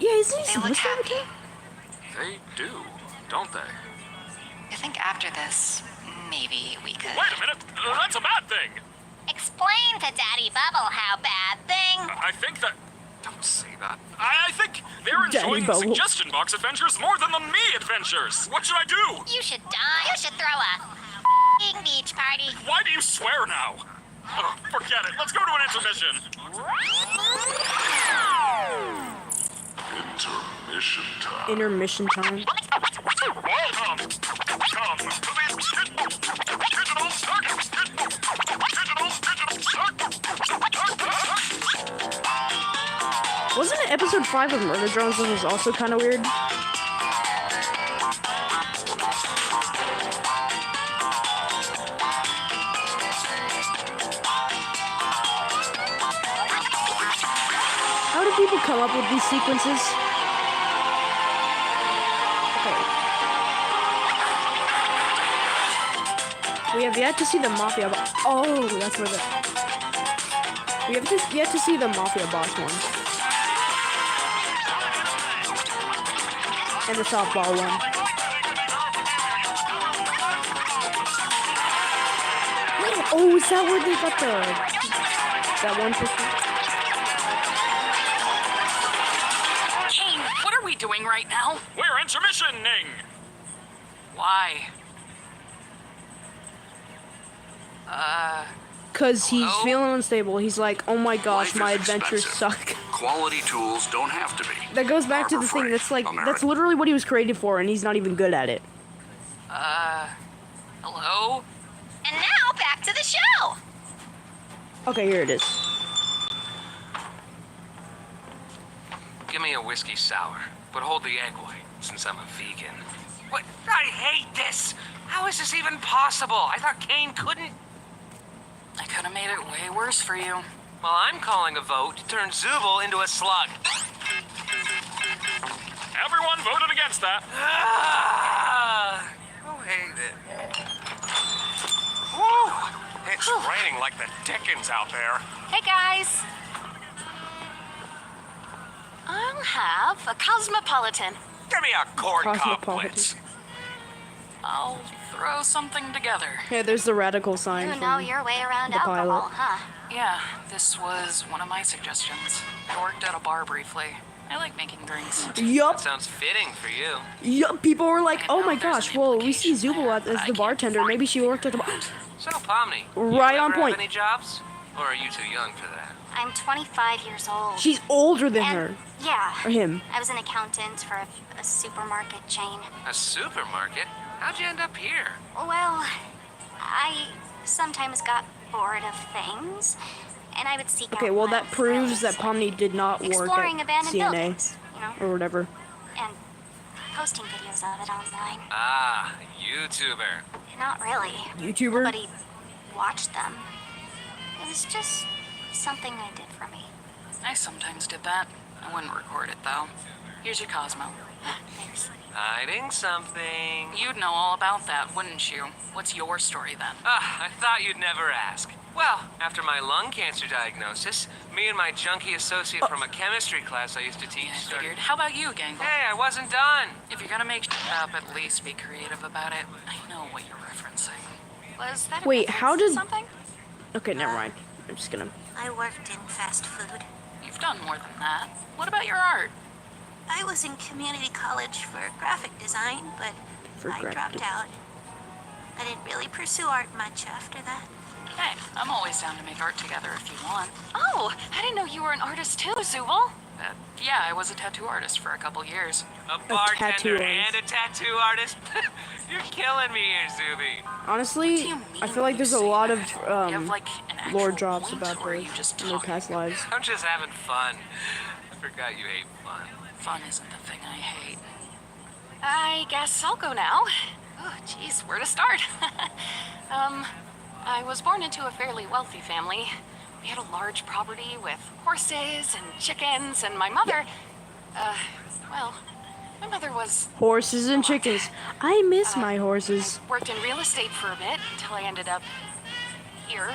Yeah, isn't he They look supposed to have a happy. tail? They do, don't they? I think after this, maybe we could. Wait a minute, that's a bad thing. Explain to Daddy Bubble how bad thing. I think that... Don't say that. I think they're Daddy enjoying the Bubble. suggestion box adventures more than the me adventures. What should I do? You should die. You should throw a beach party. Why do you swear now? Oh, forget it. Let's go to an intermission. Intermission time. Intermission time. Welcome. Come to the Digital Circus. Wasn't it episode 5 of Murder Drones that was also kind of weird? people come up with these sequences? Okay. We have yet to see the mafia. Oh, that's where the. We have yet to see the mafia boss one. And the softball one. Oh, is that where they got that one person? Kane, what are we doing right now? We're intermissioning! Why? Cause he's Hello? feeling unstable. He's like, oh my gosh, Life my is adventures expensive. suck. Quality tools don't have to be. That goes back to the Harbor thing. That's like, Freight, that's literally what he was created for, and he's not even good at it. Hello? And now back to the show. Okay, here it is. Give me a whiskey sour, but hold the egg white, since I'm a vegan. What? I hate this! How is this even possible? I thought Kane couldn't... I could have made it way worse for you. Well, I'm calling a vote to turn Zubul into a slug. Everyone voted against that. Who hate it? Woo! It's raining like the Dickens out there. Hey guys. I'll have a cosmopolitan. Give me a corn cob, Cosmopolitan. Blitz. I'll throw something together. Yeah, there's the radical sign. You from know your way around the alcohol, pilot. huh? Yeah, this was one of my suggestions. I worked at a bar briefly. I like making drinks. Yup. That sounds fitting for you. Yup. People were like, I oh know my there's gosh, an well, we see implication Zubul there, as but I the can't bartender. Maybe she worked at the bar. So, Pomni, Right you on ever point. have any jobs? Or are you too young for that? I'm 25 years old. She's older than and, her. Yeah. Or him. I was an accountant for a supermarket chain. A supermarket? How'd you end up here? Well, I sometimes got bored of things, and I would seek Okay, out well, wild that proves that thrills, Pomni did not work exploring at abandoned CNA buildings, you know, or whatever. and posting videos of it online. Ah, YouTuber. Not really. YouTuber? Nobody watched them. It was just something I did for me. I sometimes did that. I wouldn't record it though. Here's your Cosmo. Thanks. Hiding something. You'd know all about that, wouldn't you? What's your story then? Ah, I thought you'd never ask. Well, after my lung cancer diagnosis, me and my junkie associate from a chemistry class I used to teach I started... figured. How about you, Gangle? Hey, I wasn't done. If you're gonna make shit up, at least be creative about it. I know what you're referencing. Was that a Wait, how reference to did- something? Okay, never mind. I'm just gonna. I worked in fast food. You've done more than that. What about your art? I was in community college for graphic design, but For I graphic dropped out. I didn't really pursue art much after that. Hey, I'm always down to make art together if you want. Oh, I didn't know you were an artist too, Zubul. Yeah, I was a tattoo artist for a couple years. A bartender tattoo and a tattoo artist? You're killing me here, Zuby. Honestly, What do you mean I feel when like you there's a say lot that? of You have, like, an lore actual drops point, about or are those you just in their talking? past lives. I'm just having fun. I forgot you hate fun. Fun isn't the thing I hate. I guess I'll go now. Oh, jeez, where to start? I was born into a fairly wealthy family. We had a large property with horses and chickens, and my mother, well, my mother was Horses and chickens. I miss my horses. worked in real estate for a bit until I ended up here.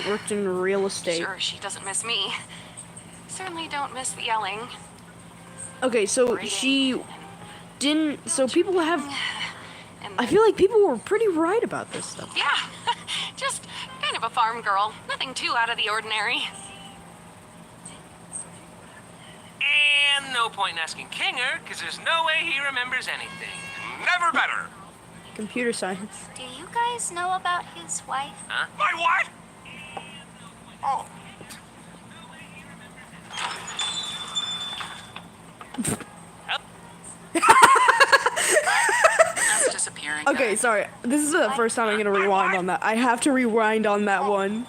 Worked in real estate. Sure, she doesn't miss me. Certainly don't miss the yelling. Okay, so Braiding, she didn't. So people have. and I feel like people were pretty right about this stuff. yeah, just kind of a farm girl. Nothing too out of the ordinary. And no point in asking Kinger, because there's no way he remembers anything. Never better. Computer science. Do you guys know about his wife? My what? Oh, That's disappearing. Okay, sorry. This is the first time I'm gonna rewind on that. I have to rewind on that one.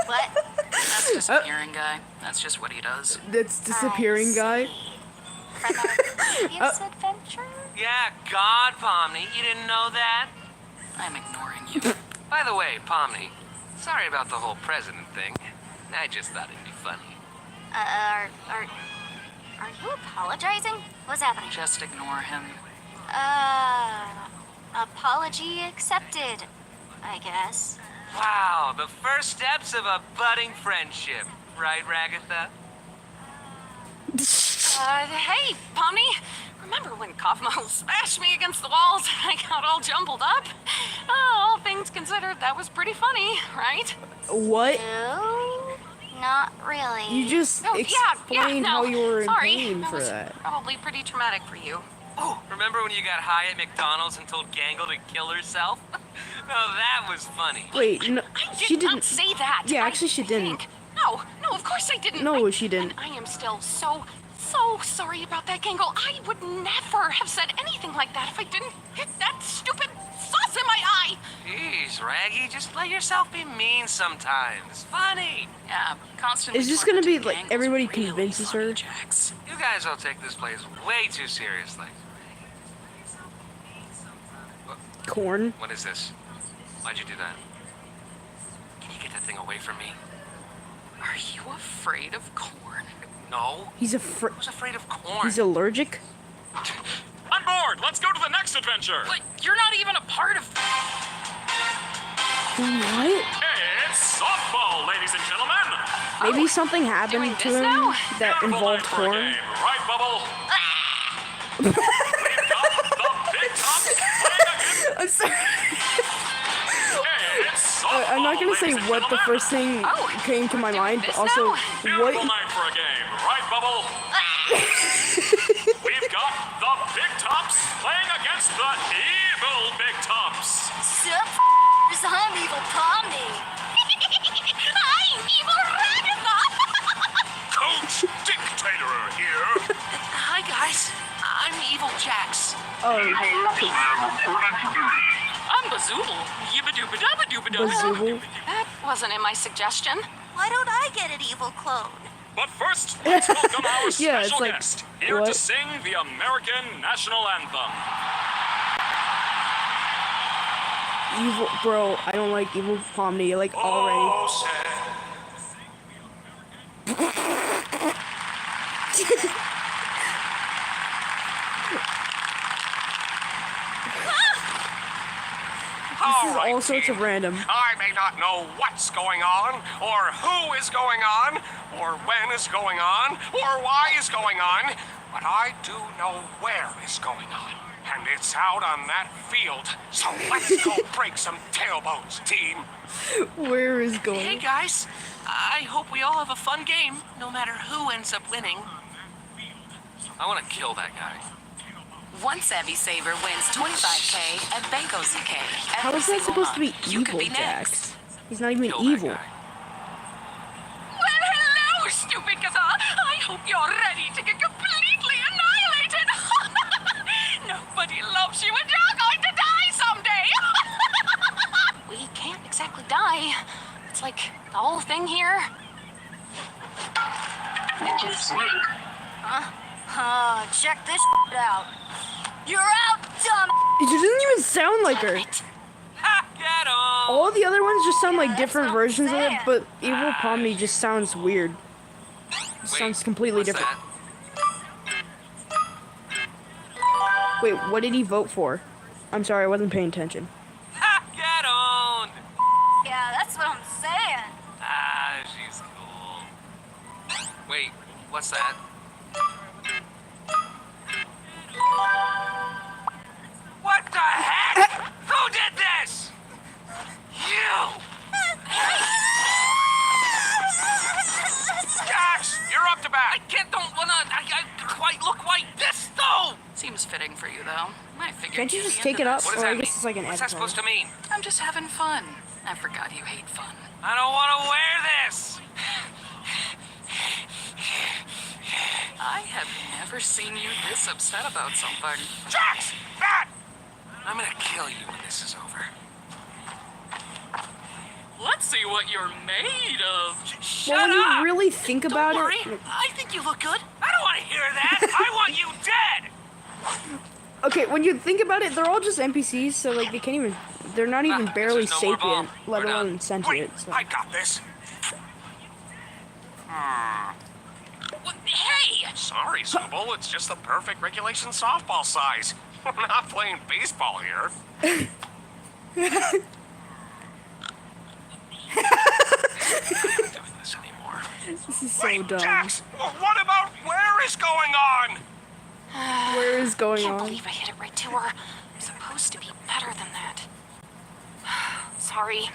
What? That's disappearing guy. That's just what he does. That's disappearing guy. From our previous adventure? Yeah, God, Pomni, you didn't know that? I'm ignoring you. By the way, Pomni, sorry about the whole president thing. I just thought it'd be funny. Are you apologizing? What's happening? Just ignore him. Apology accepted, I guess. Wow, the first steps of a budding friendship. Right, Ragatha? Hey, Pomni. Remember when Kaufmo smashed me against the walls and I got all jumbled up? All things considered, that was pretty funny, right? What? No, not really. You just explained no. how you were in Sorry, pain for was that. Probably pretty traumatic for you. Oh, remember when you got high at McDonald's and told Gangle to kill herself? No, that was funny. Wait, no, I she did didn't not say that. Yeah, actually she didn't. think. No, of course I didn't. No, she didn't. And I am still so sorry about that, Gangle. I would never have said anything like that if I didn't hit that stupid sauce in my eye. Jeez, Raggy, just let yourself be mean sometimes. It's funny. Yeah, constantly. Is this gonna be tormenting like Gangle's everybody really convinces funny, her? Jax. You guys all take this place way too seriously. Corn? What is this? Why'd you do that? Can you get that thing away from me? Are you afraid of corn? No. He's Who's afraid of corn? He's allergic? On board! Let's go to the next adventure! But you're not even a part of. What? It's softball, ladies and gentlemen! Maybe something happened doing to this him now? that Beautiful involved night for a corn. game, right, Bubble? We've got the big tops playing against. I'm sorry. It's I'm not gonna softball, say ladies and what the gentlemen. first thing Oh, came to my doing mind, but this also now? Beautiful what? night for a game, right, Bubble? We've got the big tops playing against the evil big tops. Sup, I'm evil Pomni. I'm evil Ragatha. Coach Dictator here. Hi, guys. I'm Evil Jax. Oh, I'm Bazoodle. Yibba-dooba-dabba-dooba-doo. Bazooble. That wasn't in my suggestion. Why don't I get an evil clone? But first, let's welcome our Yeah, it's special like, guest here to what? sing the American National Anthem. Evil, bro, I don't like Evil Pomni, like, already. Oh, say. This is all sorts of random. I may not know what's going on, or who is going on, or when is going on, or why is going on, but I do know where is going on. And it's out on that field. So let's go break some tailbones, team. Where is Hey, going? guys. I hope we all have a fun game, no matter who ends up winning. I want to kill that guy. One Savvy Saver wins 25K at Banco ZK. How is that supposed to be You could evil, be next. Jax? He's not even Kill that evil. guy. Well, hello, stupid Gaza. I hope you're ready to get completely annihilated. Nobody loves you and you're going to die someday. We can't exactly die. It's like the whole thing here. Check this out. You're out, dumb. It doesn't even sound like her. Ha! Get on! All the other ones just sound like different what I'm versions of it, saying. but Evil Pomni just sounds weird. It Wait, sounds completely what's different. that? Wait, what did he vote for? I'm sorry, I wasn't paying attention. Ha! Get on! Yeah, that's what I'm saying. Ah, she's cool. Wait, what's that? What the heck? Who did this? You! Jax, you're up to bat. I quite look like this, though! Seems fitting for you, though. I figured Can't you you'd just be take into it up? this. What does Or I that guess mean? it's like an What's that supposed to mean? I'm just having fun. I forgot you hate fun. I don't want to wear this! I have never seen you this upset about something. Jax, bat. I'm gonna kill you when this is over. Let's see what you're made of. Shut Well, when up! you really think about Don't worry. it... I think you look good. I don't want to hear that. I want you dead! Okay, when you think about it, they're all just NPCs, so like they can't even. They're not even barely there's no more ball. sapient, let We're done. alone sentient. So. I got this. Hey! Sorry, Zubul. It's just the perfect regulation softball size. We're not playing baseball here. Doing this anymore. This is so Wait, dumb. Jax, what about where is going on? Where is I going can't on? believe I hit it right to her. I'm supposed to be better than that. Sorry.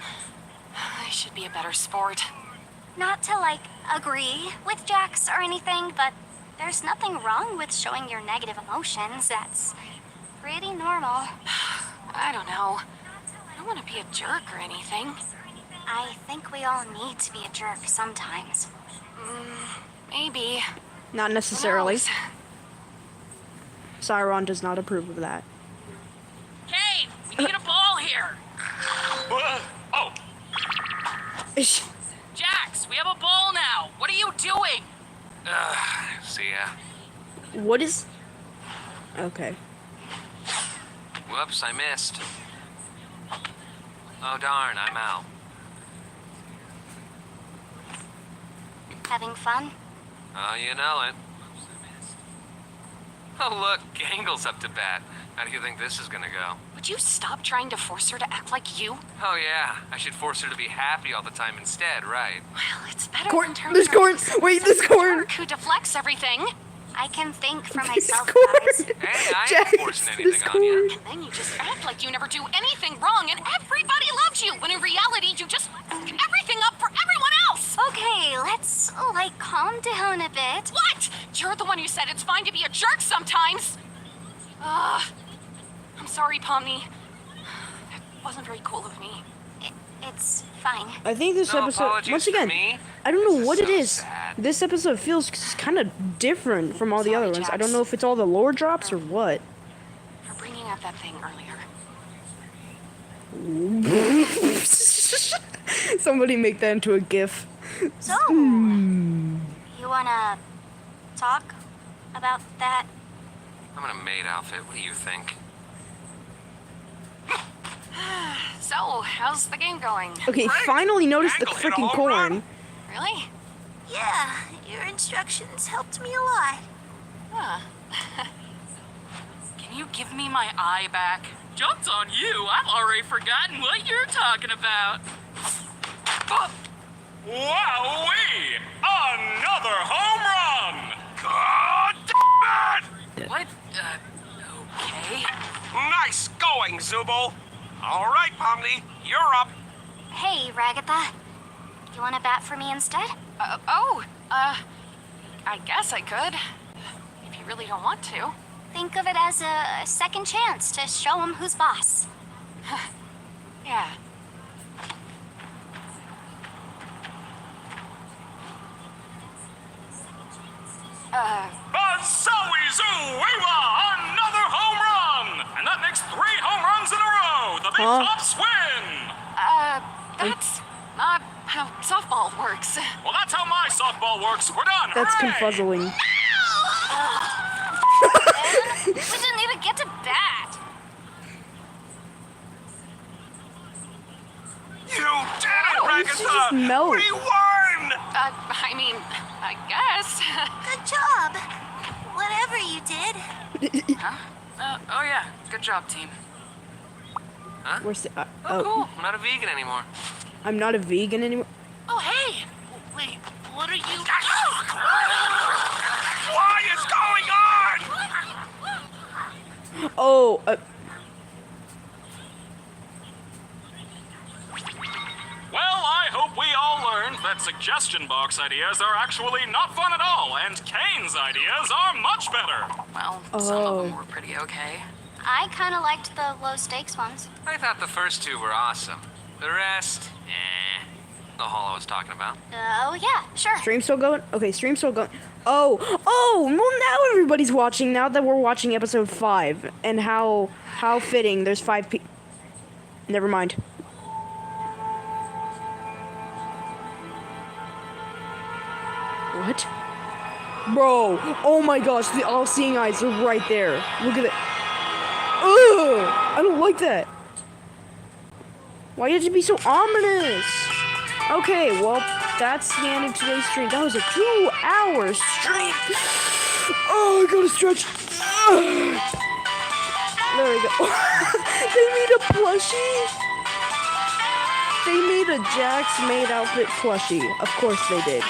I should be a better sport. Not to, like, agree with Jax or anything, but there's nothing wrong with showing your negative emotions. That's pretty normal. I don't know. I don't want to be a jerk or anything. I think we all need to be a jerk sometimes. Maybe. Not Who necessarily. knows? Cyron does not approve of that. Hey, we need a ball here. Oh, Jax, we have a ball now. What are you doing? See ya. What is? Okay. Whoops, I missed. Oh darn, I'm out. Having fun? Oh, you know it. Oh look, Gangle's up to bat. How do you think this is gonna go? Would you stop trying to force her to act like you? Oh yeah, I should force her to be happy all the time instead, right? Well, it's better Corn. than turning There's her corn. into some Wait, there's corn. jerk who deflects everything. I can think for There's myself, corn. guys. Hey, I Jax, ain't forcing there's anything on you. corn. And then you just act like you never do anything wrong and everybody loves you, when in reality you just f everything up for everyone else. Okay, let's, like, calm down a bit. What? You're the one who said it's fine to be a jerk sometimes. I'm sorry, Pomni. That wasn't very cool of me. It's fine. I think this No episode, apologies once for again, me. I don't know This what is it so is. sad. This episode feels kind of different from all the Sorry, other ones. I don't Jax. know if it's all the lore drops or what. For bringing up that thing earlier. Somebody make that into a GIF. So, you wanna talk about that? I'm in a maid outfit, what do you think? So, how's the game going? Okay, Great. finally noticed the Angle hit a freaking home run. corn. Really? Yeah, your instructions helped me a lot. Huh. Can you give me my eye back? Joke's on you. I've already forgotten what you're talking about. Wowee! Another home run! God damn it! What? Okay. Nice going, Zubul. All right, Pomni, you're up. Hey, Ragatha. You wanna bat for me instead? I guess I could. If you really don't want to. Think of it as a second chance to show him who's boss. Yeah. Psyb0i another home run! And that makes 3 home runs in a row! The Big Huh? Tops win! That's not how softball works. Well, that's how my softball works. We're done. That's Hooray! confuzzling. We didn't even get to bat. You did it, she just Ragatha! melt. We won! I mean, I guess. Good job. Whatever you did. Oh yeah. Good job, team. Where's the, Oh, oh, cool, I'm not a vegan anymore. I'm not a vegan anymore. Oh hey. Wait, what are you... What is going on? Oh, Well, I hope we all learned that suggestion box ideas are actually not fun at all, and Kane's ideas are much better. Well, some of them Oh. were pretty okay. I kind of liked the low stakes ones. I thought the first 2 were awesome. The rest, the hall I was talking about. Oh, yeah, sure. stream still going? Okay, stream still going. Oh, well now everybody's watching now that we're watching episode 5 and how fitting there's 5 people. Never mind. What? Bro, oh my gosh, the all-seeing eyes are right there. Look at it. Ugh! I don't like that. Why you have to be so ominous? Okay, well, that's the end of today's stream. That was a 2-hour stream. Oh, I gotta stretch. Ugh. There we go. They made a plushie. They made a Jax Maid outfit plushie. Of course they did.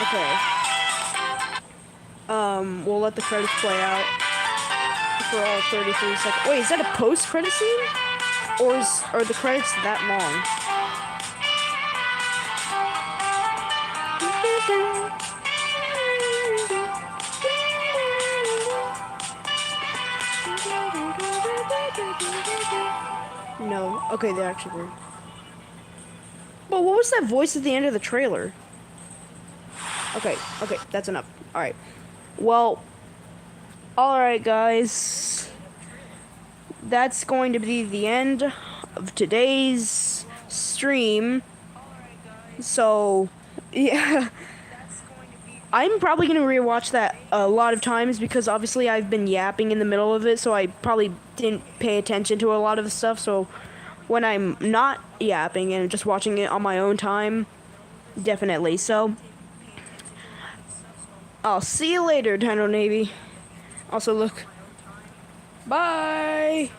Okay. We'll let the credits play out for all 33 seconds. Wait, is that a post-credit scene? Or are the credits that long? No. Okay, they actually were. But what was that voice at the end of the trailer? Okay, that's enough. Alright. Well, alright guys. That's going to be the end of today's stream. So, yeah. I'm probably going to rewatch that a lot of times because obviously I've been yapping in the middle of it, so I probably didn't pay attention to a lot of the stuff. So when I'm not yapping and just watching it on my own time, definitely. So I'll see you later, Dino Navy. Also, look. Bye!